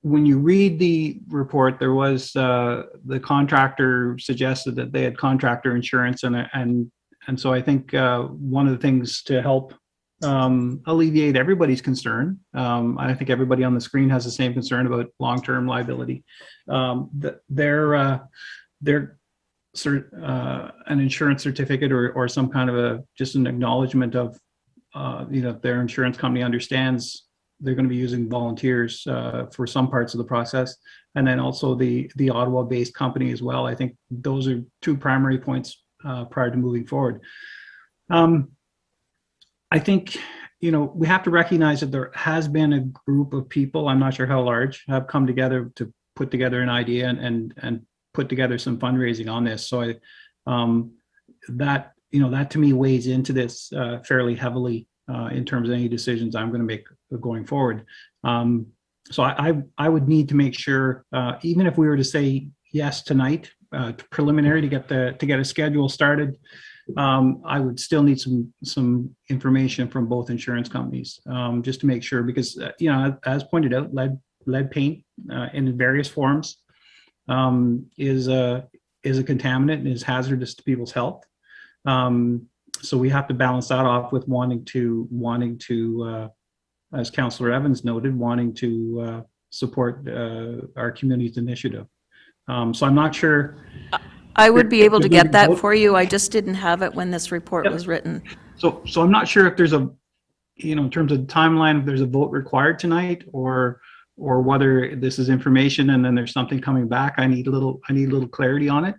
when you read the report, there was the contractor suggested that they had contractor insurance, and so I think one of the things to help alleviate everybody's concern, I think everybody on the screen has the same concern about long-term liability. An insurance certificate or some kind of just an acknowledgement of, you know, their insurance company understands they're going to be using volunteers for some parts of the process, and then also the Ottawa-based company as well. I think those are two primary points prior to moving forward. I think, you know, we have to recognize that there has been a group of people, I'm not sure how large, have come together to put together an idea and put together some fundraising on this. So that to me weighs into this fairly heavily in terms of any decisions I'm going to make going forward. So I would need to make sure, even if we were to say yes tonight, preliminary to get a schedule started, I would still need some information from both insurance companies, just to make sure, because you know, as pointed out, lead paint in various forms is a contaminant and is hazardous to people's health. So we have to balance that off with wanting to, as Councillor Evans noted, wanting to support our community's initiative. So I'm not sure. I would be able to get that for you. I just didn't have it when this report was written. So I'm not sure if there's in terms of timeline, if there's a vote required tonight, or whether this is information and then there's something coming back. I need a little clarity on it.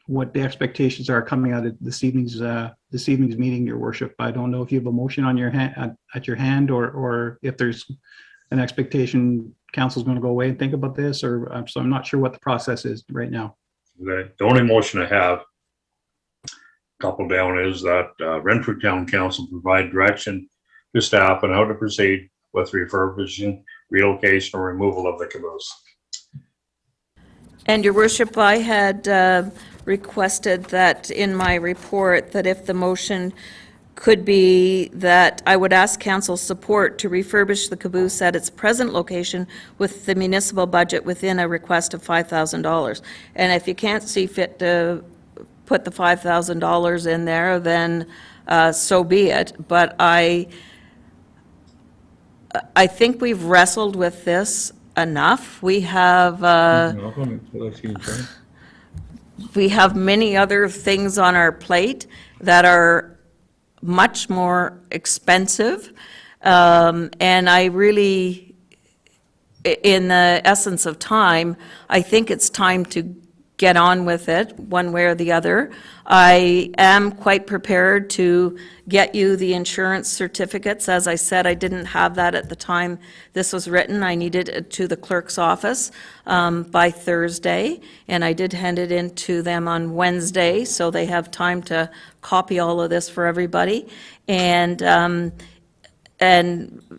What the expectations are coming out of this evening's meeting, Your Worship. I don't know if you have a motion on your hand at your hand, or if there's an expectation council's going to go away and think about this, or so I'm not sure what the process is right now. The only motion I have, couple down, is that Renfrew Town Council provide direction to staff on how to proceed with refurbishing, relocation, or removal of the caboose. And Your Worship, I had requested that in my report, that if the motion could be that I would ask council support to refurbish the caboose at its present location with the municipal budget within a request of $5,000. And if you can't see fit to put the $5,000 in there, then so be it. But I think we've wrestled with this enough. We have many other things on our plate that are much more expensive. And I really, in the essence of time, I think it's time to get on with it one way or the other. I am quite prepared to get you the insurance certificates. As I said, I didn't have that at the time this was written. I needed it to the clerk's office by Thursday, and I did hand it in to them on Wednesday, so they have time to copy all of this for everybody. And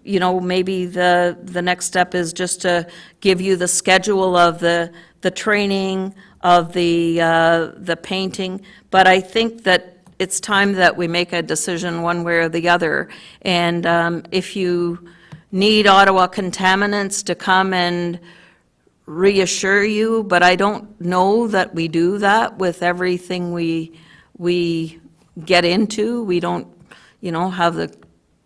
you know, maybe the next step is just to give you the schedule of the training, of the painting, but I think that it's time that we make a decision one way or the other. And if you need Ottawa Contaminants to come and reassure you, but I don't know that we do that with everything we get into. We don't, you know, have the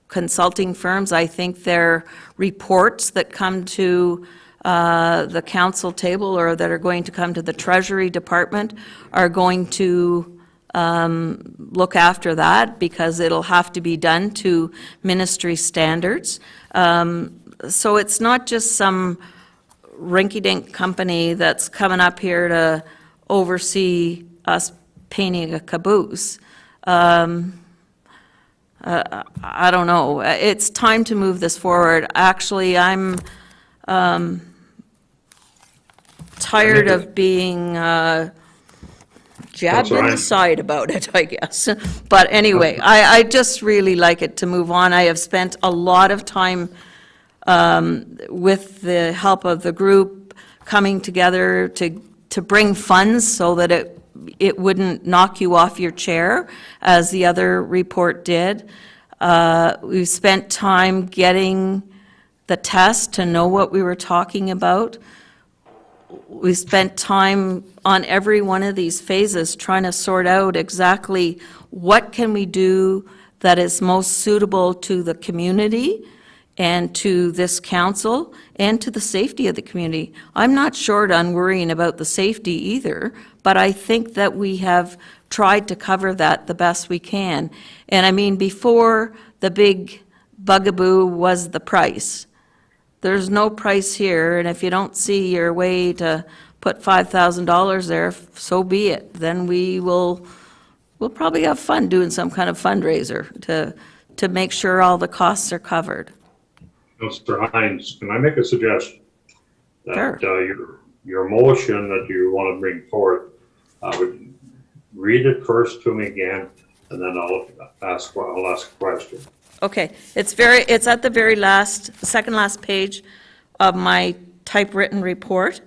consulting firms. I think they're reports that come to the council table, or that are going to come to the Treasury Department, are going to look after that, because it'll have to be done to ministry standards. So it's not just some rinky-dink company that's coming up here to oversee us painting a caboose. I don't know. It's time to move this forward. Actually, I'm tired of being jabbed in the side about it, I guess. But anyway, I just really like it to move on. I have spent a lot of time with the help of the group coming together to bring funds so that it wouldn't knock you off your chair, as the other report did. We've spent time getting the test to know what we were talking about. We spent time on every one of these phases trying to sort out exactly what can we do that is most suitable to the community and to this council and to the safety of the community. I'm not short on worrying about the safety either, but I think that we have tried to cover that the best we can. And I mean, before, the big bugaboo was the price. There's no price here, and if you don't see your way to put $5,000 there, so be it. Then we'll probably have fun doing some kind of fundraiser to make sure all the costs are covered. Mr. Hines, can I make a suggestion? Sure. That your motion that you want to bring forth, I would read it first to me again, and then I'll ask a question. Okay, it's at the very last, second last page of my typewritten report.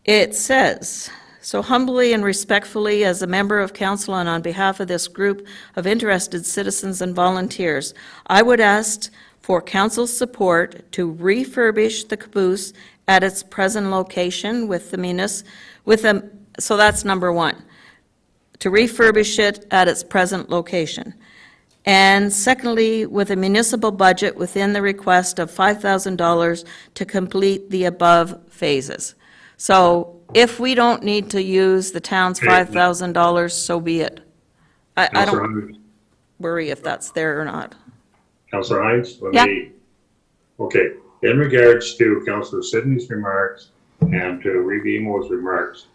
It says, "So humbly and respectfully, as a member of council and on behalf of this group of interested citizens and volunteers, I would ask for council's support to refurbish the caboose at its present location so that's number one, to refurbish it at its present location. And secondly, with a municipal budget within the request of $5,000 to complete the above phases." So if we don't need to use the town's $5,000, so be it. I don't worry if that's there or not. Councillor Hines, Yeah. Okay, in regards to Councillor Sidney's remarks and to Reeve Emo's remarks,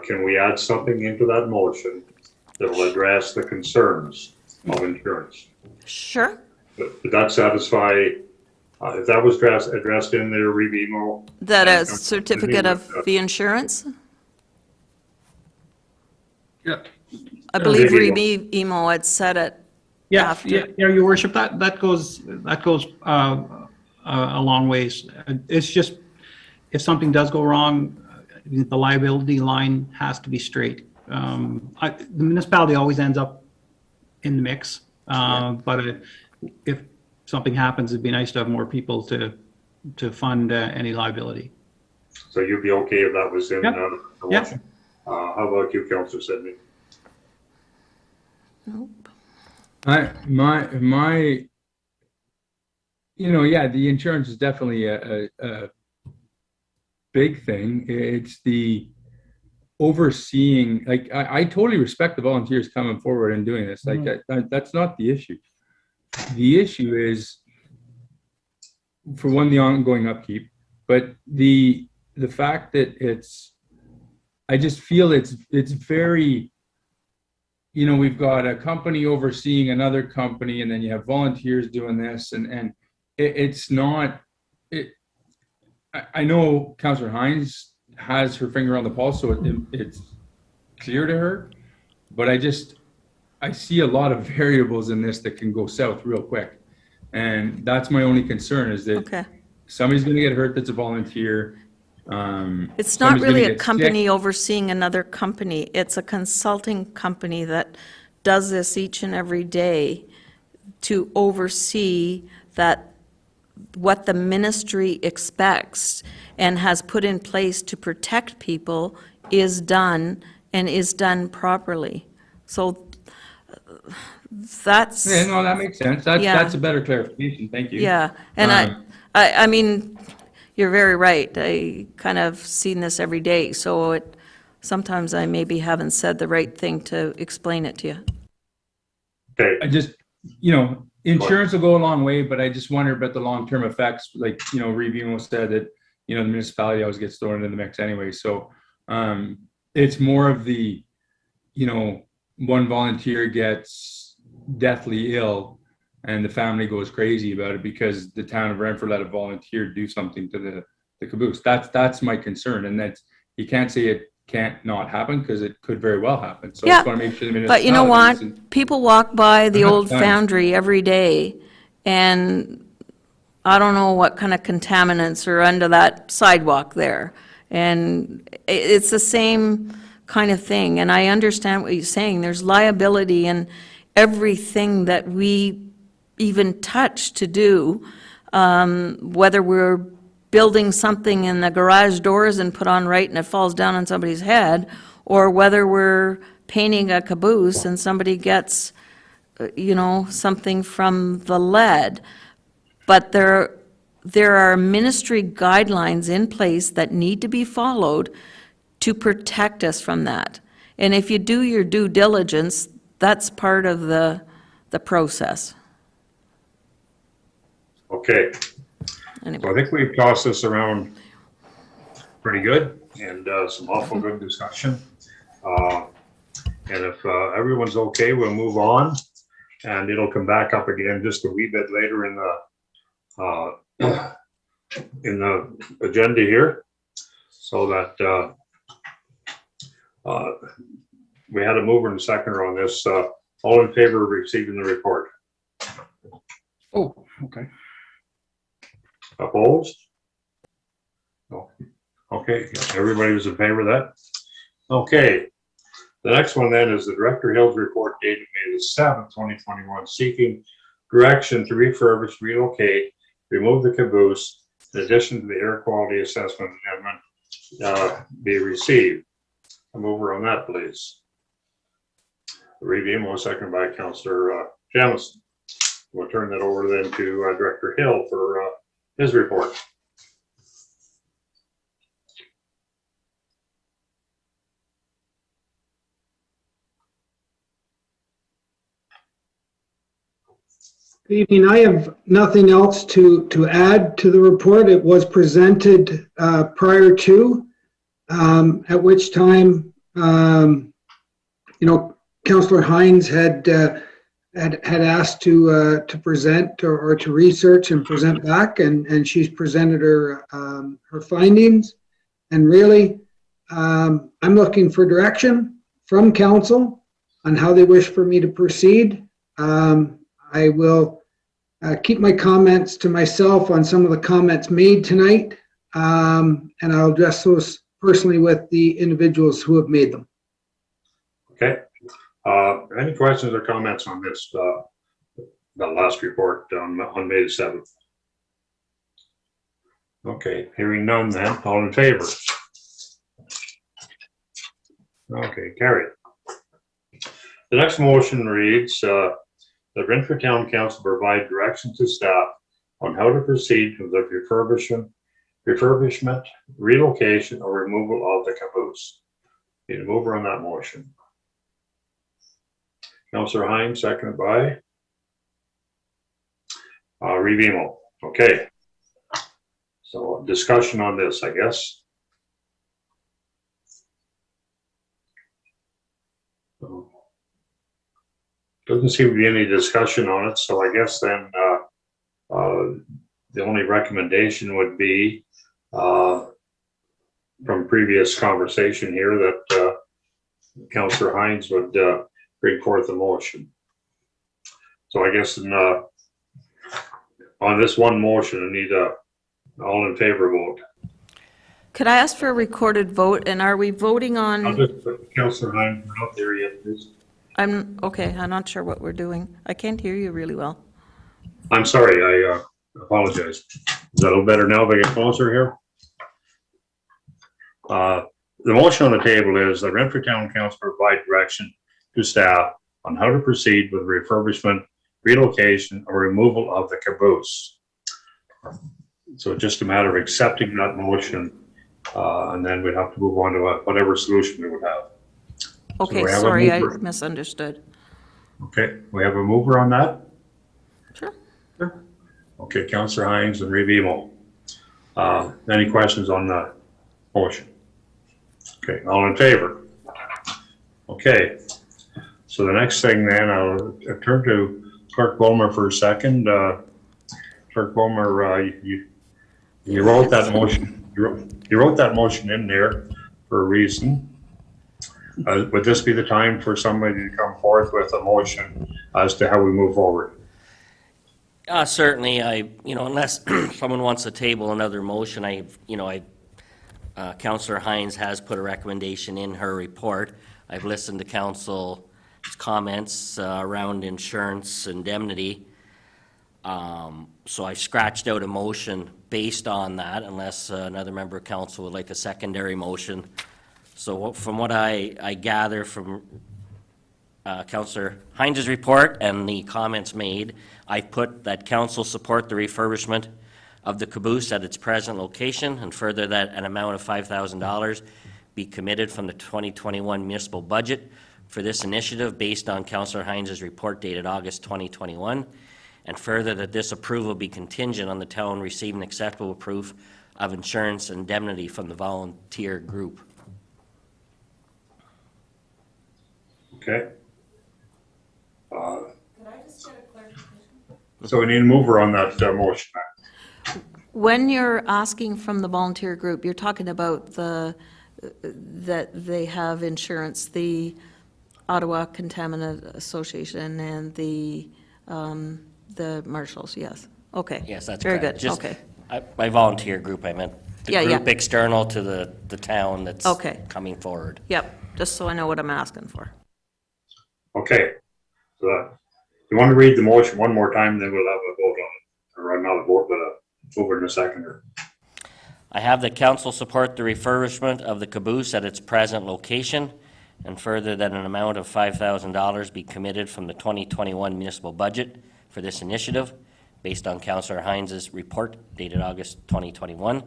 can we add something into that motion that will address the concerns of insurance? Sure. Did that satisfy, if that was addressed in there, Reeve Emo? That a certificate of the insurance? I believe There you Emo had said it. Yeah, After. yeah, Your Worship, that goes a long ways. It's just, if something does go wrong, the liability line has to be straight. The municipality always ends up in the mix, but if something happens, it'd be nice to have more people to fund any liability. So you'd be okay if that was in Yep. the Yep. motion? How about you, Councillor Sidney? Nope. My, yeah, the insurance is definitely a big thing. It's the overseeing, like, I totally respect the volunteers coming forward and doing this. Like, that's not the issue. The issue is, for one, the ongoing upkeep, but the fact that I just feel it's very, we've got a company overseeing another company, and then you have volunteers doing this, and it's not, I know Councillor Hines has her finger on the pulse, so it's clear to her, but I see a lot of variables in this that can go south real quick. And that's my only concern, is that somebody's going to get hurt that's a volunteer. It's not really a company overseeing another company. It's a consulting company that does this each and every day to oversee that what the ministry expects and has put in place to protect people is done, and is done properly. So that's... Yeah, no, that makes sense. That's a better clarification. Thank you. Yeah, and I mean, you're very right. I kind of seen this every day, so sometimes I maybe haven't said the right thing to explain it to you. Okay. I just, insurance will go a long way, but I just wonder about the long-term effects. Like, Review said that, the municipality always gets thrown into the mix anyway. So it's more of the, one volunteer gets deathly ill and the family goes crazy about it because the town of Renfrew let a volunteer do something to the caboose. That's my concern. And that's, you can't say it can't not happen, because it could very well happen. So I just want to make sure the municipality. But you know what? People walk by the old foundry every day, and I don't know what kind of contaminants are under that sidewalk there. And it's the same kind of thing. And I understand what you're saying. There's liability in everything that we even touch to do, whether we're building something and the garage door isn't put on right and it falls down on somebody's head, or whether we're painting a caboose and somebody gets, something from the lead. But there are ministry guidelines in place that need to be followed to protect us from that. And if you do your due diligence, that's part of the process. Okay. Anyway. So I think we've tossed this around pretty good, and some awful good discussion. And if everyone's okay, we'll move on, and it'll come back up again just a wee bit later in the agenda here, so that we had a mover and a seconder on this. All in favor of receiving the report? Oh, okay. Opposed? No. Okay, everybody was in favor of that? Okay. The next one then is the Director Hill's report dated May the 7th, 2021, seeking direction to refurbish, relocate, remove the caboose, in addition to the air quality assessment amendment be received. A mover on that, please. Review, most second by Councillor Jamison. We'll turn that over then to Director Hill for his report. Good evening. I have nothing else to add to the report. It was presented prior to, at which time, Councillor Hines had asked to present or to research and present back, and she's presented her findings. And really, I'm looking for direction from council on how they wish for me to proceed. I will keep my comments to myself on some of the comments made tonight, and I'll address those personally with the individuals who have made them. Okay. Any questions or comments on this, the last report on May the 7th? Okay, hearing none then, all in favor? Okay, carried. The next motion reads, the Renfrew Town Council provide direction to staff on how to proceed with the refurbishment, relocation, or removal of the caboose. Need a mover on that motion. Councillor Hines, seconded by Revimo. Okay. So discussion on this, I guess. Doesn't seem to be any discussion on it, so I guess then the only recommendation would be from previous conversation here that Councillor Hines would bring forth a motion. So I guess on this one motion, I need a all in favor vote. Could I ask for a recorded vote, and are we voting on? I'll just put Councillor Hines, we're not there yet, please. I'm not sure what we're doing. I can't hear you really well. I'm sorry, I apologize. Is that a little better now if I get closer here? The motion on the table is the Renfrew Town Council provide direction to staff on how to proceed with refurbishment, relocation, or removal of the caboose. So it's just a matter of accepting that motion, and then we'd have to move on to whatever solution we would have. Okay, So sorry, I misunderstood. Okay, we have a mover on that? Sure. Okay, Councillor Hines and Revimo. Any questions on the motion? Okay, all in favor? Okay, so the next thing then, I'll turn to Clerk Bulmer for a second. Clerk Bulmer, you wrote that motion. You wrote that motion in there for a reason. Would this be the time for somebody to come forth with a motion as to how we move forward? Certainly, unless someone wants to table another motion, Councillor Hines has put a recommendation in her report. I've listened to council's comments around insurance indemnity. So I scratched out a motion based on that, unless another member of council would like a secondary motion. So from what I gather from Councillor Hines' report and the comments made, I put that council support the refurbishment of the caboose at its present location, and further that an amount of $5,000 be committed from the 2021 municipal budget for this initiative based on Councillor Hines' report dated August 2021, and further that this approval be contingent on the town receiving acceptable proof of insurance indemnity from the volunteer group. Okay. Could I just get a clarification? So we need a mover on that motion. When you're asking from the volunteer group, you're talking about that they have insurance, the Ottawa Contaminant Association and the marshals, yes. Okay. Yes, that's very correct. good. Okay. By volunteer group, I meant the group external to the town that's coming forward. Yep, just so I know what I'm asking for. Okay. So you want to read the motion one more time, then we'll have a vote on it. Or not a vote, but a over in a second. I have the council support the refurbishment of the caboose at its present location, and further that an amount of $5,000 be committed from the 2021 municipal budget for this initiative, based on Councillor Hines' report dated August 2021,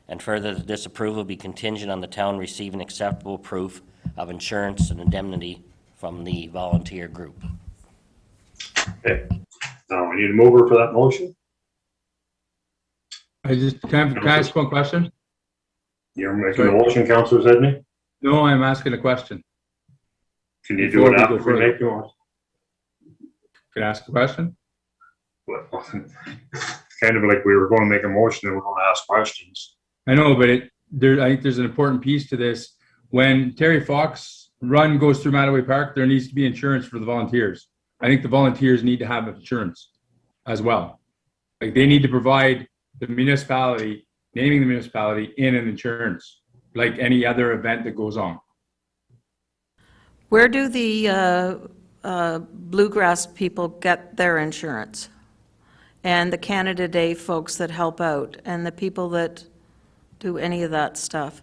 and further that this approval be contingent on the town receiving acceptable proof of insurance and indemnity from the volunteer group. Okay. Now we need a mover for that motion. Can I ask one question? You're making the motion, Councillor Sedney? No, I'm asking a question. Can you do it after we make the motion? Can I ask a question? Well, it's kind of like we were going to make a motion and we're going to ask questions. I know, but I think there's an important piece to this. When Terry Fox run goes through Mattaway Park, there needs to be insurance for the volunteers. I think the volunteers need to have insurance as well. Like they need to provide the municipality, naming the municipality in an insurance, like any other event that goes on. Where do the bluegrass people get their insurance? And the Canada Day folks that help out, and the people that do any of that stuff?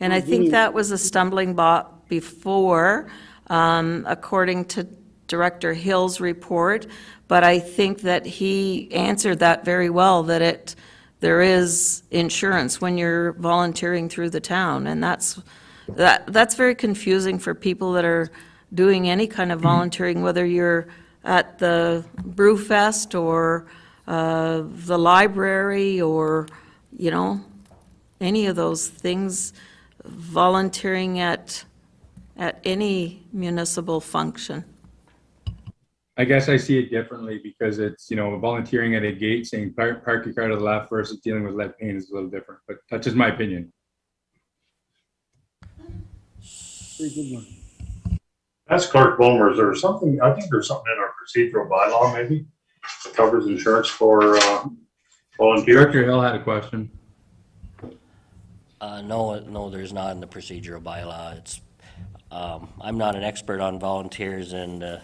And I think that was a stumbling block before, according to Director Hill's report, but I think that he answered that very well, that there is insurance when you're volunteering through the town, and that's very confusing for people that are doing any kind of volunteering, whether you're at the Brewfest or the library or, you know, any of those things, volunteering at any municipal function. I guess I see it differently because it's, you know, volunteering at a gate saying park your car to the left versus dealing with lead paint is a little different, but that's just my opinion. Very good one. That's Clerk Bulmer. Is there something, I think there's something in our procedural bylaw maybe that covers insurance for volunteers? Director Hill had a question. No, there's not in the procedural bylaw. It's, I'm not an expert on volunteers and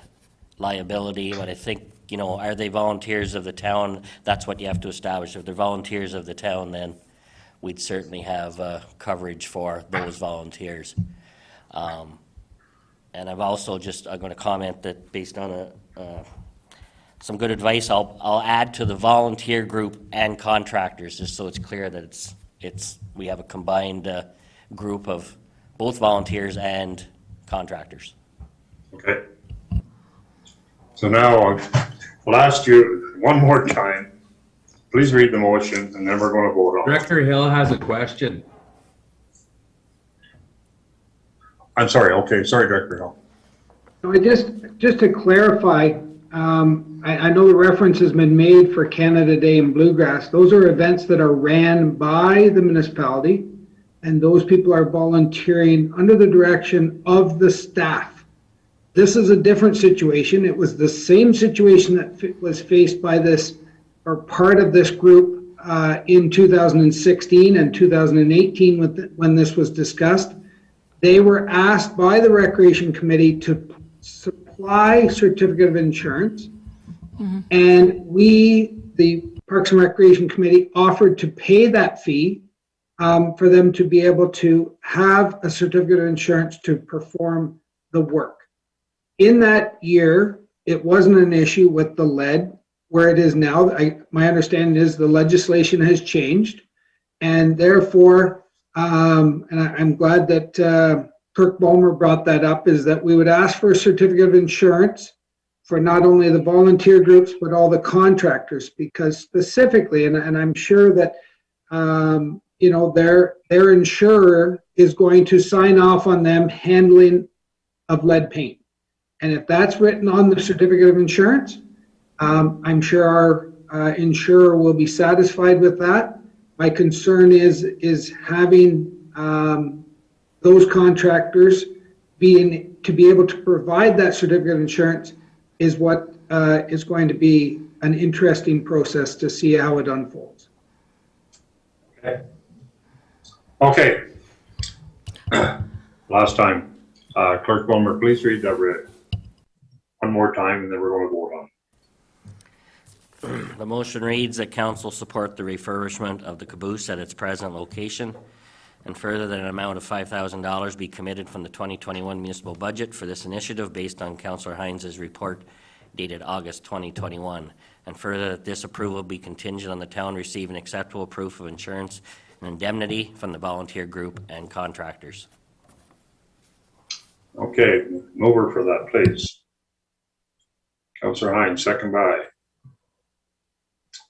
liability, but I think, you know, are they volunteers of the town? That's what you have to establish. If they're volunteers of the town, then we'd certainly have coverage for those volunteers. And I've also I'm going to comment that based on some good advice, I'll add to the volunteer group and contractors, just so it's clear that we have a combined group of both volunteers and contractors. Okay. So now I'll ask you one more time. Please read the motion, and then we're going to vote on it. Director Hill has a question. I'm sorry. Okay, sorry, Director Hill. No, just to clarify, I know the reference has been made for Canada Day and Bluegrass. Those are events that are ran by the municipality, and those people are volunteering under the direction of the staff. This is a different situation. It was the same situation that was faced by this, or part of this group in 2016 and 2018 when this was discussed. They were asked by the Recreation Committee to supply certificate of insurance. Mm-hmm. And we, the Parks and Recreation Committee, offered to pay that fee for them to be able to have a certificate of insurance to perform the work. In that year, it wasn't an issue with the lead where it is now. My understanding is the legislation has changed, and therefore, and I'm glad that Clerk Bulmer brought that up, is that we would ask for a certificate of insurance for not only the volunteer groups, but all the contractors, because specifically, and I'm sure that, you know, their insurer is going to sign off on them handling of lead paint. And if that's written on the certificate of insurance, I'm sure our insurer will be satisfied with that. My concern is having those contractors to be able to provide that certificate of insurance is what is going to be an interesting process to see how it unfolds. Okay. Last time, Clerk Bulmer, please read that one more time, and then we're going to vote on it. The motion reads that council support the refurbishment of the caboose at its present location, and further that an amount of $5,000 be committed from the 2021 municipal budget for this initiative based on Councillor Hines' report dated August 2021, and further that this approval be contingent on the town receiving acceptable proof of insurance and indemnity from the volunteer group and contractors. Okay, mover for that, please. Councillor Hines, second by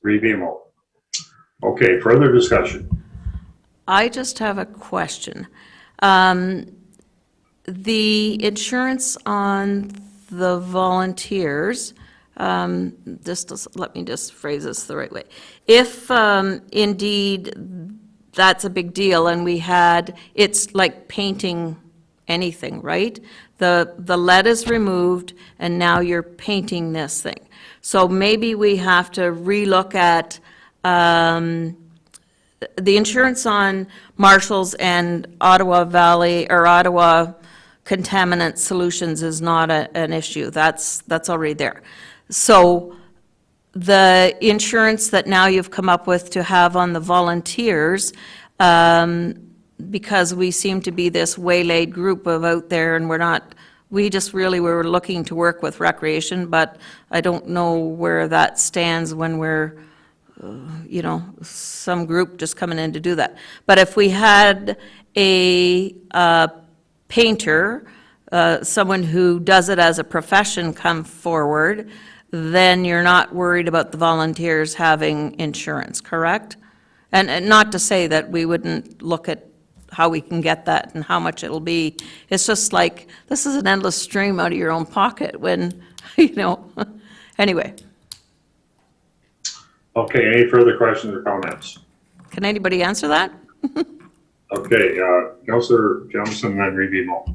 Revimo. Okay, further discussion. I just have a question. The insurance on the volunteers, let me just phrase this the right way. If indeed that's a big deal and it's like painting anything, right? The lead is removed, and now you're painting this thing. So maybe we have to relook at the insurance on Marshalls and Ottawa Valley, or Ottawa Contaminant Solutions is not an issue. That's already there. So the insurance that now you've come up with to have on the volunteers, because we seem to be this waylaid group of out there, and we just really were looking to work with recreation, but I don't know where that stands when we're, some group just coming in to do that. But if we had a painter, someone who does it as a profession come forward, then you're not worried about the volunteers having insurance, correct? And not to say that we wouldn't look at how we can get that and how much it'll be. It's just like, this is an endless stream out of your own pocket when, anyway. Okay, any further questions or comments? Can anybody answer that? Okay, Councillor Johnson, then Revimo.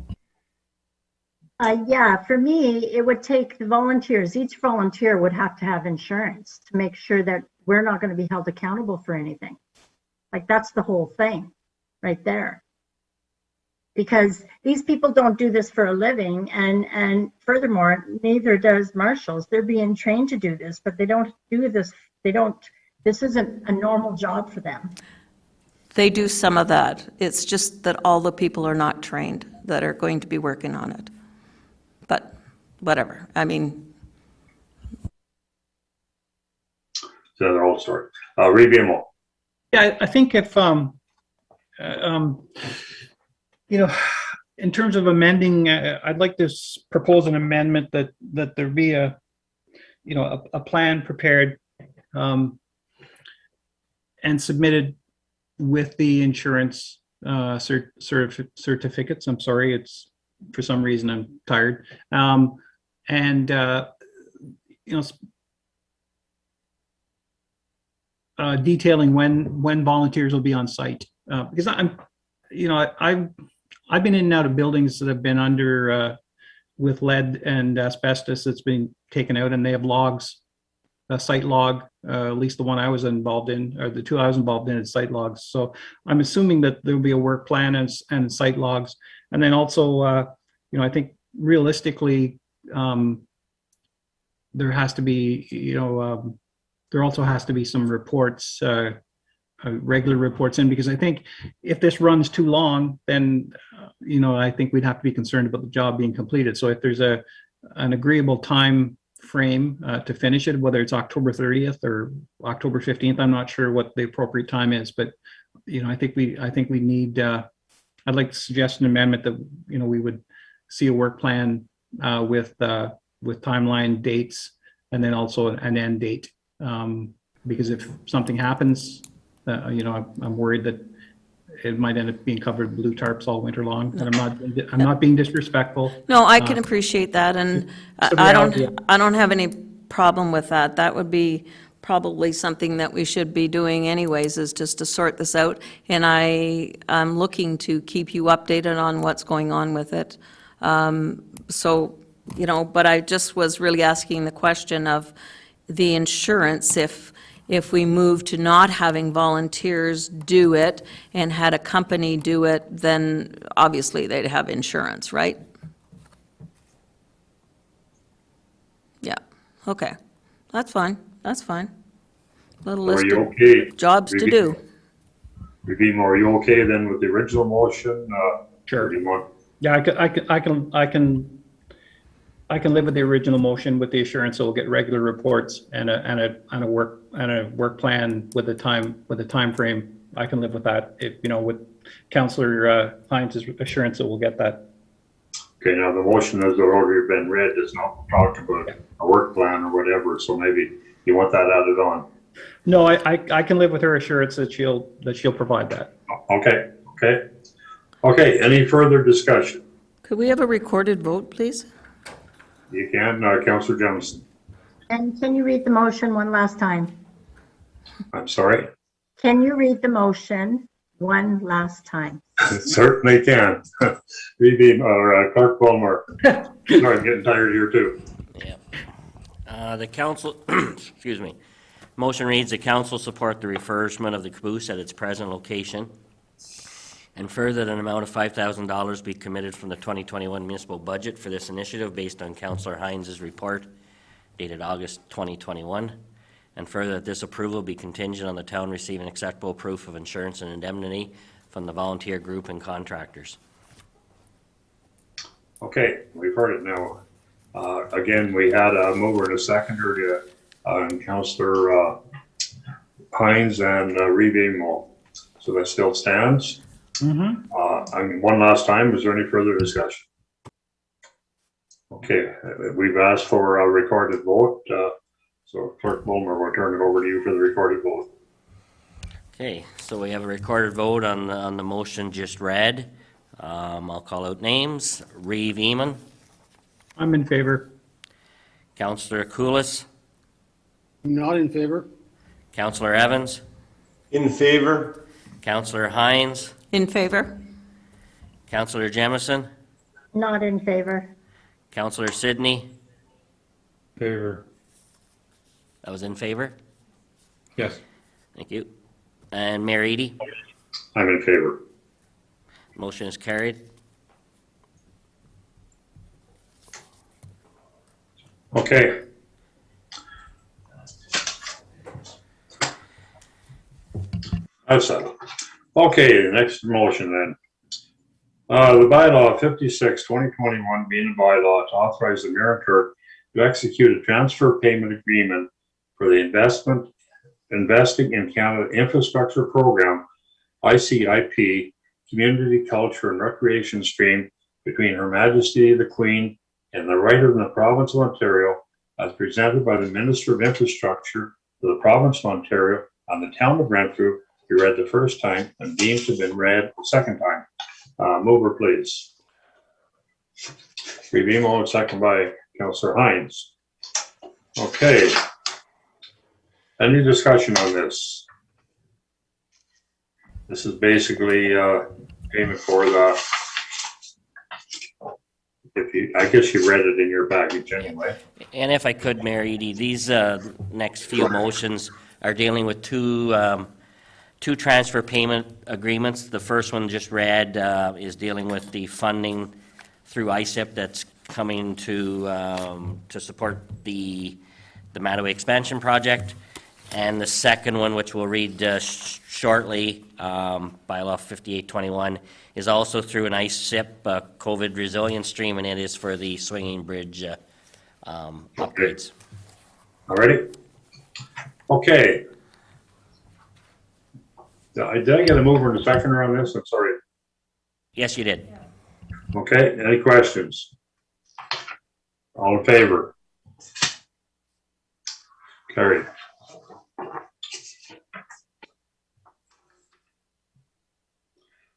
Yeah, for me, it would take the volunteers. Each volunteer would have to have insurance to make sure that we're not going to be held accountable for anything. Like, that's the whole thing right there. Because these people don't do this for a living, and furthermore, neither does Marshalls. They're being trained to do this, but they don't do this. This isn't a normal job for them. They do some of that. It's just that all the people are not trained that are going to be working on it. But whatever, I mean. It's another old story. Revimo. Yeah, I think if, in terms of amending, I'd like to propose an amendment that there be a plan prepared and submitted with the insurance certificates. I'm sorry, it's for some reason I'm tired. Detailing when volunteers will be on site, because I've been in and out of buildings that have been under with lead and asbestos that's been taken out, and they have logs, a site log, at least the one I was involved in, or the two I was involved in, is site logs. So I'm assuming that there'll be a work plan and site logs, and then also, I think realistically, there has to be, there also has to be some reports, regular reports in, because I think if this runs too long, then, I think we'd have to be concerned about the job being completed. So if there's an agreeable time frame to finish it, whether it's October 30th or October 15th, I'm not sure what the appropriate time is, but, I think we need, I'd like to suggest an amendment that, we would see a work plan with timeline dates, and then also an end date. Because if something happens, I'm worried that it might end up being covered with blue tarps all winter long. And I'm not being disrespectful. No, I can appreciate that, and I don't have any problem with that. That would be probably something that we should be doing anyways, is just to sort this out. And I'm looking to keep you updated on what's going on with it. But I just was really asking the question of the insurance, if we move to not having volunteers do it and had a company do it, then obviously they'd have insurance, right? Yeah, okay, that's fine. Little list of jobs to do. Revimo, are you okay then with the original motion? Sure. Yeah, I can live with the original motion with the assurance that we'll get regular reports and a work plan with a time frame. I can live with that. With Councillor Hines' assurance that we'll get that. Okay, now the motion has already been read, does not talk about a work plan or whatever, so maybe you want that added on. No, I can live with her assurance that she'll provide that. Okay, any further discussion? Could we have a recorded vote, please? You can, Councillor Johnson. And can you read the motion one last time? I'm sorry? Can you read the motion one last time. Certainly can. Redeem, or Clerk Bulmer. Sorry, I'm getting tired here too. The council, excuse me. Motion reads, the council support the refurbishment of the caboose at its present location, and further that an amount of $5,000 be committed from the 2021 municipal budget for this initiative based on Councillor Hines' report dated August 2021, and further that this approval be contingent on the town receiving acceptable proof of insurance and indemnity from the volunteer group and contractors. Okay, we've heard it now. Again, we had a mover and a seconder to Councillor Hines and Revimo. So that still stands. One last time, is there any further discussion? Okay, we've asked for a recorded vote. So Clerk Bulmer, we'll turn it over to you for the recorded vote. Okay, so we have a recorded vote on the motion just read. I'll call out names. Reeve Eamon. I'm in favor. Councillor Koulis. Not in favor. Councillor Evans. In favor. Councillor Hines. In favor? Councillor Jemison. Not in favor. Councillor Sidney. Favor. That was in favor? Yes. Thank you. And Mayor Eady. I'm in favor. Motion is carried. Okay. That's settled. Okay, the next motion then. The bylaw 56/2021 being a bylaw to authorize the mayor and clerk to execute a transfer payment agreement for the Investing in Canada Infrastructure Program, ICIP, Community Culture and Recreation Stream between Her Majesty the Queen and the writer in the Province of Ontario, as presented by the Minister of Infrastructure to the Province of Ontario and the Town of Renfrew, be read the first time and deemed to have been read the second time. Mover, please. Revimo, second by Councillor Hines. Okay. Any discussion on this? This is basically payment for the, I guess you read it in your package anyway. And if I could, Mayor Eady, these next few motions are dealing with two transfer payment agreements. The first one just read is dealing with the funding through ICIP that's coming to support the Mattaway expansion project. And the second one, which we'll read shortly, bylaw 5821, is also through an ICIP COVID resilience stream, and it is for the swinging bridge upgrades. All righty. Okay. Did I get a mover and a seconder on this? I'm sorry. Yes, you did. Okay, any questions? All in favor? Carried.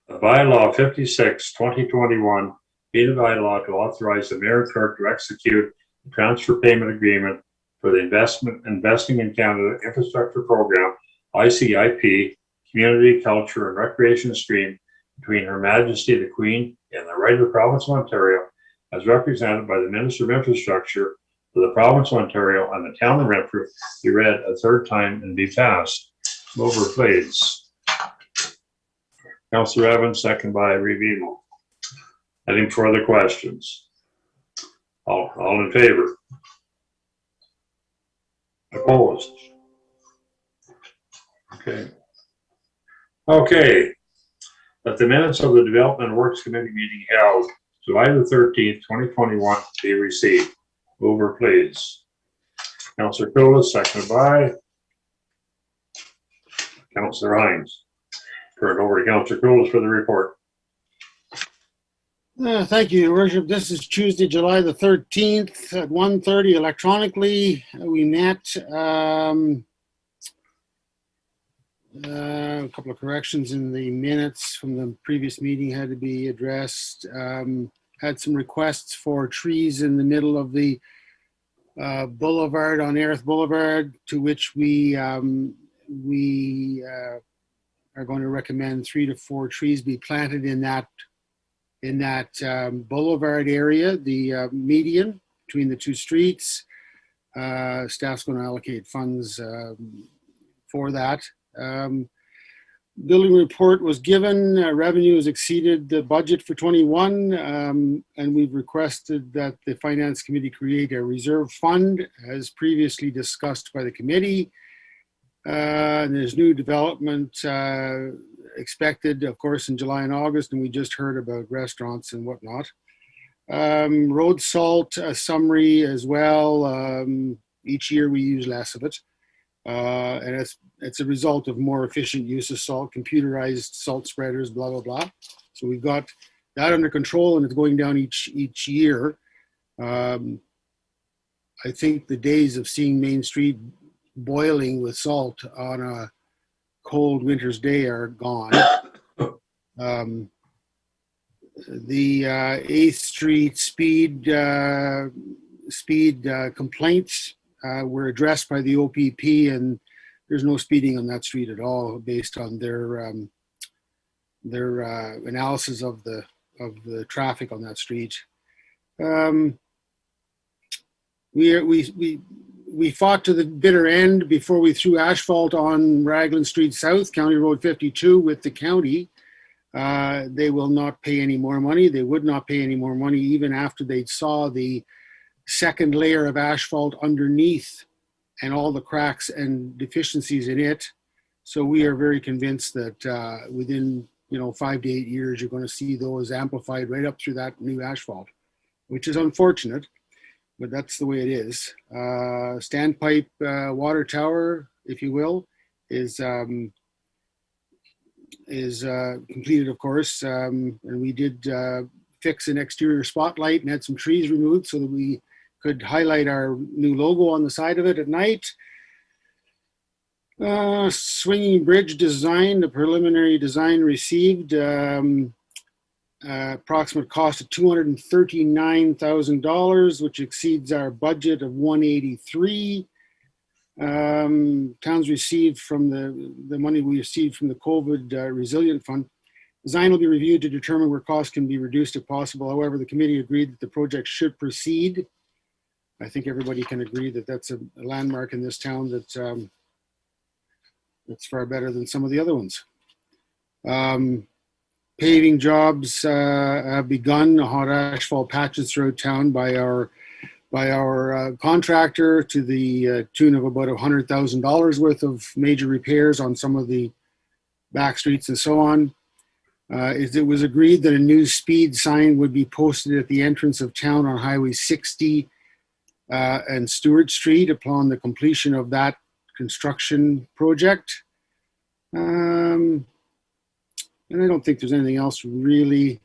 The bylaw 56/2021, being a bylaw to authorize the mayor and clerk to execute a transfer payment agreement for the Investing in Canada Infrastructure Program, ICIP, Community, Culture and Recreation Stream between Her Majesty the Queen and the right of the Province of Ontario, as represented by the Minister of Infrastructure for the Province of Ontario and the Town of Renfrew, be read a third time and be passed. Mover, please. Councillor Evans, second by Revimo. Any further questions? All in favor? Opposed? Okay. Okay. That the minutes of the Development and Works Committee meeting held July the 13th, 2021 be received. Mover, please. Councillor Koulis, seconded by Councillor Hines. Turn it over to Councillor Koulis for the report. Thank you, Your Worship. This is Tuesday, July the 13th at 1:30 electronically. We met. A couple of corrections in the minutes from the previous meeting had to be addressed. Had some requests for trees in the middle of the boulevard on Airth Boulevard, to which we are going to recommend 3 to 4 trees be planted in that boulevard area, the median between the 2 streets. Staff's going to allocate funds for that. Building report was given. Revenue has exceeded the budget for 21, and we've requested that the Finance Committee create a reserve fund, as previously discussed by the committee. And there's new development expected, of course, in July and August, and we just heard about restaurants and whatnot. Road salt summary as well. Each year we use less of it. And it's a result of more efficient use of salt, computerized salt spreaders, blah, blah, blah. So we've got that under control, and it's going down each year. I think the days of seeing Main Street boiling with salt on a cold winter's day are gone. The 8th Street speed complaints were addressed by the OPP, and there's no speeding on that street at all, based on their analysis of the traffic on that street. We fought to the bitter end before we threw asphalt on Raglan Street South, County Road 52, with the county. They will not pay any more money. They would not pay any more money even after they saw the second layer of asphalt underneath and all the cracks and deficiencies in it. So we are very convinced that within 5 to 8 years, you're going to see those amplified right up through that new asphalt, which is unfortunate, but that's the way it is. Standpipe water tower, if you will, is completed, of course, and we did fix an exterior spotlight and had some trees removed so that we could highlight our new logo on the side of it at night. Swinging bridge design, the preliminary design received approximate cost of $239,000, which exceeds our budget of $183,000. Towns received from the money we received from the COVID Resilient Fund. Design will be reviewed to determine where costs can be reduced if possible. However, the committee agreed that the project should proceed. I think everybody can agree that that's a landmark in this town that's far better than some of the other ones. Paving jobs have begun, hot asphalt patches throughout town by our contractor to the tune of about $100,000 worth of major repairs on some of the back streets and so on. It was agreed that a new speed sign would be posted at the entrance of town on Highway 60 and Stewart Street upon the completion of that construction project. And I don't think there's anything else really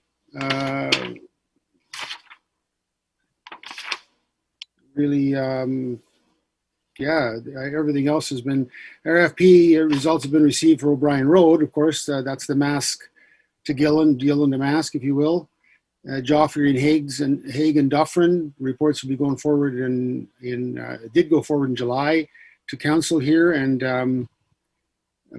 everything else has been, RFP results have been received for O'Brien Road, of course. That's the Mask to Gillen to Mask, if you will. Joffrey and Hague and Dufferin reports will be going forward did go forward in July to council here, and of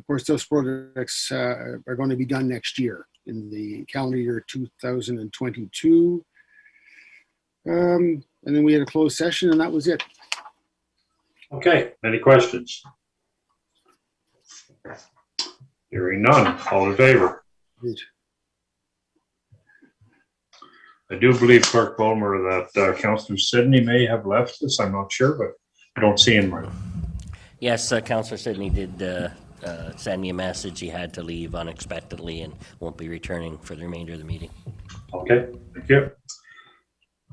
course those projects are going to be done next year in the calendar year 2022. And then we had a closed session, and that was it. Okay, any questions? Hearing none, all in favor? Good. I do believe, Clerk Bulmer, that Councillor Sidney may have left us. I'm not sure, but I don't see him. Yes, Councillor Sidney did send me a message. He had to leave unexpectedly and won't be returning for the remainder of the meeting. Okay, thank you.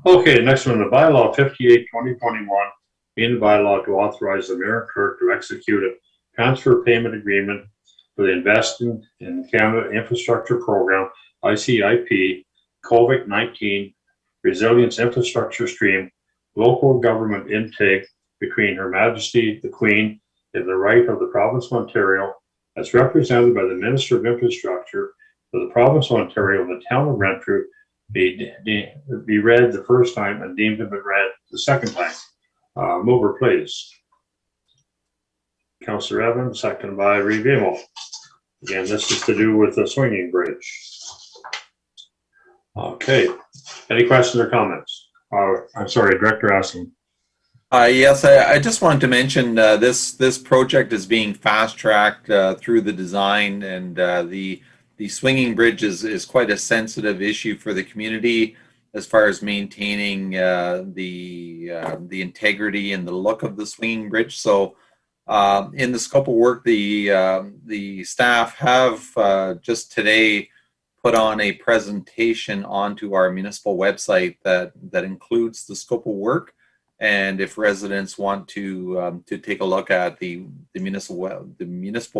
Okay, next one, the bylaw 58/2021, being the bylaw to authorize the mayor and clerk to execute a transfer payment agreement for the Investing in Canada Infrastructure Program, ICIP, COVID-19 Resilience Infrastructure Stream, local government intake between Her Majesty the Queen in the right of the Province of Ontario, as represented by the Minister of Infrastructure for the Province of Ontario and the Town of Renfrew, be read the first time and deemed to be read the second time. Mover, please. Councillor Evans, second by Reid Vimo. Again, this is to do with the swinging bridge. Okay, any questions or comments? I'm sorry, Director Aslan. Yes, I just wanted to mention this project is being fast-tracked through the design, and the swinging bridge is quite a sensitive issue for the community as far as maintaining the integrity and the look of the swinging bridge. So in the scope of work, the staff have just today put on a presentation onto our municipal website that includes the scope of work. And if residents want to take a look at the municipal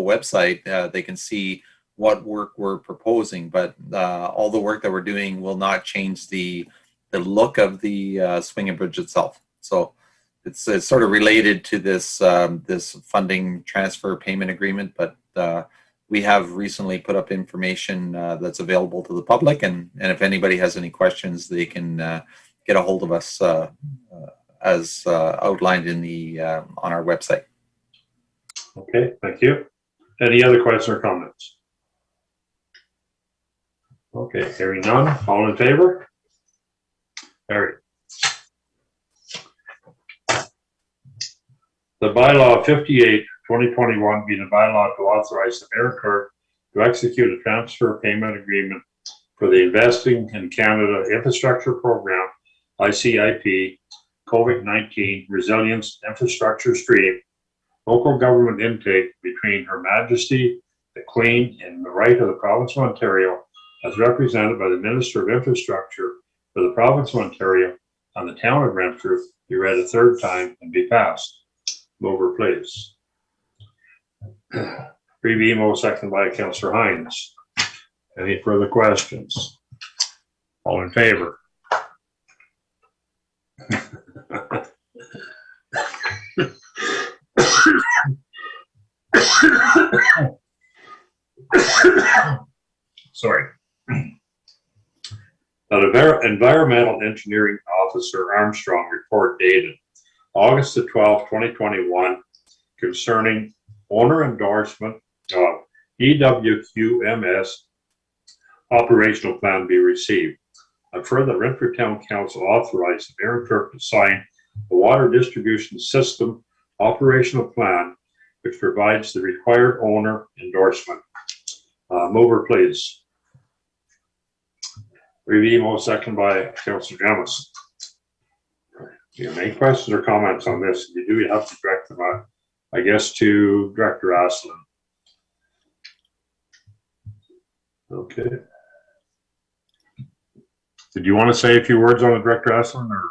website, they can see what work we're proposing. But all the work that we're doing will not change the look of the swinging bridge itself. So it's sort of related to this this funding transfer payment agreement. But we have recently put up information that's available to the public, and if anybody has any questions, they can get a hold of us as outlined in the on our website. Okay, thank you. Any other questions or comments? Okay, hearing none. All in favor? Carried. The bylaw 58, 2021 being a bylaw to authorize the mayor clerk to execute a transfer payment agreement for the Investing in Canada Infrastructure Program, ICIP, COVID-19 Resilience Infrastructure Stream, local government intake between Her Majesty, the Queen, and the right of the Province of Ontario, as represented by the Minister of Infrastructure for the Province of Ontario on the town of Renfrew, be read a third time and be passed. Mover, please. 3B, second by Councillor Hines. Any further questions? All in favor? Sorry. That Environmental Engineering Officer Armstrong report dated August the 12th, 2021, concerning owner endorsement of EWQMS operational plan be received. And further, Renfrew Town Council authorized the mayor and clerk to sign the water distribution system operational plan, which provides the required owner endorsement. Mover, please. Review, second by Councillor Jamis. Do you have any questions or comments on this? If you do, you have to direct them, I guess, to Director Aslan. Okay. Did you want to say a few words on it, Director Aslan, or?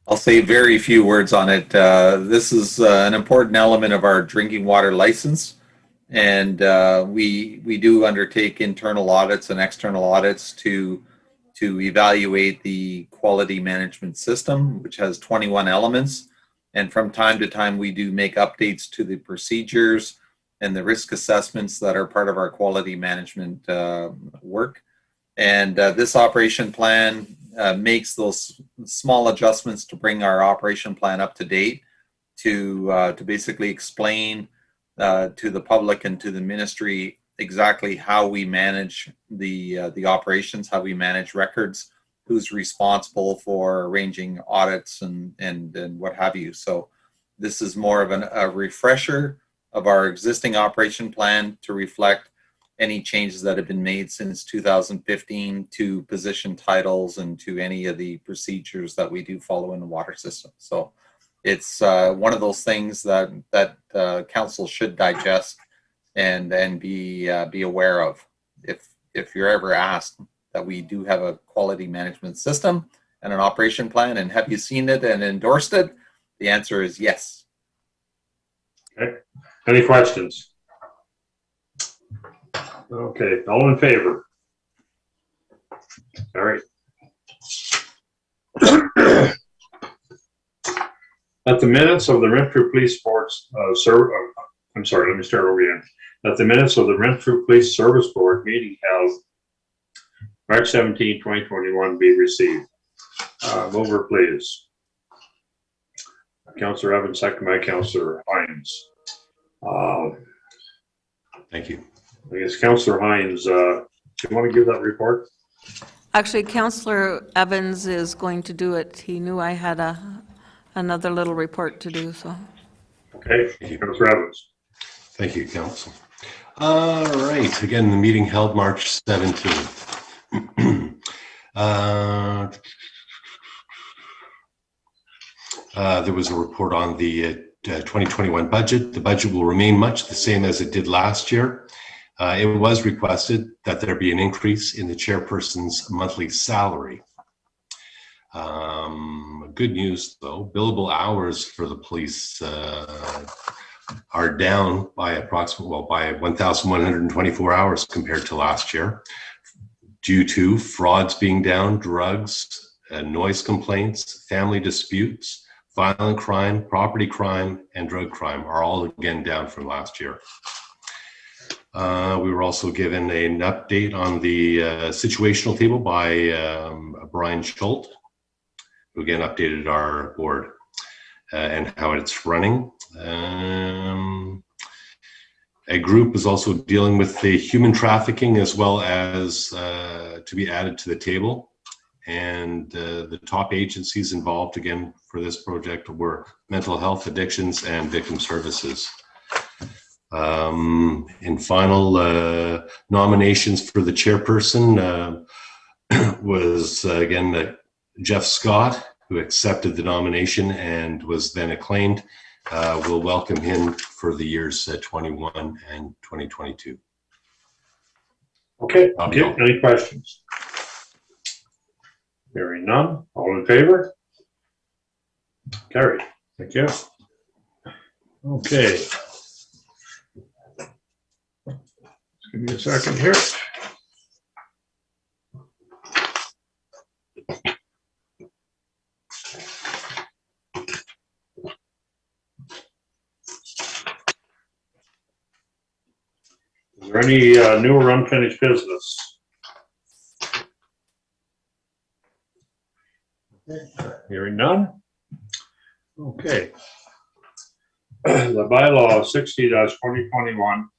I'll say very few words on it. This is an important element of our drinking water license, and we do undertake internal audits and external audits to evaluate the quality management system, which has 21 elements. And from time to time, we do make updates to the procedures and the risk assessments that are part of our quality management work. And this operation plan makes those small adjustments to bring our operation plan up to date, to basically explain to the public and to the ministry exactly how we manage the operations, how we manage records, who's responsible for arranging audits and what have you. So this is more of a refresher of our existing operation plan to reflect any changes that have been made since 2015 to position titles and to any of the procedures that we do follow in the water system. So it's one of those things that council should digest and be aware of. If you're ever asked that we do have a quality management system and an operation plan, and have you seen it and endorsed it? The answer is yes. Okay. Any questions? Okay, all in favor? All right. At the minutes of the Renfrew Police Sports I'm sorry, let me start over again. At the minutes of the Renfrew Police Service Board meeting held March 17, 2021 be received. Mover, please. Councillor Evans, second by Councillor Hines. Thank you. I guess Councillor Hines, do you want to give that report? Actually, Councillor Evans is going to do it. He knew I had another little report to do, so. Okay, Councillor Evans. Thank you, Council. All right, again, the meeting held March 17th. There was a report on the 2021 budget. The budget will remain much the same as it did last year. It was requested that there be an increase in the chairperson's monthly salary. Good news, though, billable hours for the police are down by approximately, by 1,124 hours compared to last year, due to frauds being down, drugs, noise complaints, family disputes, violent crime, property crime, and drug crime are all again down from last year. We were also given an update on the situational table by Brian Schultz, who again updated our board and how it's running. A group is also dealing with the human trafficking as well as to be added to the table. And the top agencies involved again for this project were mental health, addictions, and victim services. In final nominations for the chairperson was again Jeff Scott, who accepted the nomination and was then acclaimed. We'll welcome him for the years 21 and 2022. Okay, any questions? Hearing none, all in favor? Carried, thank you. Okay. Just give me a second here. Is there any new or unfinished business? Hearing none? Okay. The bylaw 60-2021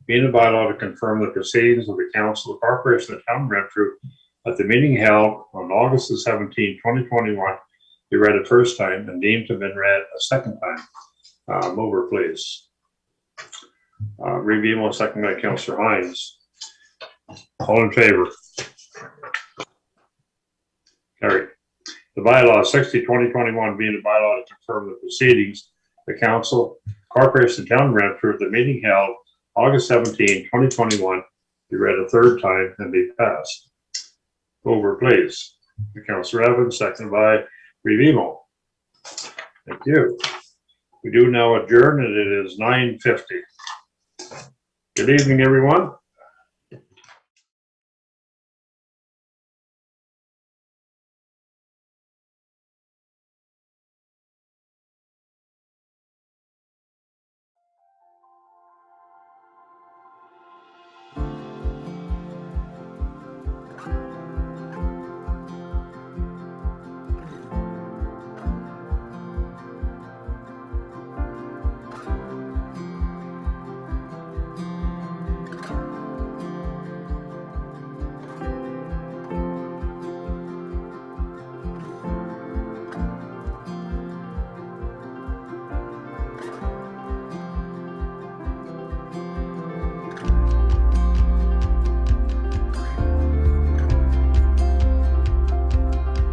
being a bylaw to confirm the proceedings of the Council of Corporation of the Town of Renfrew at the meeting held on August the 17th, 2021, be read a first time and deemed to have been read a second time. Mover, please. Review second by Councillor Hines. All in favor? Carried. The bylaw 60-2021 being a bylaw to confirm the proceedings, the Council, Corporation of Town of Renfrew, the meeting held August 17, 2021, be read a third time and be passed. Over, please. Councillor Evans, seconded by Revimo. Thank you. We do now adjourn, and it is 9:50. Good evening, everyone.